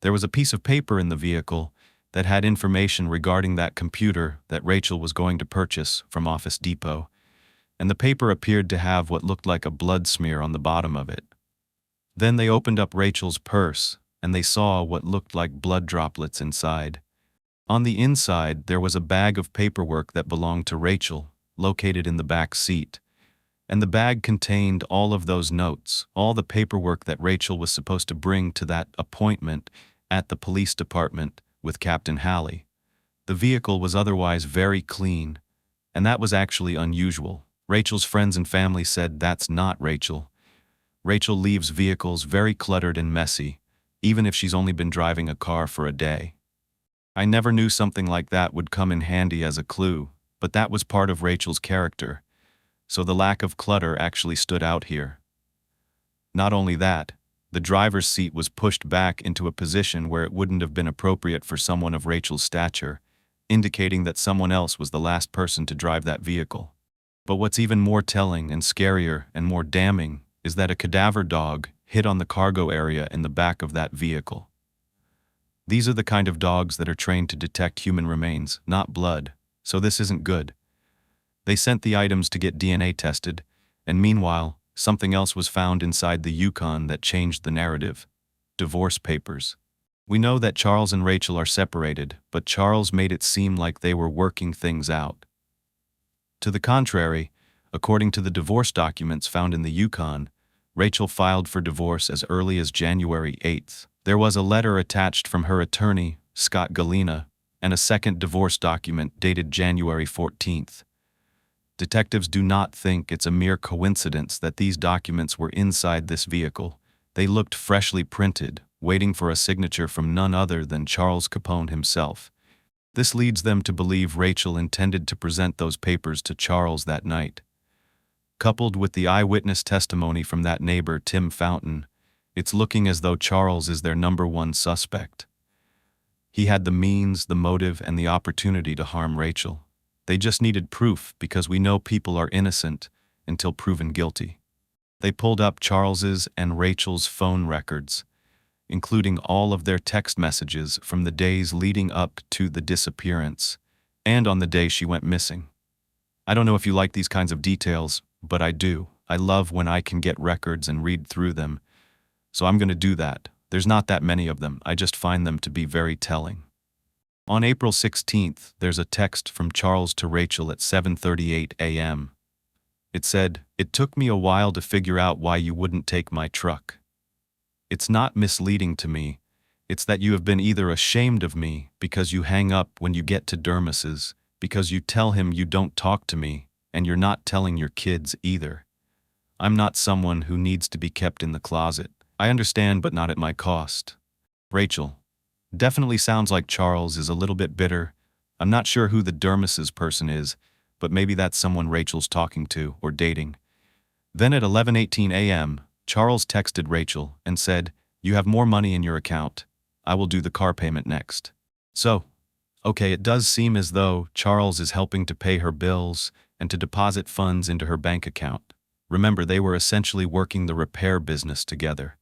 There was a piece of paper in the vehicle that had information regarding that computer that Rachel was going to purchase from Office Depot, and the paper appeared to have what looked like a blood smear on the bottom of it. Then they opened up Rachel's purse, and they saw what looked like blood droplets inside. On the inside, there was a bag of paperwork that belonged to Rachel, located in the back seat. And the bag contained all of those notes, all the paperwork that Rachel was supposed to bring to that appointment at the police department with Captain Halley. The vehicle was otherwise very clean, and that was actually unusual. Rachel's friends and family said that's not Rachel. Rachel leaves vehicles very cluttered and messy, even if she's only been driving a car for a day. I never knew something like that would come in handy as a clue, but that was part of Rachel's character, so the lack of clutter actually stood out here. Not only that, the driver's seat was pushed back into a position where it wouldn't have been appropriate for someone of Rachel's stature, indicating that someone else was the last person to drive that vehicle. But what's even more telling and scarier and more damning is that a cadaver dog hid on the cargo area in the back of that vehicle. These are the kind of dogs that are trained to detect human remains, not blood, so this isn't good. They sent the items to get DNA tested, and meanwhile, something else was found inside the Yukon that changed the narrative: divorce papers. We know that Charles and Rachel are separated, but Charles made it seem like they were working things out. To the contrary, according to the divorce documents found in the Yukon, Rachel filed for divorce as early as January 8th. There was a letter attached from her attorney, Scott Galena, and a second divorce document dated January 14th. Detectives do not think it's a mere coincidence that these documents were inside this vehicle. They looked freshly printed, waiting for a signature from none other than Charles Capone himself. This leads them to believe Rachel intended to present those papers to Charles that night. Coupled with the eyewitness testimony from that neighbor, Tim Fountain, it's looking as though Charles is their number one suspect. He had the means, the motive, and the opportunity to harm Rachel. They just needed proof, because we know people are innocent until proven guilty. They pulled up Charles's and Rachel's phone records, including all of their text messages from the days leading up to the disappearance, and on the day she went missing. I don't know if you like these kinds of details, but I do. I love when I can get records and read through them. So I'm going to do that. There's not that many of them. I just find them to be very telling. On April 16th, there's a text from Charles to Rachel at 7:38 a.m. It said, "It took me a while to figure out why you wouldn't take my truck. It's not misleading to me. It's that you have been either ashamed of me because you hang up when you get to Dermis's, because you tell him you don't talk to me, and you're not telling your kids either. I'm not someone who needs to be kept in the closet. I understand, but not at my cost. Rachel." Definitely sounds like Charles is a little bit bitter. I'm not sure who the Dermis's person is, but maybe that's someone Rachel's talking to or dating. Then at 11:18 a.m., Charles texted Rachel and said, "You have more money in your account. I will do the car payment next." So, okay, it does seem as though Charles is helping to pay her bills and to deposit funds into her bank account. Remember, they were essentially working the repair business together.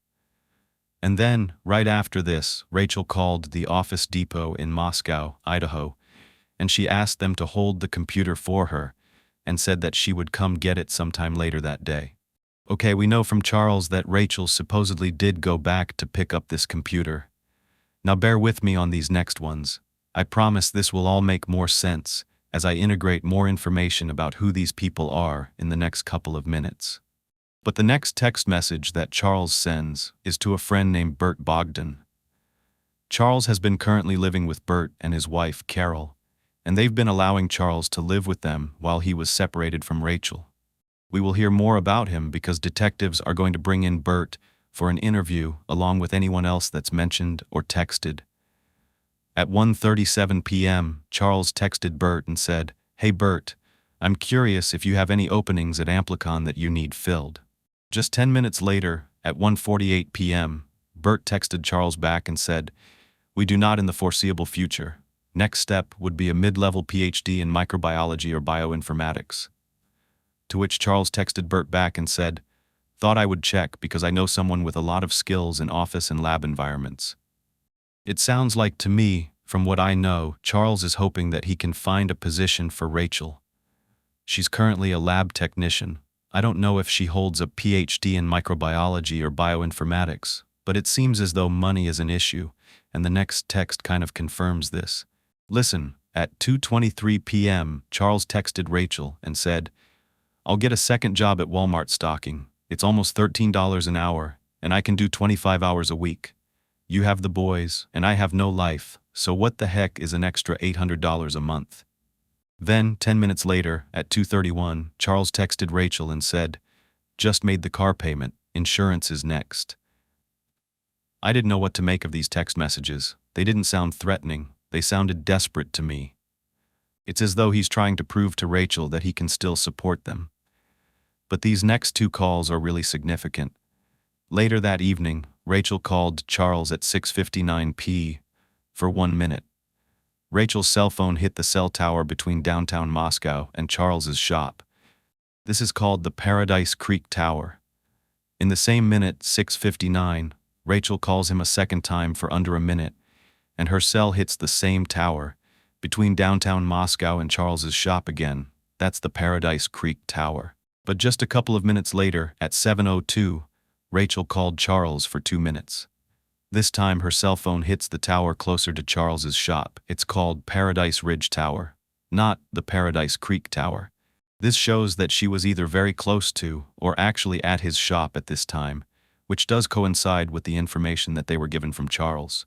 And then, right after this, Rachel called the Office Depot in Moscow, Idaho, and she asked them to hold the computer for her and said that she would come get it sometime later that day. Okay, we know from Charles that Rachel supposedly did go back to pick up this computer. Now bear with me on these next ones. I promise this will all make more sense as I integrate more information about who these people are in the next couple of minutes. But the next text message that Charles sends is to a friend named Bert Bogdan. Charles has been currently living with Bert and his wife, Carol, and they've been allowing Charles to live with them while he was separated from Rachel. We will hear more about him because detectives are going to bring in Bert for an interview along with anyone else that's mentioned or texted. At 1:37 p.m., Charles texted Bert and said, "Hey Bert, I'm curious if you have any openings at Amplicon that you need filled." Just 10 minutes later, at 1:48 p.m., Bert texted Charles back and said, "We do not in the foreseeable future. Next step would be a mid-level PhD in microbiology or bioinformatics." To which Charles texted Bert back and said, "Thought I would check because I know someone with a lot of skills in office and lab environments." It sounds like to me, from what I know, Charles is hoping that he can find a position for Rachel. She's currently a lab technician. I don't know if she holds a PhD in microbiology or bioinformatics, but it seems as though money is an issue, and the next text kind of confirms this. Listen, at 2:23 p.m., Charles texted Rachel and said, "I'll get a second job at Walmart stocking. It's almost $13 an hour, and I can do 25 hours a week. You have the boys, and I have no life, so what the heck is an extra $800 a month?" Then, 10 minutes later, at 2:31, Charles texted Rachel and said, "Just made the car payment, insurance is next." I didn't know what to make of these text messages. They didn't sound threatening, they sounded desperate to me. It's as though he's trying to prove to Rachel that he can still support them. But these next two calls are really significant. Later that evening, Rachel called Charles at 6:59 p.m. for 1 minute. Rachel's cell phone hit the cell tower between downtown Moscow and Charles's shop. This is called the Paradise Creek Tower. In the same minute, 6:59, Rachel calls him a second time for under a minute, and her cell hits the same tower, between downtown Moscow and Charles's shop again. That's the Paradise Creek Tower. But just a couple of minutes later, at 7:02, Rachel called Charles for 2 minutes. This time her cell phone hits the tower closer to Charles's shop. It's called Paradise Ridge Tower, not the Paradise Creek Tower. This shows that she was either very close to or actually at his shop at this time, which does coincide with the information that they were given from Charles.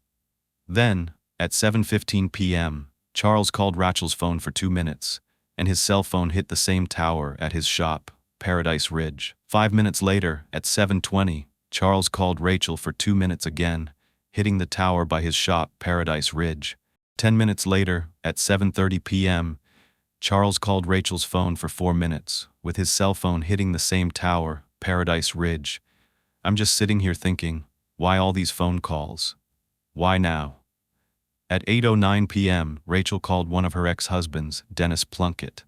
Then, at 7:15 p.m., Charles called Rachel's phone for 2 minutes, and his cell phone hit the same tower at his shop, Paradise Ridge. 5 minutes later, at 7:20, Charles called Rachel for 2 minutes again, hitting the tower by his shop, Paradise Ridge. 10 minutes later, at 7:30 p.m., Charles called Rachel's phone for 4 minutes, with his cell phone hitting the same tower, Paradise Ridge. I'm just sitting here thinking, why all these phone calls? Why now? At 8:09 p.m., Rachel called one of her ex-husbands, Dennis Plunkett.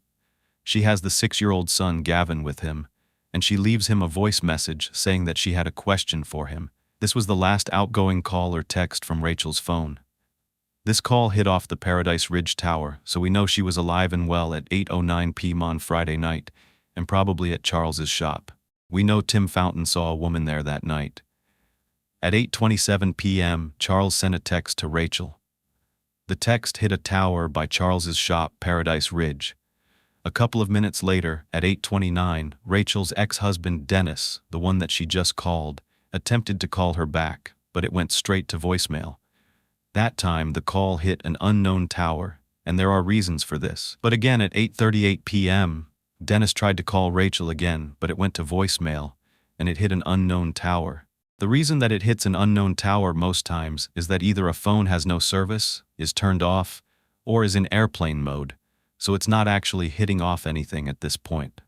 She has the 6-year-old son, Gavin, with him, and she leaves him a voice message saying that she had a question for him. This was the last outgoing call or text from Rachel's phone. This call hit off the Paradise Ridge Tower, so we know she was alive and well at 8:09 p.m. on Friday night, and probably at Charles's shop. We know Tim Fountain saw a woman there that night. At 8:27 p.m., Charles sent a text to Rachel. The text hit a tower by Charles's shop, Paradise Ridge. A couple of minutes later, at 8:29, Rachel's ex-husband Dennis, the one that she just called, attempted to call her back, but it went straight to voicemail. That time, the call hit an unknown tower, and there are reasons for this. But again, at 8:38 p.m., Dennis tried to call Rachel again, but it went to voicemail, and it hit an unknown tower. The reason that it hits an unknown tower most times is that either a phone has no service, is turned off, or is in airplane mode, so it's not actually hitting off anything at this point.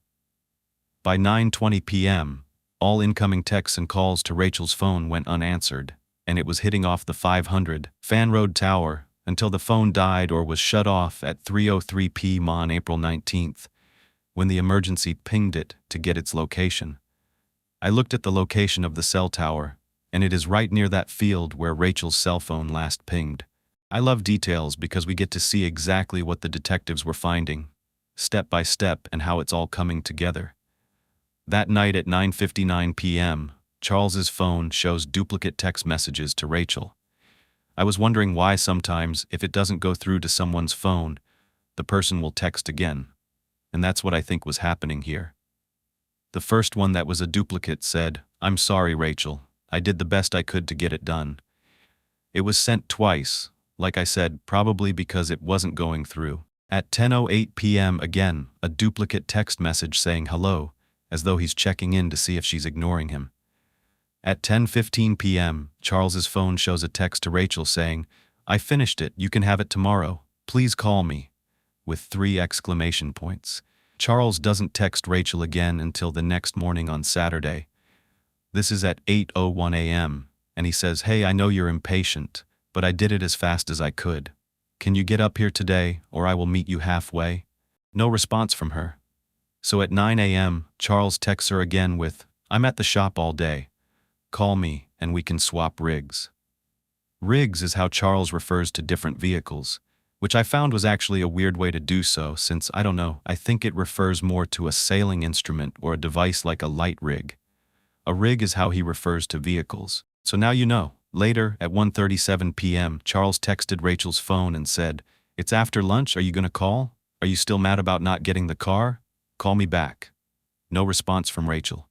By 9:20 p.m., all incoming texts and calls to Rachel's phone went unanswered, and it was hitting off the 500 Fan Road Tower until the phone died or was shut off at 3:03 p.m. on April 19th, when the emergency pinged it to get its location. I looked at the location of the cell tower, and it is right near that field where Rachel's cell phone last pinged. I love details because we get to see exactly what the detectives were finding, step by step, and how it's all coming together. That night at 9:59 p.m., Charles's phone shows duplicate text messages to Rachel. I was wondering why sometimes, if it doesn't go through to someone's phone, the person will text again. And that's what I think was happening here. The first one that was a duplicate said, "I'm sorry, Rachel. I did the best I could to get it done." It was sent twice, like I said, probably because it wasn't going through. At 10:08 p.m. again, a duplicate text message saying hello, as though he's checking in to see if she's ignoring him. At 10:15 p.m., Charles's phone shows a text to Rachel saying, "I finished it, you can have it tomorrow. Please call me," with 3 exclamation points. Charles doesn't text Rachel again until the next morning on Saturday. This is at 8:01 a.m., and he says, "Hey, I know you're impatient, but I did it as fast as I could. Can you get up here today, or I will meet you halfway?" No response from her. So at 9 a.m., Charles texts her again with, "I'm at the shop all day. Call me and we can swap rigs." Rigs is how Charles refers to different vehicles, which I found was actually a weird way to do so since, I don't know, I think it refers more to a sailing instrument or a device like a light rig. A rig is how he refers to vehicles. So now you know. Later, at 1:37 p.m., Charles texted Rachel's phone and said, "It's after lunch, are you gonna call? Are you still mad about not getting the car? Call me back." No response from Rachel.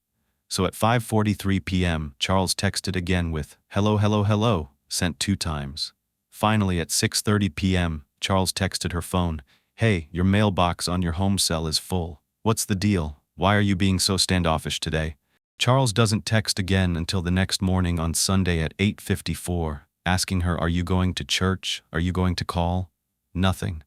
So at 5:43 p.m., Charles texted again with, "Hello, hello, hello," sent 2 times. Finally, at 6:30 p.m., Charles texted her phone, "Hey, your mailbox on your home cell is full. What's the deal? Why are you being so standoffish today?" Charles doesn't text again until the next morning on Sunday at 8:54, asking her, "Are you going to church? Are you going to call?" Nothing.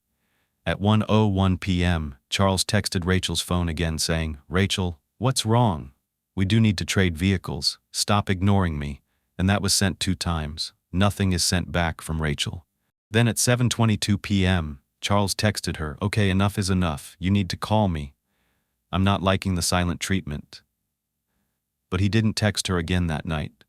At 1:01 p.m., Charles texted Rachel's phone again saying, "Rachel, what's wrong? We do need to trade vehicles. Stop ignoring me." And that was sent 2 times. Nothing is sent back from Rachel. Then at 7:22 p.m., Charles texted her, "Okay, enough is enough. You need to call me. I'm not liking the silent treatment." But he didn't text her again that night.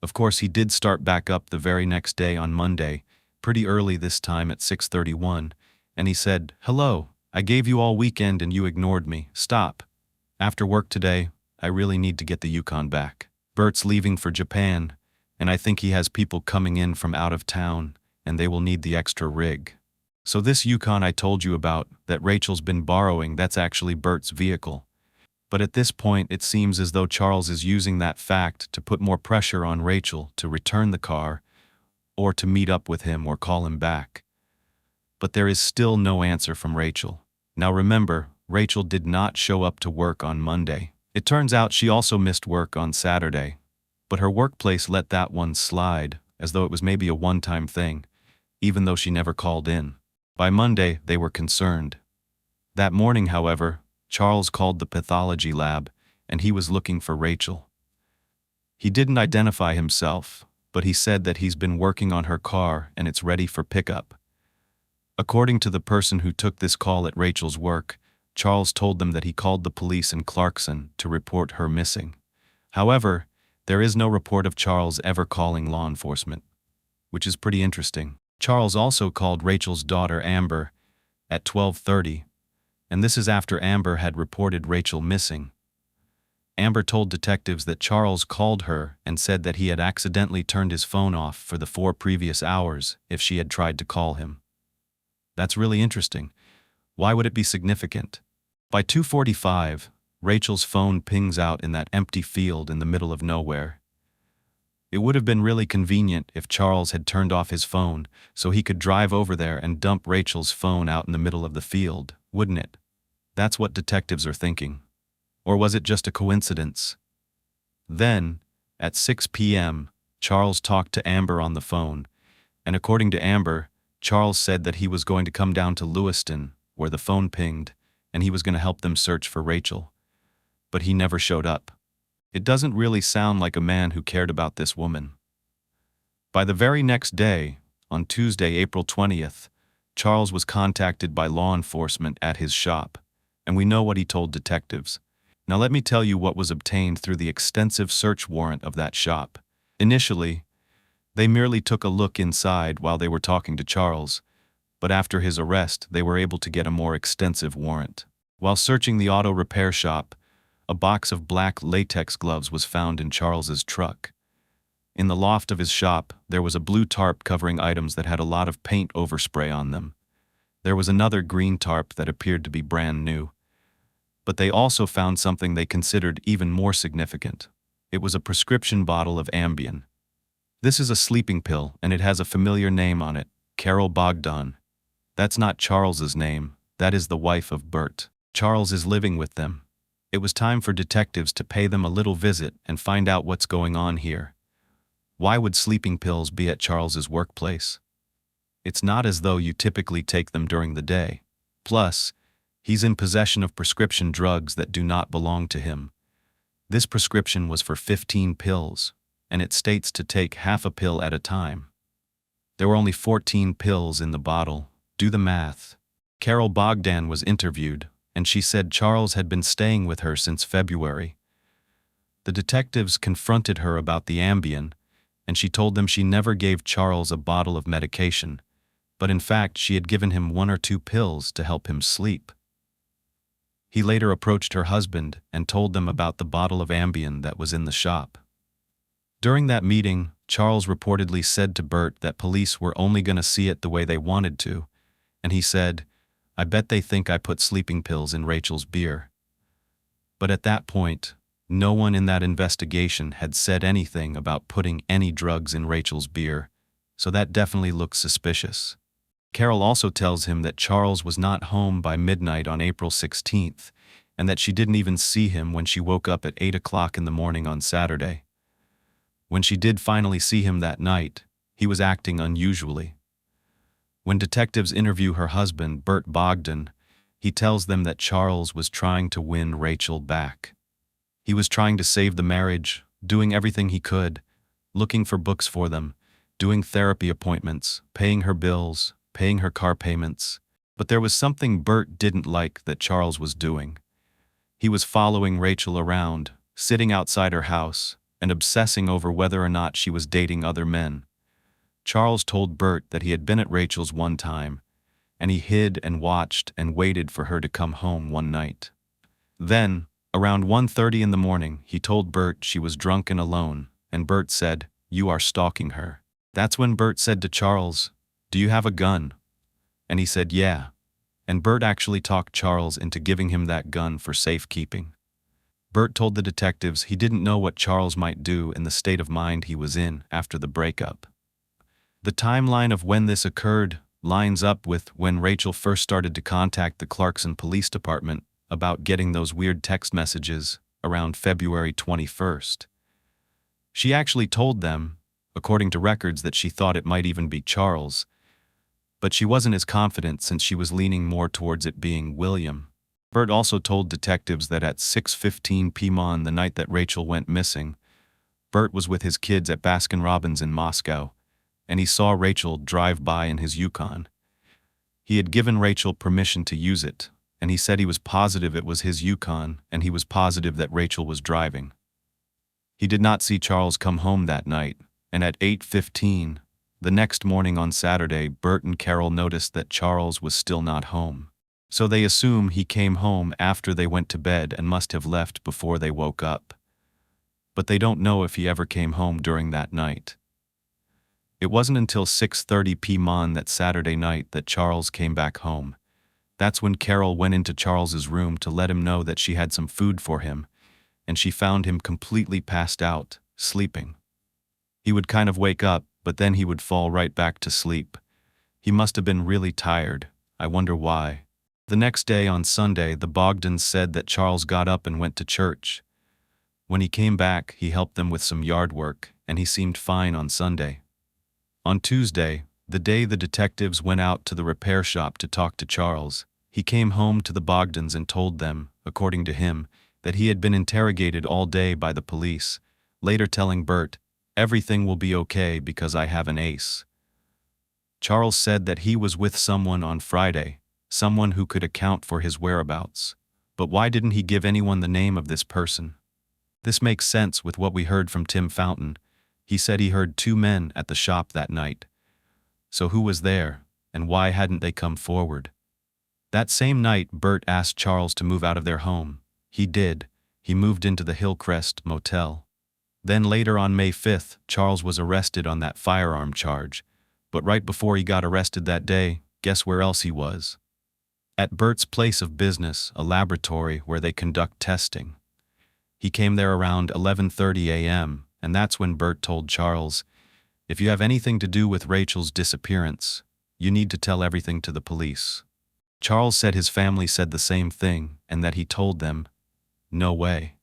Of course, he did start back up the very next day on Monday, pretty early this time at 6:31, and he said, "Hello, I gave you all weekend and you ignored me. Stop. After work today, I really need to get the Yukon back. Bert's leaving for Japan, and I think he has people coming in from out of town, and they will need the extra rig. So this Yukon I told you about, that Rachel's been borrowing, that's actually Bert's vehicle." But at this point, it seems as though Charles is using that fact to put more pressure on Rachel to return the car, or to meet up with him or call him back. But there is still no answer from Rachel. Now remember, Rachel did not show up to work on Monday. It turns out she also missed work on Saturday, but her workplace let that one slide, as though it was maybe a one-time thing, even though she never called in. By Monday, they were concerned. That morning, however, Charles called the pathology lab, and he was looking for Rachel. He didn't identify himself, but he said that he's been working on her car and it's ready for pickup. According to the person who took this call at Rachel's work, Charles told them that he called the police in Clarkson to report her missing. However, there is no report of Charles ever calling law enforcement, which is pretty interesting. Charles also called Rachel's daughter Amber at 12:30, and this is after Amber had reported Rachel missing. Amber told detectives that Charles called her and said that he had accidentally turned his phone off for the 4 previous hours if she had tried to call him. That's really interesting. Why would it be significant? By 2:45, Rachel's phone pings out in that empty field in the middle of nowhere. It would have been really convenient if Charles had turned off his phone so he could drive over there and dump Rachel's phone out in the middle of the field, wouldn't it? That's what detectives are thinking. Or was it just a coincidence? Then, at 6 p.m., Charles talked to Amber on the phone, and according to Amber, Charles said that he was going to come down to Lewiston, where the phone pinged, and he was going to help them search for Rachel. But he never showed up. It doesn't really sound like a man who cared about this woman. By the very next day, on Tuesday, April 20th, Charles was contacted by law enforcement at his shop, and we know what he told detectives. Now let me tell you what was obtained through the extensive search warrant of that shop. Initially, they merely took a look inside while they were talking to Charles, but after his arrest, they were able to get a more extensive warrant. While searching the auto repair shop, a box of black latex gloves was found in Charles's truck. In the loft of his shop, there was a blue tarp covering items that had a lot of paint overspray on them. There was another green tarp that appeared to be brand new. But they also found something they considered even more significant. It was a prescription bottle of Ambien. This is a sleeping pill, and it has a familiar name on it, Carol Bogdan. That's not Charles's name, that is the wife of Bert. Charles is living with them. It was time for detectives to pay them a little visit and find out what's going on here. Why would sleeping pills be at Charles's workplace? It's not as though you typically take them during the day. Plus, he's in possession of prescription drugs that do not belong to him. This prescription was for 15 pills, and it states to take half a pill at a time. There were only 14 pills in the bottle. Do the math. Carol Bogdan was interviewed, and she said Charles had been staying with her since February. The detectives confronted her about the Ambien, and she told them she never gave Charles a bottle of medication, but in fact she had given him 1 or 2 pills to help him sleep. He later approached her husband and told them about the bottle of Ambien that was in the shop. During that meeting, Charles reportedly said to Bert that police were only going to see it the way they wanted to, and he said, "I bet they think I put sleeping pills in Rachel's beer." But at that point, no one in that investigation had said anything about putting any drugs in Rachel's beer, so that definitely looks suspicious. Carol also tells him that Charles was not home by midnight on April 16th, and that she didn't even see him when she woke up at 8 o'clock in the morning on Saturday. When she did finally see him that night, he was acting unusually. When detectives interview her husband, Bert Bogdan, he tells them that Charles was trying to win Rachel back. He was trying to save the marriage, doing everything he could, looking for books for them, doing therapy appointments, paying her bills, paying her car payments. But there was something Bert didn't like that Charles was doing. He was following Rachel around, sitting outside her house, and obsessing over whether or not she was dating other men. Charles told Bert that he had been at Rachel's one time, and he hid and watched and waited for her to come home one night. Then, around 1:30 in the morning, he told Bert she was drunk and alone, and Bert said, "You are stalking her." That's when Bert said to Charles, "Do you have a gun?" And he said, "Yeah." And Bert actually talked Charles into giving him that gun for safekeeping. Bert told the detectives he didn't know what Charles might do in the state of mind he was in after the breakup. The timeline of when this occurred lines up with when Rachel first started to contact the Clarkson Police Department about getting those weird text messages around February 21st. She actually told them, according to records, that she thought it might even be Charles, but she wasn't as confident since she was leaning more towards it being William. Bert also told detectives that at 6:15 p.m. the night that Rachel went missing, Bert was with his kids at Baskin-Robbins in Moscow, and he saw Rachel drive by in his Yukon. He had given Rachel permission to use it, and he said he was positive it was his Yukon, and he was positive that Rachel was driving. He did not see Charles come home that night, and at 8:15, the next morning on Saturday, Bert and Carol noticed that Charles was still not home. So they assume he came home after they went to bed and must have left before they woke up. But they don't know if he ever came home during that night. It wasn't until 6:30 p.m. that Saturday night that Charles came back home. That's when Carol went into Charles's room to let him know that she had some food for him, and she found him completely passed out, sleeping. He would kind of wake up, but then he would fall right back to sleep. He must have been really tired. I wonder why. The next day on Sunday, the Bogdans said that Charles got up and went to church. When he came back, he helped them with some yard work, and he seemed fine on Sunday. On Tuesday, the day the detectives went out to the repair shop to talk to Charles, he came home to the Bogdans and told them, according to him, that he had been interrogated all day by the police, later telling Bert, "Everything will be okay because I have an ace." Charles said that he was with someone on Friday, someone who could account for his whereabouts. But why didn't he give anyone the name of this person? This makes sense with what we heard from Tim Fountain. He said he heard 2 men at the shop that night. So who was there, and why hadn't they come forward? That same night, Bert asked Charles to move out of their home. He did. He moved into the Hillcrest Motel. Then later on May 5th, Charles was arrested on that firearm charge. But right before he got arrested that day, guess where else he was? At Bert's place of business, a laboratory where they conduct testing. He came there around 11:30 a.m., and that's when Bert told Charles, "If you have anything to do with Rachel's disappearance, you need to tell everything to the police." Charles said his family said the same thing, and that he told them, "No way."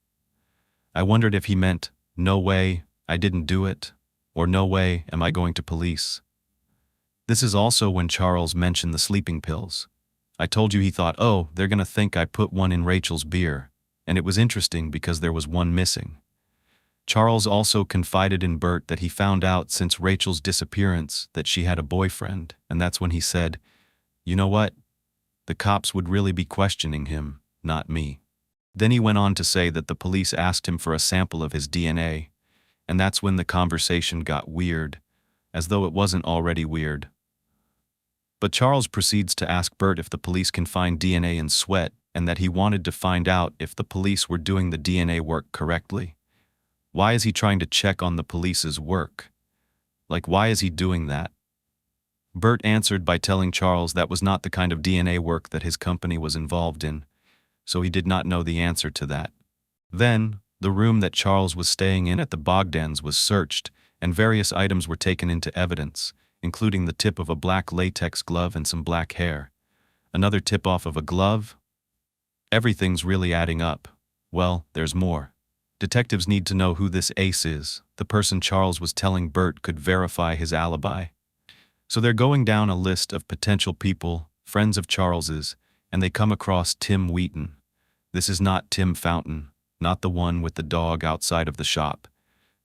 I wondered if he meant, "No way, I didn't do it," or "No way, am I going to police?" This is also when Charles mentioned the sleeping pills. I told you he thought, "Oh, they're gonna think I put one in Rachel's beer," and it was interesting because there was one missing. Charles also confided in Bert that he found out since Rachel's disappearance that she had a boyfriend, and that's when he said, "You know what? The cops would really be questioning him, not me. Then he went on to say that the police asked him for a sample of his DNA, and that's when the conversation got weird, as though it wasn't already weird. But Charles proceeds to ask Bert if the police can find DNA in sweat, and that he wanted to find out if the police were doing the DNA work correctly. Why is he trying to check on the police's work? Like, why is he doing that? Bert answered by telling Charles that was not the kind of DNA work that his company was involved in, so he did not know the answer to that. Then, the room that Charles was staying in at the Bogdans was searched, and various items were taken into evidence, including the tip of a black latex glove and some black hair. Another tip-off of a glove? Everything's really adding up. Well, there's more. Detectives need to know who this ace is. The person Charles was telling Bert could verify his alibi. So they're going down a list of potential people, friends of Charles's, and they come across Tim Wheaton. This is not Tim Fountain, not the one with the dog outside of the shop.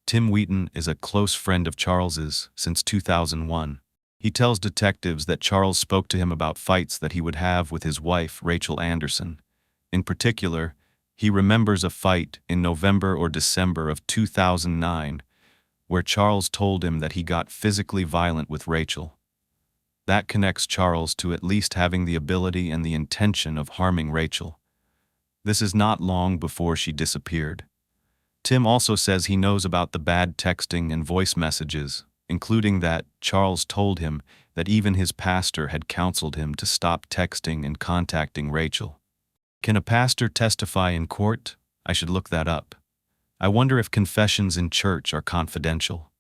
Tim Wheaton is a close friend of Charles's since 2001. He tells detectives that Charles spoke to him about fights that he would have with his wife, Rachel Anderson. In particular, he remembers a fight in November or December of 2009 where Charles told him that he got physically violent with Rachel. That connects Charles to at least having the ability and the intention of harming Rachel. This is not long before she disappeared. Tim also says he knows about the bad texting and voice messages, including that Charles told him that even his pastor had counseled him to stop texting and contacting Rachel. Can a pastor testify in court? I should look that up. I wonder if confessions in church are confidential.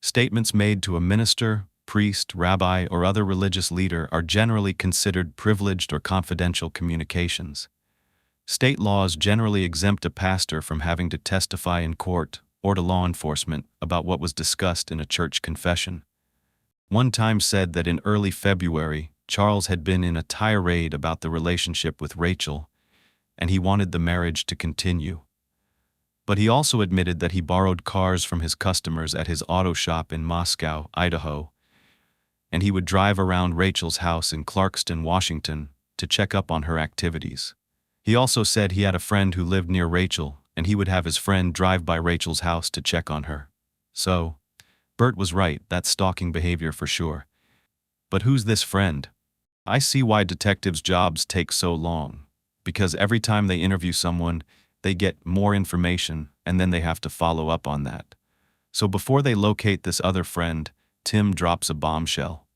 Statements made to a minister, priest, rabbi, or other religious leader are generally considered privileged or confidential communications. State laws generally exempt a pastor from having to testify in court or to law enforcement about what was discussed in a church confession. One time said that in early February, Charles had been in a tirade about the relationship with Rachel, and he wanted the marriage to continue. But he also admitted that he borrowed cars from his customers at his auto shop in Moscow, Idaho, and he would drive around Rachel's house in Clarkston, Washington, to check up on her activities. He also said he had a friend who lived near Rachel, and he would have his friend drive by Rachel's house to check on her. So, Bert was right, that's stalking behavior for sure. But who's this friend? I see why detectives' jobs take so long, because every time they interview someone, they get more information, and then they have to follow up on that. So before they locate this other friend, Tim drops a bombshell.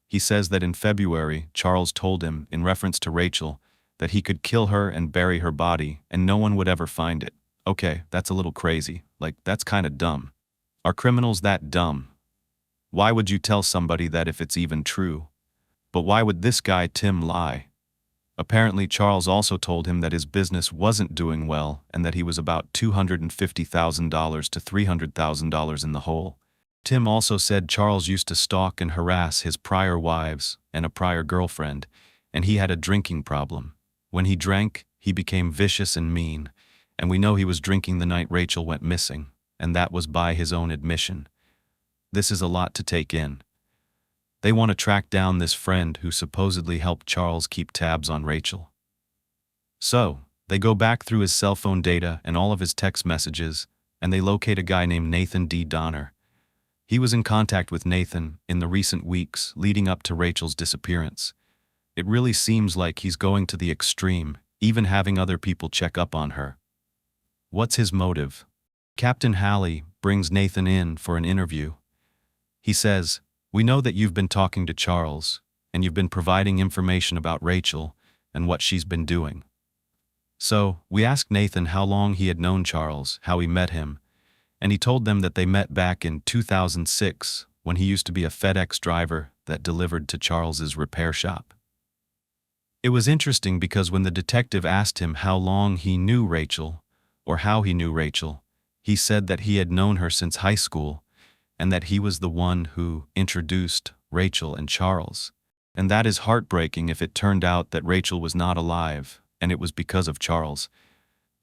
He says that in February, Charles told him, in reference to Rachel, that he could kill her and bury her body, and no one would ever find it. Okay, that's a little crazy. Like, that's kinda dumb. Are criminals that dumb? Why would you tell somebody that if it's even true? But why would this guy Tim lie? Apparently Charles also told him that his business wasn't doing well and that he was about $250,000 to $300,000 in the hole. Tim also said Charles used to stalk and harass his prior wives and a prior girlfriend, and he had a drinking problem. When he drank, he became vicious and mean, and we know he was drinking the night Rachel went missing, and that was by his own admission. This is a lot to take in. They want to track down this friend who supposedly helped Charles keep tabs on Rachel. So, they go back through his cell phone data and all of his text messages, and they locate a guy named Nathan D. Donner. He was in contact with Nathan in the recent weeks leading up to Rachel's disappearance. It really seems like he's going to the extreme, even having other people check up on her. What's his motive? Captain Halley brings Nathan in for an interview. He says, "We know that you've been talking to Charles, and you've been providing information about Rachel and what she's been doing." So, we asked Nathan how long he had known Charles, how he met him, and he told them that they met back in 2006 when he used to be a FedEx driver that delivered to Charles's repair shop. It was interesting because when the detective asked him how long he knew Rachel, or how he knew Rachel, he said that he had known her since high school, and that he was the one who introduced Rachel and Charles. And that is heartbreaking if it turned out that Rachel was not alive, and it was because of Charles.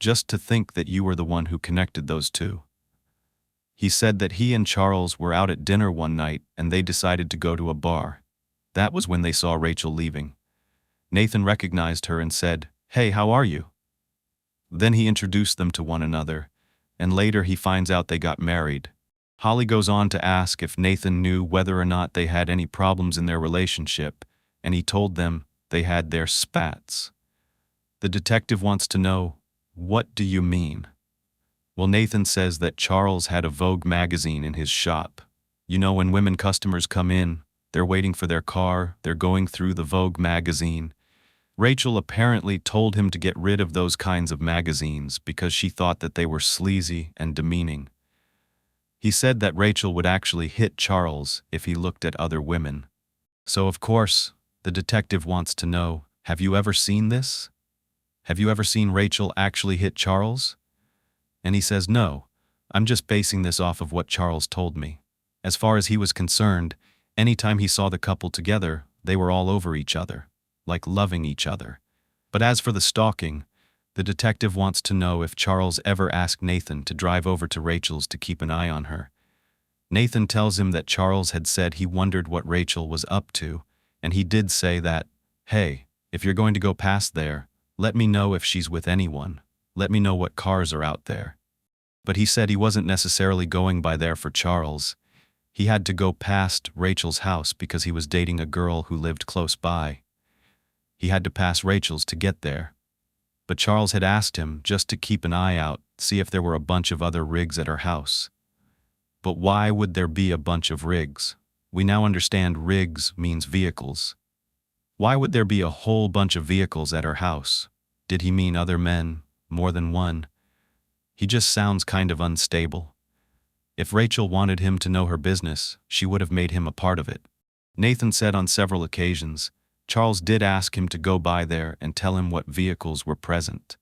Just to think that you were the one who connected those two. He said that he and Charles were out at dinner one night and they decided to go to a bar. That was when they saw Rachel leaving. Nathan recognized her and said, "Hey, how are you?" Then he introduced them to one another, and later he finds out they got married. Holly goes on to ask if Nathan knew whether or not they had any problems in their relationship, and he told them they had their spats. The detective wants to know, "What do you mean?" Well, Nathan says that Charles had a Vogue magazine in his shop. You know, when women customers come in, they're waiting for their car, they're going through the Vogue magazine. Rachel apparently told him to get rid of those kinds of magazines because she thought that they were sleazy and demeaning. He said that Rachel would actually hit Charles if he looked at other women. So of course, the detective wants to know, have you ever seen this? Have you ever seen Rachel actually hit Charles? And he says, no, I'm just basing this off of what Charles told me. As far as he was concerned, anytime he saw the couple together, they were all over each other, like loving each other. But as for the stalking, the detective wants to know if Charles ever asked Nathan to drive over to Rachel's to keep an eye on her. Nathan tells him that Charles had said he wondered what Rachel was up to, and he did say that, hey, if you're going to go past there, let me know if she's with anyone. Let me know what cars are out there. But he said he wasn't necessarily going by there for Charles. He had to go past Rachel's house because he was dating a girl who lived close by. He had to pass Rachel's to get there. But Charles had asked him just to keep an eye out, see if there were a bunch of other rigs at her house. But why would there be a bunch of rigs? We now understand rigs means vehicles. Why would there be a whole bunch of vehicles at her house? Did he mean other men, more than one? He just sounds kind of unstable. If Rachel wanted him to know her business, she would have made him a part of it. Nathan said on several occasions, Charles did ask him to go by there and tell him what vehicles were present.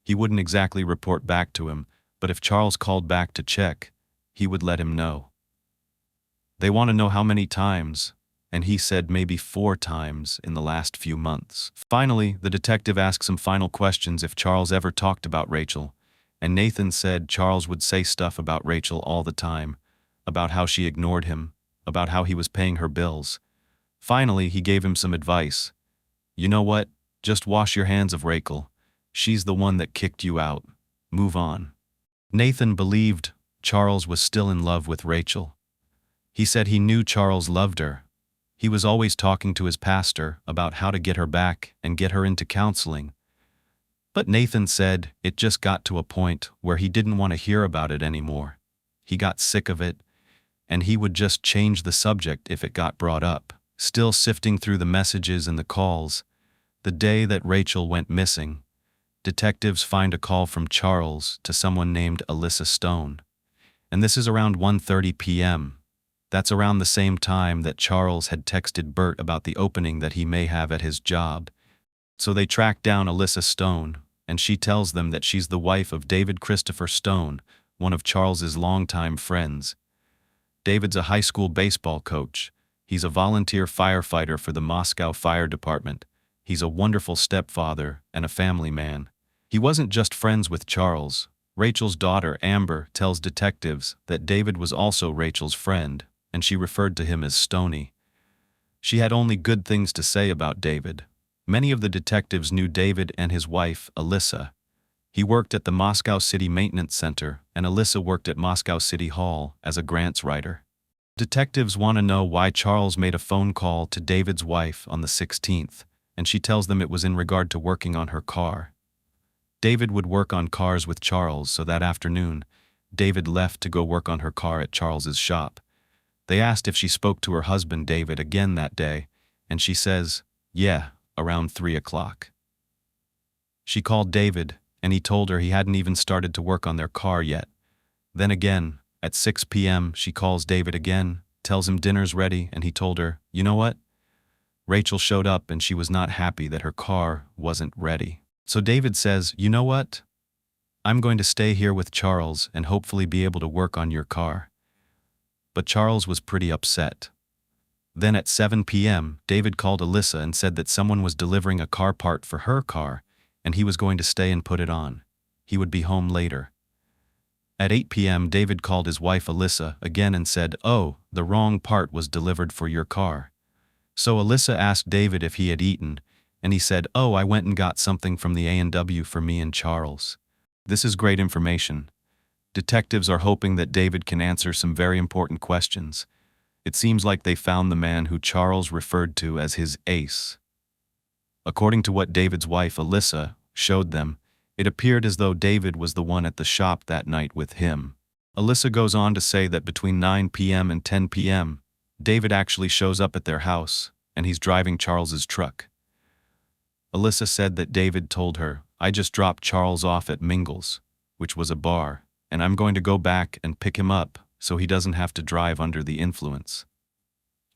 He wouldn't exactly report back to him, but if Charles called back to check, he would let him know. They want to know how many times, and he said maybe 4 times in the last few months. Finally, the detective asked some final questions if Charles ever talked about Rachel, and Nathan said Charles would say stuff about Rachel all the time, about how she ignored him, about how he was paying her bills. Finally, he gave him some advice. You know what? Just wash your hands of Rachel. She's the one that kicked you out. Move on. Nathan believed Charles was still in love with Rachel. He said he knew Charles loved her. He was always talking to his pastor about how to get her back and get her into counseling. But Nathan said it just got to a point where he didn't want to hear about it anymore. He got sick of it, and he would just change the subject if it got brought up. Still sifting through the messages and the calls, the day that Rachel went missing, detectives find a call from Charles to someone named Alyssa Stone. And this is around 1:30 p.m. That's around the same time that Charles had texted Bert about the opening that he may have at his job. So they track down Alyssa Stone, and she tells them that she's the wife of David Christopher Stone, one of Charles's longtime friends. David's a high school baseball coach. He's a volunteer firefighter for the Moscow Fire Department. He's a wonderful stepfather and a family man. He wasn't just friends with Charles. Rachel's daughter, Amber, tells detectives that David was also Rachel's friend, and she referred to him as Stoney. She had only good things to say about David. Many of the detectives knew David and his wife, Alyssa. He worked at the Moscow City Maintenance Center, and Alyssa worked at Moscow City Hall as a grants writer. Detectives want to know why Charles made a phone call to David's wife on the 16th, and she tells them it was in regard to working on her car. David would work on cars with Charles, so that afternoon, David left to go work on her car at Charles's shop. They asked if she spoke to her husband David again that day, and she says, yeah, around 3 o'clock. She called David, and he told her he hadn't even started to work on their car yet. Then again, at 6 p.m., she calls David again, tells him dinner's ready, and he told her, you know what? Rachel showed up and she was not happy that her car wasn't ready. So David says, you know what? I'm going to stay here with Charles and hopefully be able to work on your car. But Charles was pretty upset. Then at 7 p.m., David called Alyssa and said that someone was delivering a car part for her car, and he was going to stay and put it on. He would be home later. At 8 p.m., David called his wife Alyssa again and said, oh, the wrong part was delivered for your car. So Alyssa asked David if he had eaten, and he said, "Oh, I went and got something from the A&W for me and Charles." This is great information. Detectives are hoping that David can answer some very important questions. It seems like they found the man who Charles referred to as his ace. According to what David's wife, Alyssa, showed them, it appeared as though David was the one at the shop that night with him. Alyssa goes on to say that between 9 p.m. and 10 p.m., David actually shows up at their house, and he's driving Charles's truck. Alyssa said that David told her, "I just dropped Charles off at Mingle's," which was a bar, "and I'm going to go back and pick him up so he doesn't have to drive under the influence."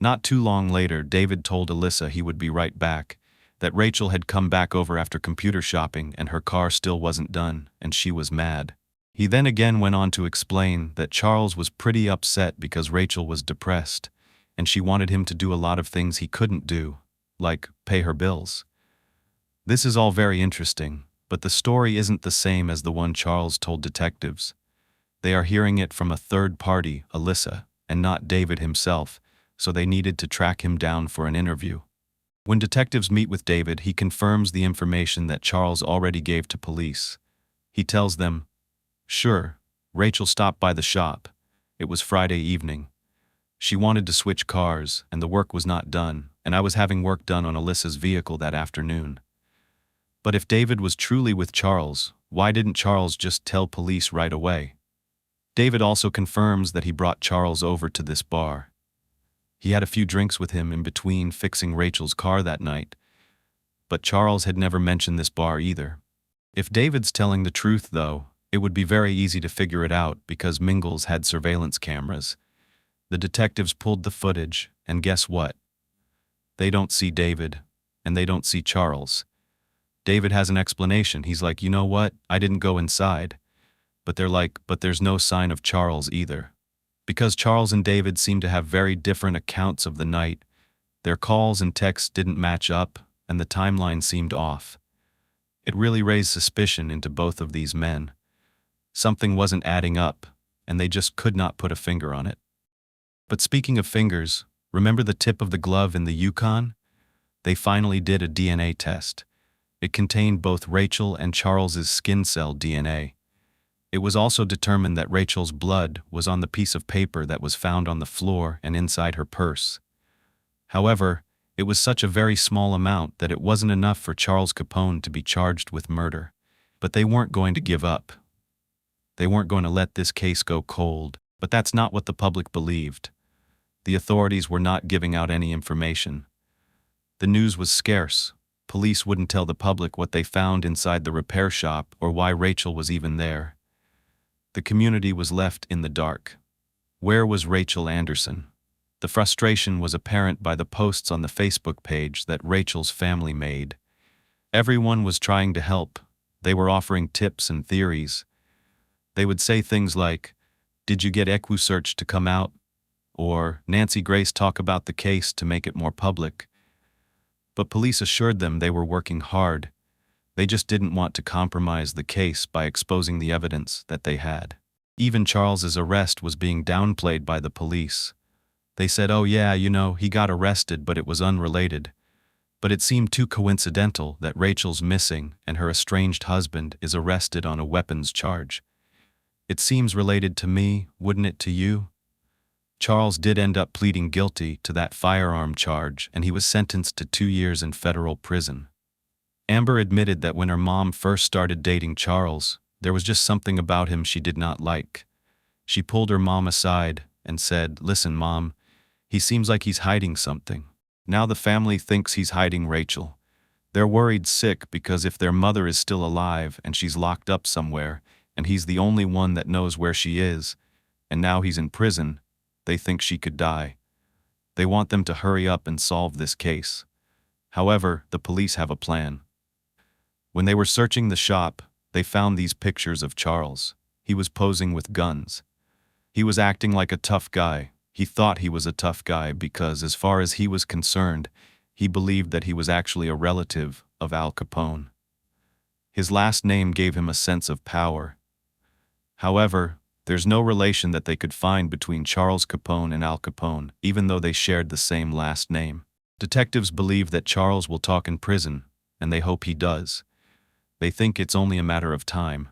Not too long later, David told Alyssa he would be right back, that Rachel had come back over after computer shopping and her car still wasn't done, and she was mad. He then again went on to explain that Charles was pretty upset because Rachel was depressed, and she wanted him to do a lot of things he couldn't do, like pay her bills. This is all very interesting, but the story isn't the same as the one Charles told detectives. They are hearing it from a third party, Alyssa, and not David himself, so they needed to track him down for an interview. When detectives meet with David, he confirms the information that Charles already gave to police. He tells them, "Sure, Rachel stopped by the shop. It was Friday evening. She wanted to switch cars, and the work was not done, and I was having work done on Alyssa's vehicle that afternoon." But if David was truly with Charles, why didn't Charles just tell police right away? David also confirms that he brought Charles over to this bar. He had a few drinks with him in between fixing Rachel's car that night, but Charles had never mentioned this bar either. If David's telling the truth, though, it would be very easy to figure it out because Mingle's had surveillance cameras. The detectives pulled the footage, and guess what? They don't see David, and they don't see Charles. David has an explanation. He's like, "You know what? I didn't go inside." But they're like, "But there's no sign of Charles either." Because Charles and David seem to have very different accounts of the night, their calls and texts didn't match up, and the timeline seemed off. It really raised suspicion into both of these men. Something wasn't adding up, and they just could not put a finger on it. But speaking of fingers, remember the tip of the glove in the Yukon? They finally did a DNA test. It contained both Rachel and Charles's skin cell DNA. It was also determined that Rachel's blood was on the piece of paper that was found on the floor and inside her purse. However, it was such a very small amount that it wasn't enough for Charles Capone to be charged with murder. But they weren't going to give up. They weren't going to let this case go cold, but that's not what the public believed. The authorities were not giving out any information. The news was scarce. Police wouldn't tell the public what they found inside the repair shop or why Rachel was even there. The community was left in the dark. Where was Rachel Anderson? The frustration was apparent by the posts on the Facebook page that Rachel's family made. Everyone was trying to help. They were offering tips and theories. They would say things like, "Did you get EquuSearch to come out?" Or, "Nancy Grace talk about the case to make it more public." But police assured them they were working hard. They just didn't want to compromise the case by exposing the evidence that they had. Even Charles's arrest was being downplayed by the police. They said, "Oh yeah, you know, he got arrested, but it was unrelated." But it seemed too coincidental that Rachel's missing and her estranged husband is arrested on a weapons charge. It seems related to me, wouldn't it to you? Charles did end up pleading guilty to that firearm charge, and he was sentenced to 2 years in federal prison. Amber admitted that when her mom first started dating Charles, there was just something about him she did not like. She pulled her mom aside and said, "Listen, Mom, he seems like he's hiding something." Now the family thinks he's hiding Rachel. They're worried sick because if their mother is still alive and she's locked up somewhere, and he's the only one that knows where she is, and now he's in prison, they think she could die. They want them to hurry up and solve this case. However, the police have a plan. When they were searching the shop, they found these pictures of Charles. He was posing with guns. He was acting like a tough guy. He thought he was a tough guy because, as far as he was concerned, he believed that he was actually a relative of Al Capone. His last name gave him a sense of power. However, there's no relation that they could find between Charles Capone and Al Capone, even though they shared the same last name. Detectives believe that Charles will talk in prison, and they hope he does. They think it's only a matter of time.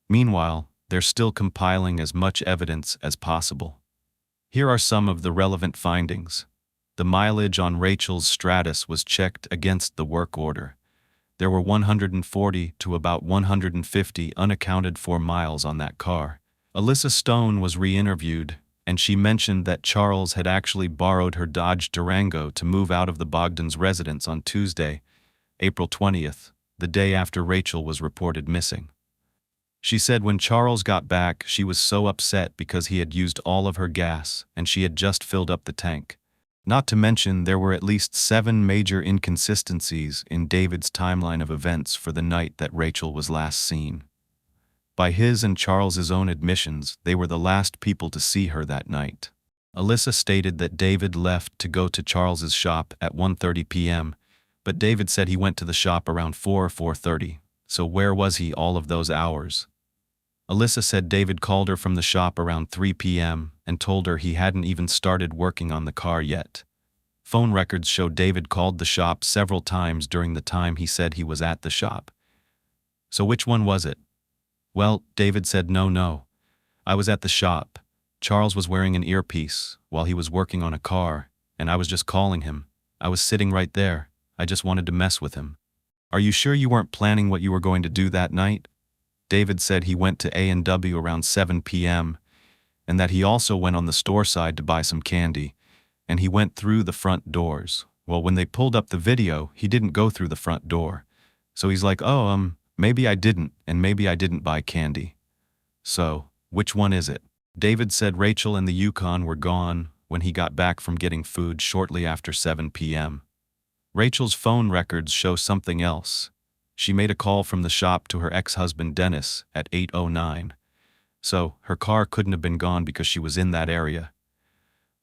Meanwhile, they're still compiling as much evidence as possible. Here are some of the relevant findings. The mileage on Rachel's Stratus was checked against the work order. There were 140 to about 150 unaccounted for miles on that car. Alyssa Stone was re-interviewed, and she mentioned that Charles had actually borrowed her Dodge Durango to move out of the Bogdans' residence on Tuesday, April 20th, the day after Rachel was reported missing. She said when Charles got back, she was so upset because he had used all of her gas and she had just filled up the tank. Not to mention, there were at least 7 major inconsistencies in David's timeline of events for the night that Rachel was last seen. By his and Charles's own admissions, they were the last people to see her that night. Alyssa stated that David left to go to Charles's shop at 1:30 p.m., but David said he went to the shop around 4 or 4:30, so where was he all of those hours? Alyssa said David called her from the shop around 3 p.m. and told her he hadn't even started working on the car yet. Phone records show David called the shop several times during the time he said he was at the shop. So which one was it? Well, David said no. I was at the shop. Charles was wearing an earpiece while he was working on a car, and I was just calling him. I was sitting right there. I just wanted to mess with him. Are you sure you weren't planning what you were going to do that night? David said he went to A&W around 7 p.m., and that he also went on the store side to buy some candy, and he went through the front doors. Well, when they pulled up the video, he didn't go through the front door. So he's like, maybe I didn't, and maybe I didn't buy candy. So, which one is it? David said Rachel and the Yukon were gone when he got back from getting food shortly after 7 p.m. Rachel's phone records show something else. She made a call from the shop to her ex-husband Dennis at 8:09. So, her car couldn't have been gone because she was in that area.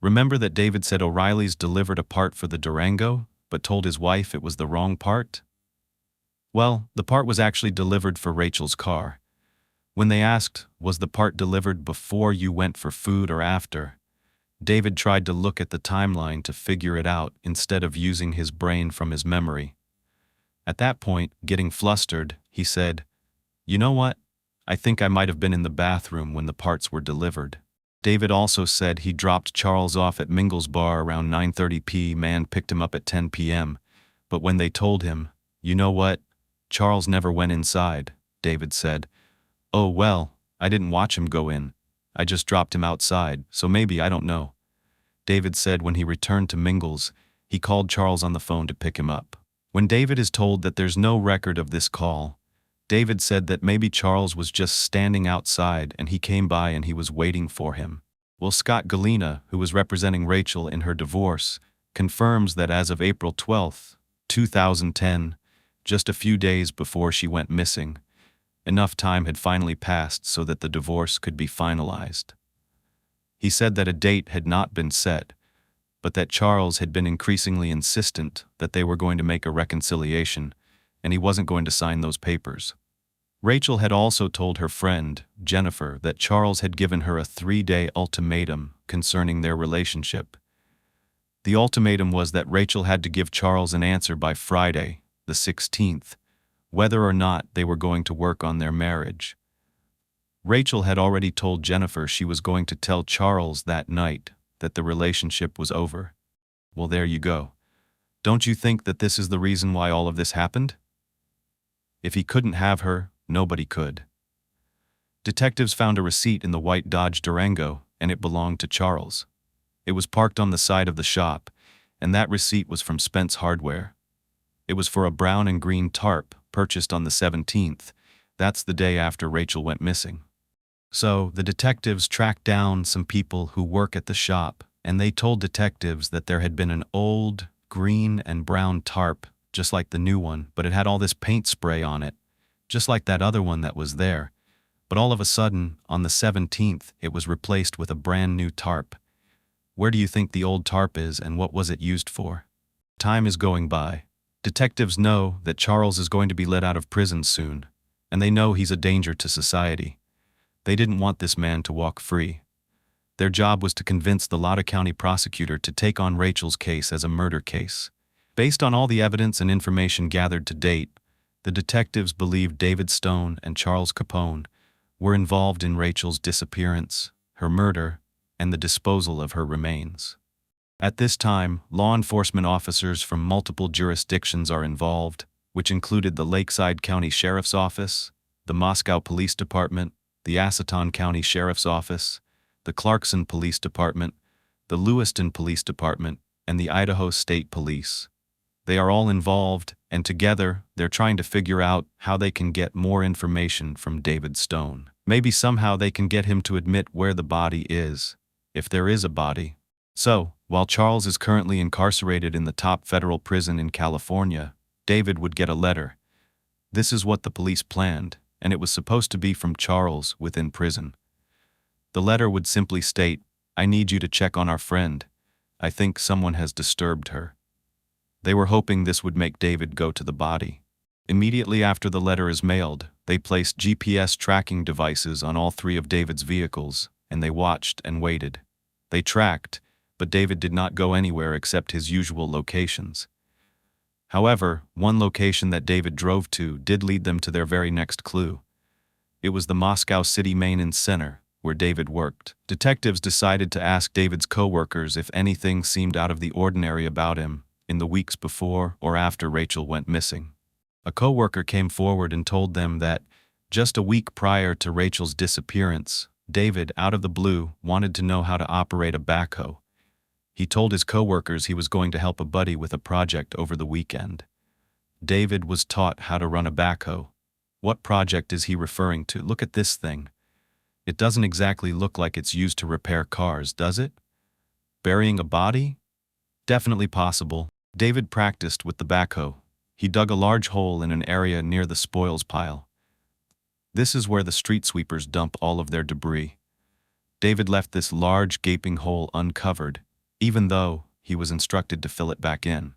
Remember that David said O'Reilly's delivered a part for the Durango, but told his wife it was the wrong part? Well, the part was actually delivered for Rachel's car. When they asked, was the part delivered before you went for food or after, David tried to look at the timeline to figure it out instead of using his brain from his memory. At that point, getting flustered, he said, "You know what? I think I might have been in the bathroom when the parts were delivered." David also said he dropped Charles off at Mingle's bar around 9:30 p.m. and picked him up at 10 p.m., but when they told him, "You know what? Charles never went inside," David said, "Oh well, I didn't watch him go in. I just dropped him outside, so maybe I don't know." David said when he returned to Mingle's, he called Charles on the phone to pick him up. When David is told that there's no record of this call, David said that maybe Charles was just standing outside and he came by and he was waiting for him. Well, Scott Galena, who was representing Rachel in her divorce, confirms that as of April 12, 2010, just a few days before she went missing, enough time had finally passed so that the divorce could be finalized. He said that a date had not been set, but that Charles had been increasingly insistent that they were going to make a reconciliation, and he wasn't going to sign those papers. Rachel had also told her friend, Jennifer, that Charles had given her a 3-day ultimatum concerning their relationship. The ultimatum was that Rachel had to give Charles an answer by Friday, the 16th, whether or not they were going to work on their marriage. Rachel had already told Jennifer she was going to tell Charles that night that the relationship was over. Well, there you go. Don't you think that this is the reason why all of this happened? If he couldn't have her, nobody could. Detectives found a receipt in the white Dodge Durango, and it belonged to Charles. It was parked on the side of the shop, and that receipt was from Spence Hardware. It was for a brown and green tarp purchased on the 17th. That's the day after Rachel went missing. So, the detectives tracked down some people who work at the shop, and they told detectives that there had been an old green and brown tarp, just like the new one, but it had all this paint spray on it, just like that other one that was there. But all of a sudden, on the 17th, it was replaced with a brand new tarp. Where do you think the old tarp is, and what was it used for? Time is going by. Detectives know that Charles is going to be let out of prison soon, and they know he's a danger to society. They didn't want this man to walk free. Their job was to convince the Loudoun County prosecutor to take on Rachel's case as a murder case. Based on all the evidence and information gathered to date, the detectives believe David Stone and Charles Capone were involved in Rachel's disappearance, her murder, and the disposal of her remains. At this time, law enforcement officers from multiple jurisdictions are involved, which included the Lakeside County Sheriff's Office, the Moscow Police Department, the Aceton County Sheriff's Office, the Clarkson Police Department, the Lewiston Police Department, and the Idaho State Police. They are all involved, and together, they're trying to figure out how they can get more information from David Stone. Maybe somehow they can get him to admit where the body is, if there is a body. So, while Charles is currently incarcerated in the top federal prison in California, David would get a letter. This is what the police planned, and it was supposed to be from Charles within prison. The letter would simply state, "I need you to check on our friend. I think someone has disturbed her." They were hoping this would make David go to the body. Immediately after the letter is mailed, they placed GPS tracking devices on all 3 of David's vehicles, and they watched and waited. They tracked, but David did not go anywhere except his usual locations. However, one location that David drove to did lead them to their very next clue. It was the Moscow City Maintenance Center, where David worked. Detectives decided to ask David's co-workers if anything seemed out of the ordinary about him in the weeks before or after Rachel went missing. A co-worker came forward and told them that, just a week prior to Rachel's disappearance, David, out of the blue, wanted to know how to operate a backhoe. He told his co-workers he was going to help a buddy with a project over the weekend. David was taught how to run a backhoe. What project is he referring to? Look at this thing. It doesn't exactly look like it's used to repair cars, does it? Burying a body? Definitely possible. David practiced with the backhoe. He dug a large hole in an area near the spoils pile. This is where the street sweepers dump all of their debris. David left this large gaping hole uncovered, even though he was instructed to fill it back in.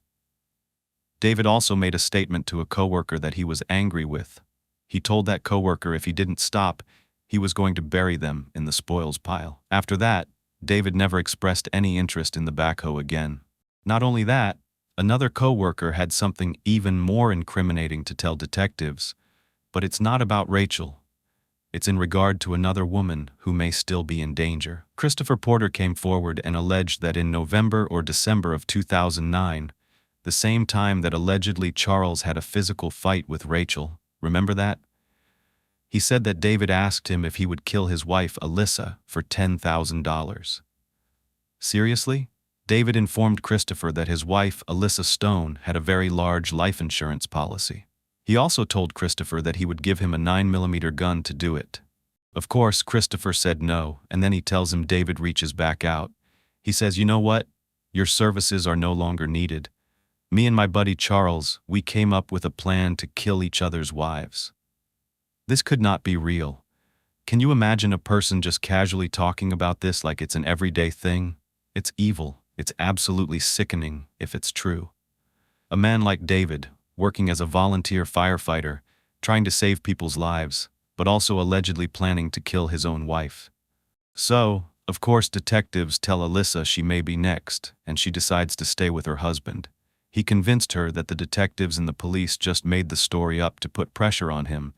David also made a statement to a coworker that he was angry with. He told that coworker if he didn't stop, he was going to bury them in the spoils pile. After that, David never expressed any interest in the backhoe again. Not only that, another coworker had something even more incriminating to tell detectives, but it's not about Rachel. It's in regard to another woman who may still be in danger. Christopher Porter came forward and alleged that in November or December of 2009, the same time that allegedly Charles had a physical fight with Rachel, remember that? He said that David asked him if he would kill his wife Alyssa for $10,000. Seriously? David informed Christopher that his wife, Alyssa Stone, had a very large life insurance policy. He also told Christopher that he would give him a 9mm gun to do it. Of course, Christopher said no, and then he tells him David reaches back out. He says, "You know what? Your services are no longer needed. Me and my buddy Charles, we came up with a plan to kill each other's wives." This could not be real. Can you imagine a person just casually talking about this like it's an everyday thing? It's evil. It's absolutely sickening if it's true. A man like David, working as a volunteer firefighter, trying to save people's lives, but also allegedly planning to kill his own wife. So, of course, detectives tell Alyssa she may be next, and she decides to stay with her husband. He convinced her that the detectives and the police just made the story up to put pressure on him,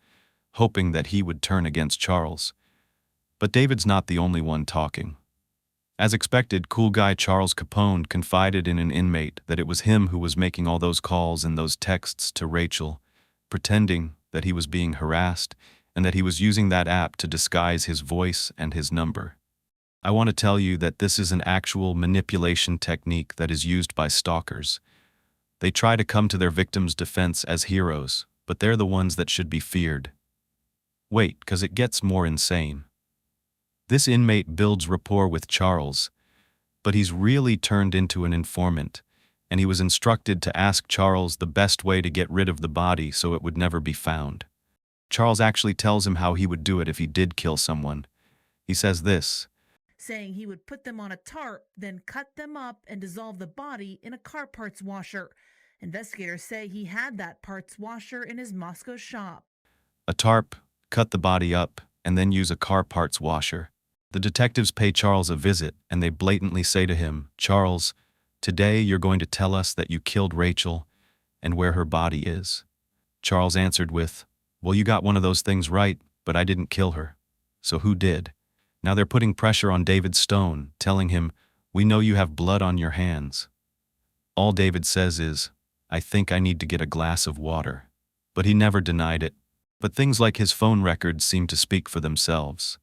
hoping that he would turn against Charles. But David's not the only one talking. As expected, cool guy Charles Capone confided in an inmate that it was him who was making all those calls and those texts to Rachel, pretending that he was being harassed and that he was using that app to disguise his voice and his number. I want to tell you that this is an actual manipulation technique that is used by stalkers. They try to come to their victims' defense as heroes, but they're the ones that should be feared. Wait, 'cause it gets more insane. This inmate builds rapport with Charles, but he's really turned into an informant, and he was instructed to ask Charles the best way to get rid of the body so it would never be found. Charles actually tells him how he would do it if he did kill someone. He says this, saying he would put them on a tarp, then cut them up and dissolve the body in a car parts washer. Investigators say he had that parts washer in his Moscow shop. a tarp, cut the body up, and then use a car parts washer. The detectives pay Charles a visit, and they blatantly say to him, "Charles, Today you're going to tell us that you killed Rachel and where her body is." Charles answered with, "Well, you got one of those things right, but I didn't kill her. So who did?" Now they're putting pressure on David Stone, telling him, "We know you have blood on your hands." All David says is, "I think I need to get a glass of water." But he never denied it. But things like his phone records seem to speak for themselves.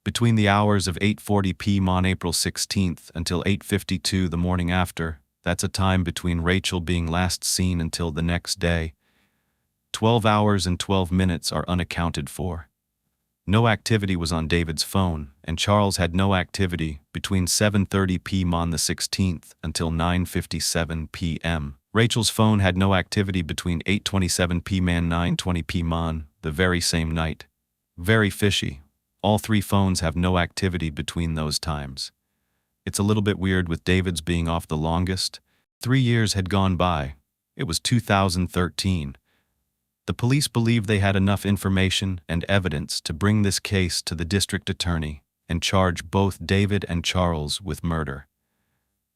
Between the hours of 8:40 p.m. on April 16th until 8:52 the morning after, that's a time between Rachel being last seen until the next day, 12 hours and 12 minutes are unaccounted for. No activity was on David's phone, and Charles had no activity between 7:30 p.m. on the 16th until 9:57 p.m. Rachel's phone had no activity between 8:27 p.m. and 9:20 p.m. on the very same night. Very fishy. All three phones have no activity between those times. It's a little bit weird with David's being off the longest. 3 years had gone by. It was 2013. The police believed they had enough information and evidence to bring this case to the district attorney and charge both David and Charles with murder.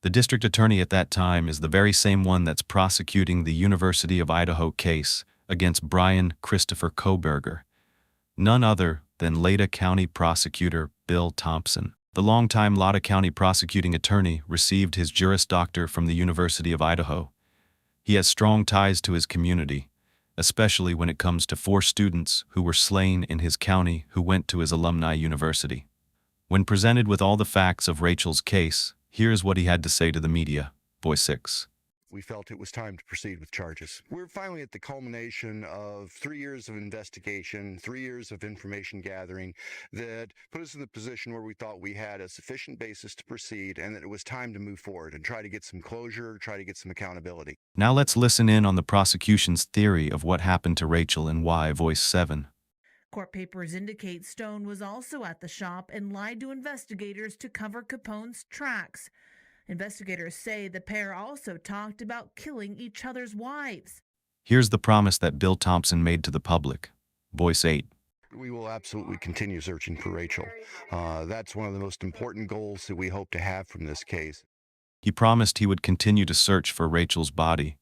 The district attorney at that time is the very same one that's prosecuting the University of Idaho case against Brian Christopher Kohberger, none other than Lada County prosecutor Bill Thompson. The longtime Lada County prosecuting attorney received his Juris Doctor from the University of Idaho. He has strong ties to his community, especially when it comes to 4 students who were slain in his county who went to his alumni university. When presented with all the facts of Rachel's case, here's what he had to say to the media. Voice 6. We felt it was time to proceed with charges. We're finally at the culmination of 3 years of investigation, 3 years of information gathering that put us in the position where we thought we had a sufficient basis to proceed and that it was time to move forward and try to get some closure, try to get some accountability. Now let's listen in on the prosecution's theory of what happened to Rachel and why. Voice 7. Court papers indicate Stone was also at the shop and lied to investigators to cover Capone's tracks. Investigators say the pair also talked about killing each other's wives. Here's the promise that Bill Thompson made to the public. Voice 8. We will absolutely continue searching for Rachel. That's one of the most important goals that we hope to have from this case. He promised he would continue to search for Rachel's body.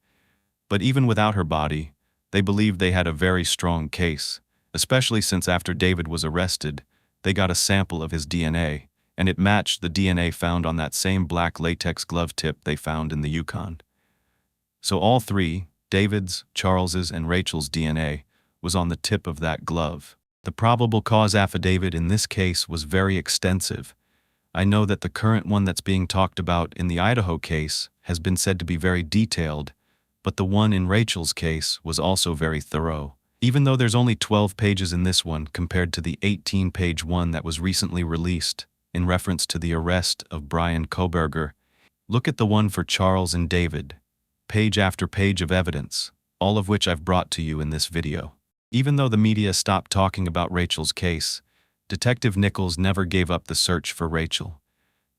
But even without her body, they believed they had a very strong case, especially since after David was arrested, they got a sample of his DNA, and it matched the DNA found on that same black latex glove tip they found in the Yukon. So all three, David's, Charles's, and Rachel's DNA, was on the tip of that glove. The probable cause affidavit in this case was very extensive. I know that the current one that's being talked about in the Idaho case has been said to be very detailed, but the one in Rachel's case was also very thorough. Even though there's only 12 pages in this one compared to the 18-page one that was recently released in reference to the arrest of Brian Kohberger, look at the one for Charles and David. Page after page of evidence, all of which I've brought to you in this video. Even though the media stopped talking about Rachel's case, Detective Nichols never gave up the search for Rachel.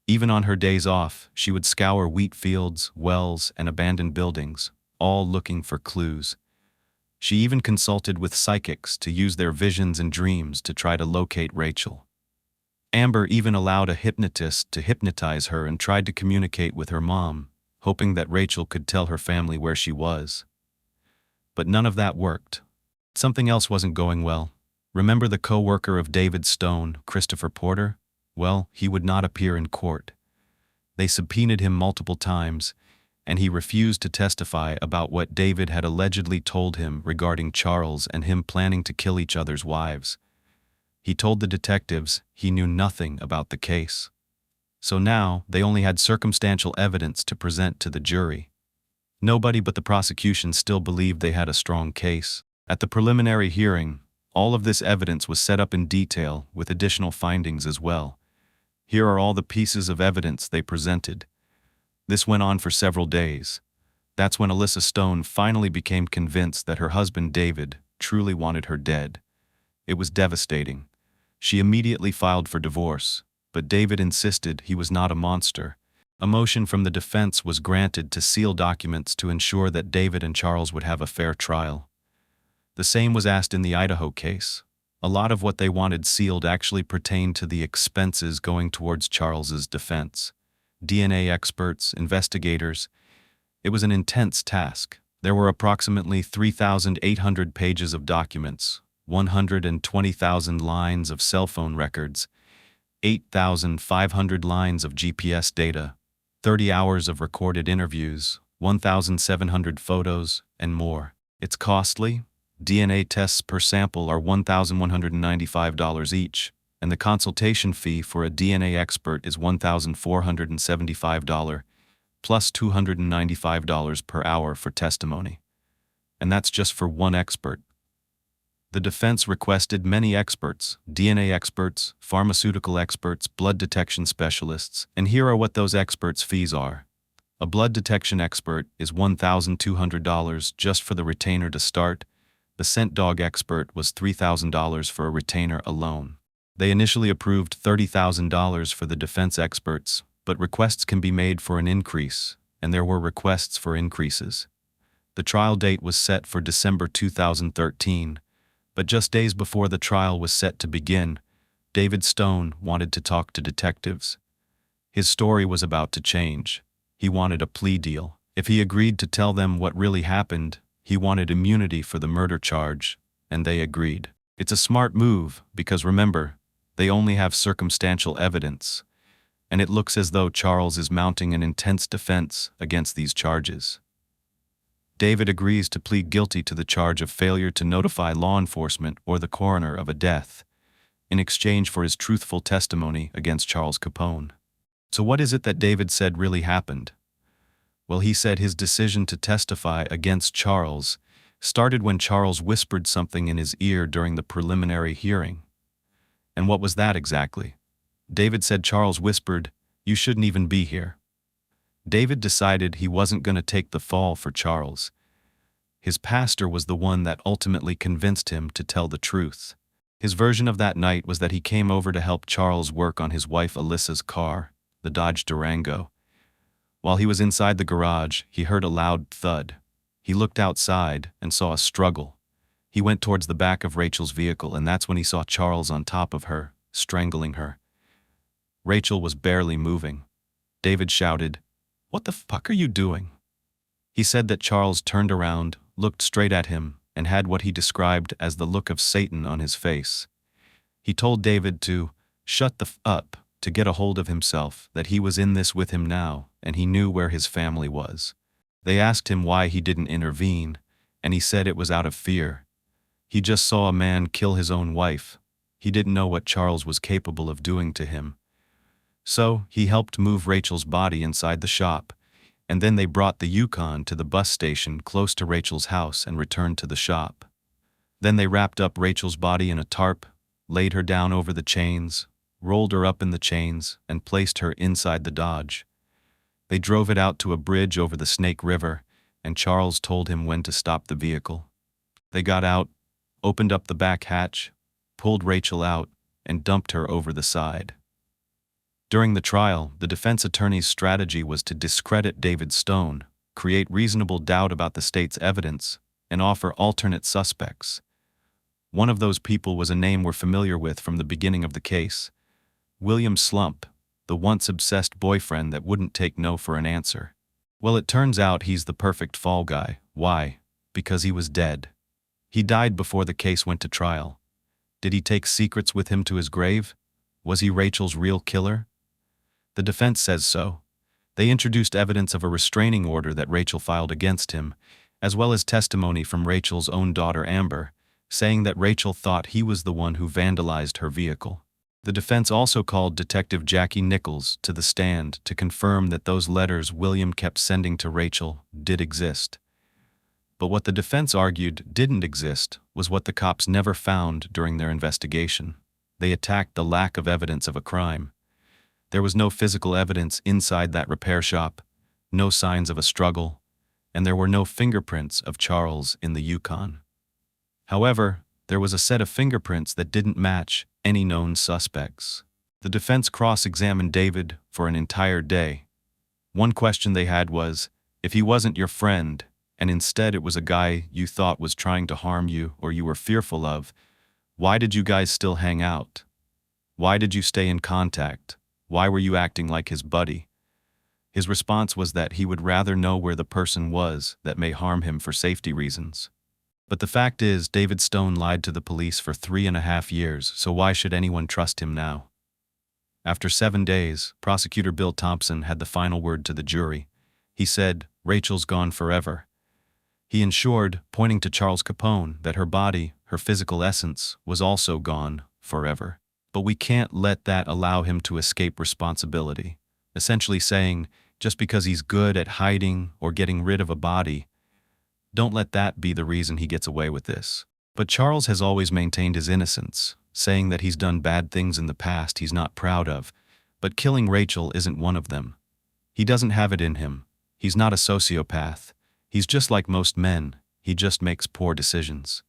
Even on her days off, she would scour wheat fields, wells, and abandoned buildings, all looking for clues. She even consulted with psychics to use their visions and dreams to try to locate Rachel. Amber even allowed a hypnotist to hypnotize her and tried to communicate with her mom, hoping that Rachel could tell her family where she was. But none of that worked. Something else wasn't going well. Remember the co-worker of David Stone, Christopher Porter? Well, he would not appear in court. They subpoenaed him multiple times, and he refused to testify about what David had allegedly told him regarding Charles and him planning to kill each other's wives. He told the detectives he knew nothing about the case. So now they only had circumstantial evidence to present to the jury. Nobody but the prosecution still believed they had a strong case. At the preliminary hearing, all of this evidence was set up in detail with additional findings as well. Here are all the pieces of evidence they presented. This went on for several days. That's when Alyssa Stone finally became convinced that her husband David truly wanted her dead. It was devastating. She immediately filed for divorce, but David insisted he was not a monster. A motion from the defense was granted to seal documents to ensure that David and Charles would have a fair trial. The same was asked in the Idaho case. A lot of what they wanted sealed actually pertained to the expenses going towards Charles's defense. DNA experts, investigators. It was an intense task. There were approximately 3,800 pages of documents, 120,000 lines of cell phone records, 8,500 lines of GPS data, 30 hours of recorded interviews, 1,700 photos, and more. It's costly. DNA tests per sample are $1,195 each, and the consultation fee for a DNA expert is $1,475, plus $295 per hour for testimony. And that's just for one expert. The defense requested many experts, DNA experts, pharmaceutical experts, blood detection specialists, and here are what those experts' fees are. A blood detection expert is $1,200 just for the retainer to start. The scent dog expert was $3,000 for a retainer alone. They initially approved $30,000 for the defense experts, but requests can be made for an increase, and there were requests for increases. The trial date was set for December 2013, but just days before the trial was set to begin, David Stone wanted to talk to detectives. His story was about to change. He wanted a plea deal. If he agreed to tell them what really happened, he wanted immunity for the murder charge, and they agreed. It's a smart move because remember, they only have circumstantial evidence, and it looks as though Charles is mounting an intense defense against these charges. David agrees to plead guilty to the charge of failure to notify law enforcement or the coroner of a death, in exchange for his truthful testimony against Charles Capone. So what is it that David said really happened? Well, he said his decision to testify against Charles started when Charles whispered something in his ear during the preliminary hearing. And what was that exactly? David said Charles whispered, "You shouldn't even be here." David decided he wasn't going to take the fall for Charles. His pastor was the one that ultimately convinced him to tell the truth. His version of that night was that he came over to help Charles work on his wife Alyssa's car, the Dodge Durango. While he was inside the garage, he heard a loud thud. He looked outside and saw a struggle. He went towards the back of Rachel's vehicle, and that's when he saw Charles on top of her, strangling her. Rachel was barely moving. David shouted, "What the fuck are you doing?" He said that Charles turned around, looked straight at him, and had what he described as the look of Satan on his face. He told David to shut the f up, to get a hold of himself, that he was in this with him now, and he knew where his family was. They asked him why he didn't intervene, and he said it was out of fear. He just saw a man kill his own wife. He didn't know what Charles was capable of doing to him. So, he helped move Rachel's body inside the shop, and then they brought the Yukon to the bus station close to Rachel's house and returned to the shop. Then they wrapped up Rachel's body in a tarp, laid her down over the chains, rolled her up in the chains, and placed her inside the Dodge. They drove it out to a bridge over the Snake River, and Charles told him when to stop the vehicle. They got out, opened up the back hatch, pulled Rachel out, and dumped her over the side. During the trial, the defense attorney's strategy was to discredit David Stone, create reasonable doubt about the state's evidence, and offer alternate suspects. One of those people was a name we're familiar with from the beginning of the case: William Slump, the once-obsessed boyfriend that wouldn't take no for an answer. Well, it turns out he's the perfect fall guy. Why? Because he was dead. He died before the case went to trial. Did he take secrets with him to his grave? Was he Rachel's real killer? The defense says so. They introduced evidence of a restraining order that Rachel filed against him, as well as testimony from Rachel's own daughter Amber, saying that Rachel thought he was the one who vandalized her vehicle. The defense also called Detective Jackie Nichols to the stand to confirm that those letters William kept sending to Rachel did exist. But what the defense argued didn't exist was what the cops never found during their investigation. They attacked the lack of evidence of a crime. There was no physical evidence inside that repair shop, no signs of a struggle, and there were no fingerprints of Charles in the Yukon. However, there was a set of fingerprints that didn't match any known suspects. The defense cross-examined David for an entire day. One question they had was, if he wasn't your friend, and instead it was a guy you thought was trying to harm you or you were fearful of, why did you guys still hang out? Why did you stay in contact? Why were you acting like his buddy? His response was that he would rather know where the person was that may harm him for safety reasons. But the fact is, David Stone lied to the police for 3.5 years, so why should anyone trust him now? After 7 days, Prosecutor Bill Thompson had the final word to the jury. He said, "Rachel's gone forever." He ensured, pointing to Charles Capone, that her body, her physical essence, was also gone forever. But we can't let that allow him to escape responsibility, essentially saying, just because he's good at hiding or getting rid of a body, don't let that be the reason he gets away with this. But Charles has always maintained his innocence, saying that he's done bad things in the past he's not proud of, but killing Rachel isn't one of them. He doesn't have it in him. He's not a sociopath. He's just like most men. He just makes poor decisions.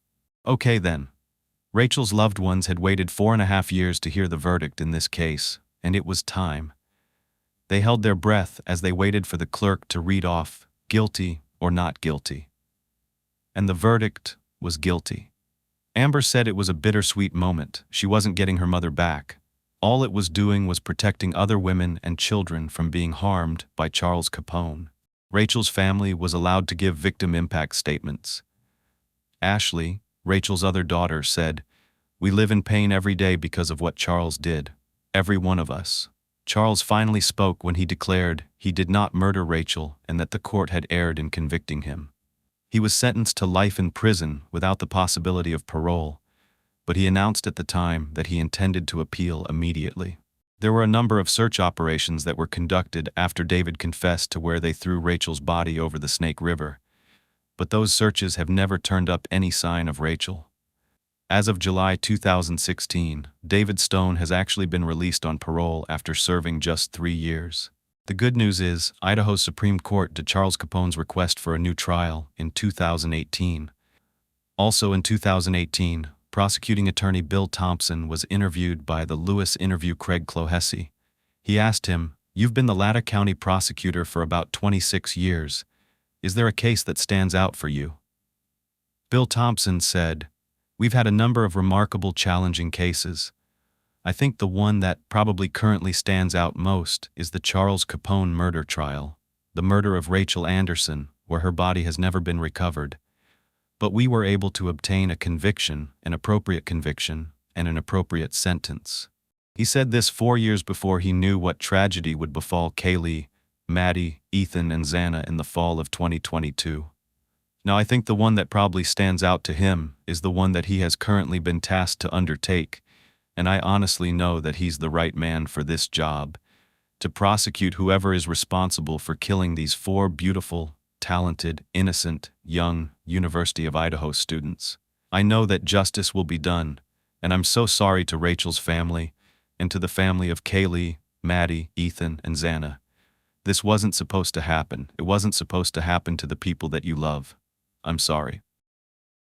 Okay then. Rachel's loved ones had waited 4.5 years to hear the verdict in this case, and it was time. They held their breath as they waited for the clerk to read off, guilty or not guilty. And the verdict was guilty. Amber said it was a bittersweet moment. She wasn't getting her mother back. All it was doing was protecting other women and children from being harmed by Charles Capone. Rachel's family was allowed to give victim impact statements. Ashley, Rachel's other daughter, said, "We live in pain every day because of what Charles did. Every one of us." Charles finally spoke when he declared he did not murder Rachel and that the court had erred in convicting him. He was sentenced to life in prison without the possibility of parole, but he announced at the time that he intended to appeal immediately. There were a number of search operations that were conducted after David confessed to where they threw Rachel's body over the Snake River, but those searches have never turned up any sign of Rachel. As of July 2016, David Stone has actually been released on parole after serving just 3 years. The good news is, Idaho's Supreme Court did Charles Capone's request for a new trial in 2018. Also in 2018, prosecuting attorney Bill Thompson was interviewed by the Lewis interview Craig Clohessy. He asked him, "You've been the Latah County prosecutor for about 26 years. Is there a case that stands out for you?" Bill Thompson said, "We've had a number of remarkable, challenging cases. I think the one that probably currently stands out most is the Charles Capone murder trial, the murder of Rachel Anderson, where her body has never been recovered. But we were able to obtain a conviction, an appropriate conviction, and an appropriate sentence." He said this 4 years before he knew what tragedy would befall Kaylee, Maddie, Ethan, and Xana in the fall of 2022. Now I think the one that probably stands out to him is the one that he has currently been tasked to undertake, and I honestly know that he's the right man for this job, to prosecute whoever is responsible for killing these 4 beautiful, talented, innocent, young University of Idaho students. I know that justice will be done, and I'm so sorry to Rachel's family, and to the family of Kaylee, Maddie, Ethan, and Xana. This wasn't supposed to happen. It wasn't supposed to happen to the people that you love. I'm sorry.